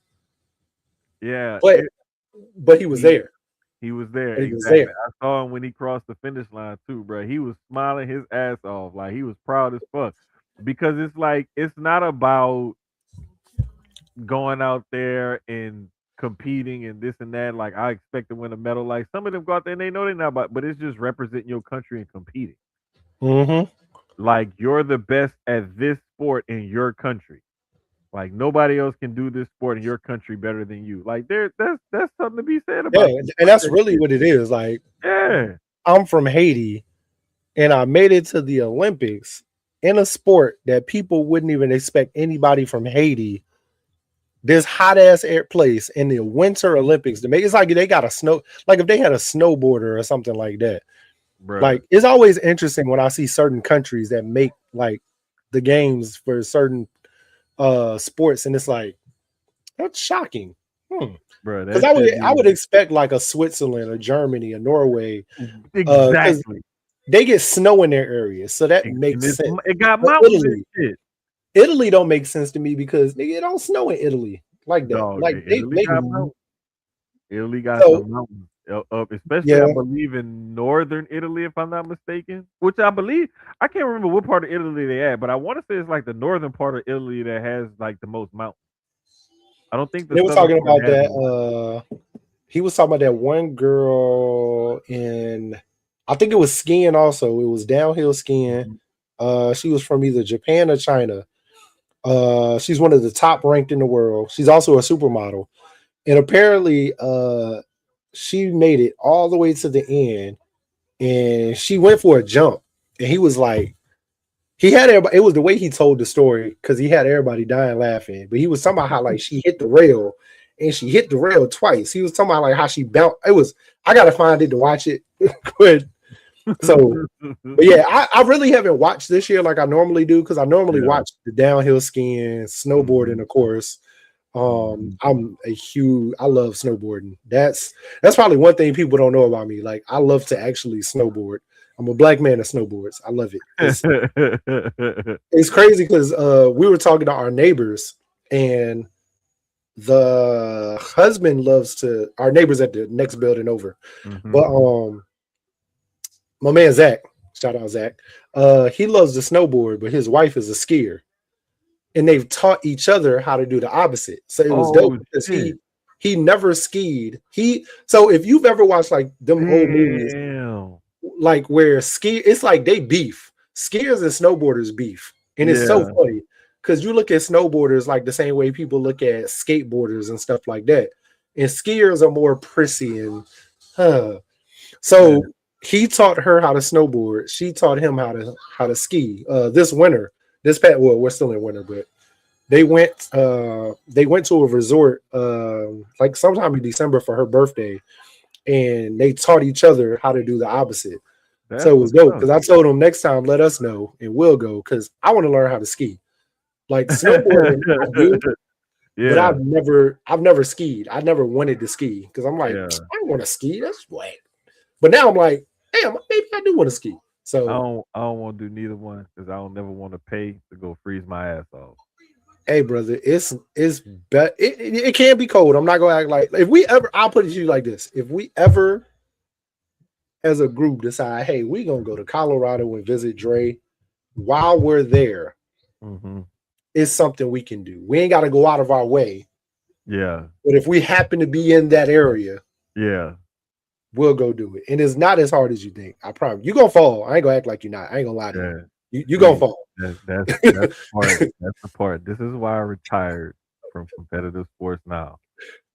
Yeah.
but he was
He
there.
he was there,
But he was
exactly.
there.
I saw him when he crossed the finish line too, bro. He was smiling his ass off, like he was proud as fuck. Because it's like it's not about going out there and competing and this and that. Like I expect to win a medal. Like some of them go out there and they know they're not about, but it's just representing your country and competing.
Mm-hmm.
Like you're the best at this sport in your country. Like nobody else can do this sport in your country better than you. Like that's something to be said
Yeah,
about
and
about
that's
that
really
shit.
what it is. Like
Yeah,
I'm from Haiti, and I made it to the Olympics in a sport that people wouldn't even expect anybody from Haiti, this hot ass air place in the Winter Olympics to make. It's like they got a snow, like if they had a snowboarder or something like that.
bruh,
Like it's always interesting when I see certain countries that make like the games for certain sports, and it's like that's shocking. Hmm.
bruh.
Because
That should
I
be
would expect like a Switzerland, a Germany, a Norway, because
exactly.
they get snow in their areas, so that
And
makes sense.
it got
But
mountains and shit.
Italy don't make sense to me because nigga, it don't snow in Italy like that.
Dog,
Like
Italy
they
got mountains. Italy got
so
some mountains up, especially I
yeah.
believe in northern Italy, if I'm not mistaken. Which I believe I can't remember what part of Italy they at, but I want to say it's like the northern part of Italy that has like the most mountains. I don't think the
They were
southern
talking
part
about
has
that.
as much.
He was talking about that one girl in, I think it was skiing also. It was downhill skiing.
Mhm.
She was from either Japan or China. She's one of the top ranked in the world. She's also a supermodel. And apparently, she made it all the way to the end and she went for a jump. And he was like, he had everybody, it was the way he told the story because he had everybody dying laughing. But he was talking about how like she hit the rail and she hit the rail twice. He was talking about like how she bounced. It was, I gotta find it to watch it. But so, but yeah, I really haven't watched this year like I normally do because I normally
Yeah.
watch the downhill skiing, snowboarding,
Mhm.
of course.
Mhm.
I love snowboarding. That's probably one thing people don't know about me. Like I love to actually snowboard. I'm a black man that snowboards. I love it. It's crazy because we were talking to our neighbors and the husband loves to our neighbors at the next building over. But
Mhm.
my man Zach, shout out Zach, he loves to snowboard, but his wife is a skier. And they've taught each other how to do the opposite. So it was dope
Oh
because
shit!
he never skied. So if you've ever watched like them old movies,
Damn.
like where it's like they beef. Skiers and snowboarders beef. And it's so
Yeah.
funny because you look at snowboarders like the same way people look at skateboarders and stuff like that. And skiers are more prissy and huh.
Yeah.
So he taught her how to snowboard. She taught him how to ski. This winter, this past well, we're still in winter, but they went to a resort like sometime in December for her birthday, and they taught each other how to do the opposite. So
That's
it was
what's
dope
up.
because I told them next time let us know and we'll go because I want to learn how to ski. Like snowboarding, I do, but
Yeah.
I've never skied. I never wanted to ski because I'm like
Yeah.
I don't want to ski. That's wet. But now I'm like, damn, maybe I do want to ski. So
I don't want to do neither one because I don't never want to pay to go freeze my ass off.
hey brother, it can be cold. I'm not gonna act like if we ever I'll put it to you like this. If we ever as a group decide, hey, we gonna go to Colorado and visit Dre while we're there,
Mhm.
it's something we can do. We ain't gotta go out of our way.
Yeah.
But if we happen to be in that area,
Yeah.
we'll go do it. And it's not as hard as you think. I promise. You're gonna fall. I ain't gonna act like you're not. I ain't gonna lie to you.
Yeah.
You gonna
See,
fall.
that's the part. That's the part. This is why I retired from competitive sports now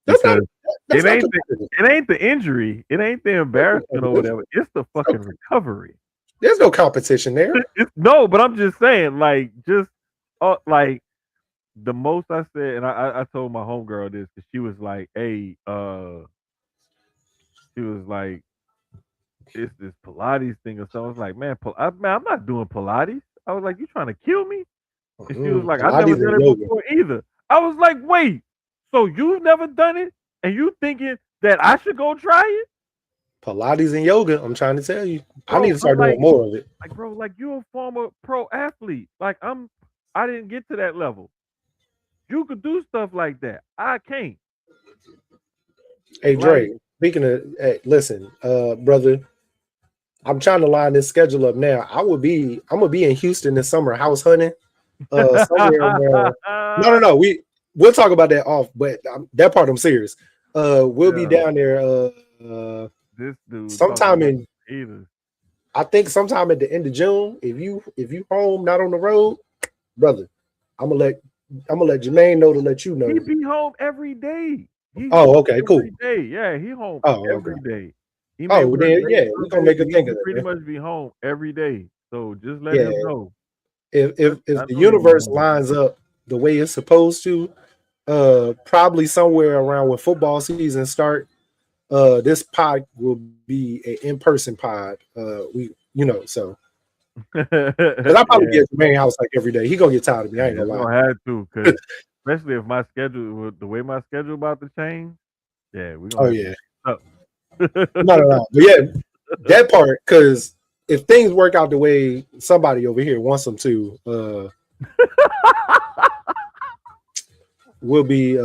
That's not
because
that's not competitive.
it ain't the injury, it ain't the
That's
embarrassment or
competitive.
whatever. It's the fucking recovery.
There's no competition there.
No, but I'm just saying, like, just like the most I said, and I told my homegirl this because she was like, "Hey, she was like, it's this Pilates thing or something." I was like, man, I'm not doing Pilates." I was like, "You trying to kill me?" And she was like, "I've never
Pilates
done
and
it
yoga.
before either." I was like, "Wait, so you've never done it, and you thinking that I should go try it,
Pilates and yoga. I'm trying to tell you. I need
bro?"
to
But
start doing more of it.
bro, like you're a former pro athlete. Like I didn't get to that level. You could do stuff like that. I can't.
Hey
Like,
Dre, speaking of, hey, listen, brother, I'm trying to line this schedule up now. I'm gonna be in Houston this summer, house hunting, somewhere around. No, no, no. We'll talk about that off, but that part I'm serious. We'll be
yeah,
down there.
this dude talking
Sometime
about
in,
either.
I think sometime at the end of June. If you home, not on the road, brother, I'm gonna let I'm gonna let Jermaine know to let you
He
know.
be home every day. He
Oh,
home
okay, cool.
every day. Yeah, he home
Oh, okay.
every day. He may
Oh,
work
then
late
yeah, we're gonna
Sundays,
make a
but
thing of
he
it,
pretty
man.
much be home every day. So just let
Yeah,
him know.
if
I
the
know he be
universe
home.
lines up the way it's supposed to, probably somewhere around when football season start, this pod will be an in-person pod. So because I probably be
Yeah,
at the main house like every day. He gonna get tired of me. I ain't
yeah,
gonna
we're
lie.
gonna have to, cause especially if my schedule, with the way my schedule about to change. Yeah, we're
Oh
gonna have to
yeah,
up.
no, no, no. But yeah, that part because if things work out the way somebody over here wants them to, we'll be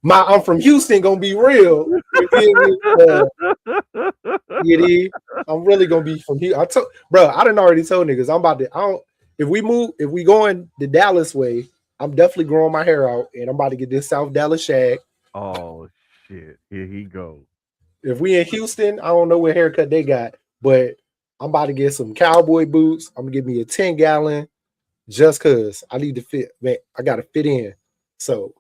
my I'm from Houston gonna be real. You feel me? It is. I'm really gonna be from here. Bro, I done already told niggas I'm about to. I don't. If we going the Dallas way, I'm definitely growing my hair out, and I'm about to get this South Dallas shag.
Oh shit! Here he go.
If we in Houston, I don't know what haircut they got, but I'm about to get some cowboy boots. I'm gonna get me a 10-gallon just cause I need to fit. Man, I gotta fit in. So,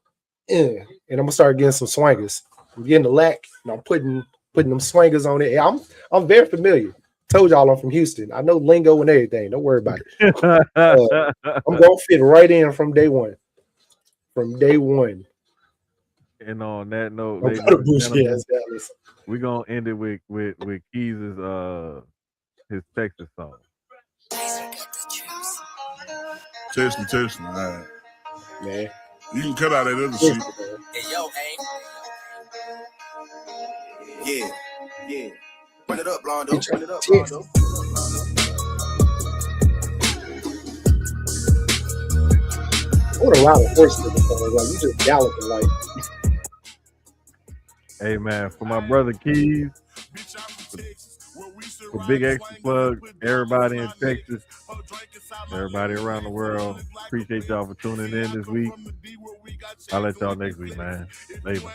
and I'm gonna start getting some swangers. I'm getting the lack, and I'm putting them swangers on it. And I'm very familiar. Told y'all I'm from Houston. I know lingo and everything. Don't worry about it. I'm gonna fit right in from day one. From day one.
And on that note,
I'm
ladies
gonna
and
bougie
gentlemen,
ass Dallas.
we're gonna end it with Keys' his Texas song.
Test me. All right.
Man.
You can cut out that other shit.
Listen, man.
Hey, yo, yeah, yeah. Run it up, Blondo.
Get your
Run it up,
tits.
Blondo.
I want to ride a horse to the song. Like you just galloping like
Hey man, for my brother Keys, for Big Extra Plug, everybody in Texas, everybody around the world, appreciate y'all for tuning in this week. I'll let y'all next week, man. Later.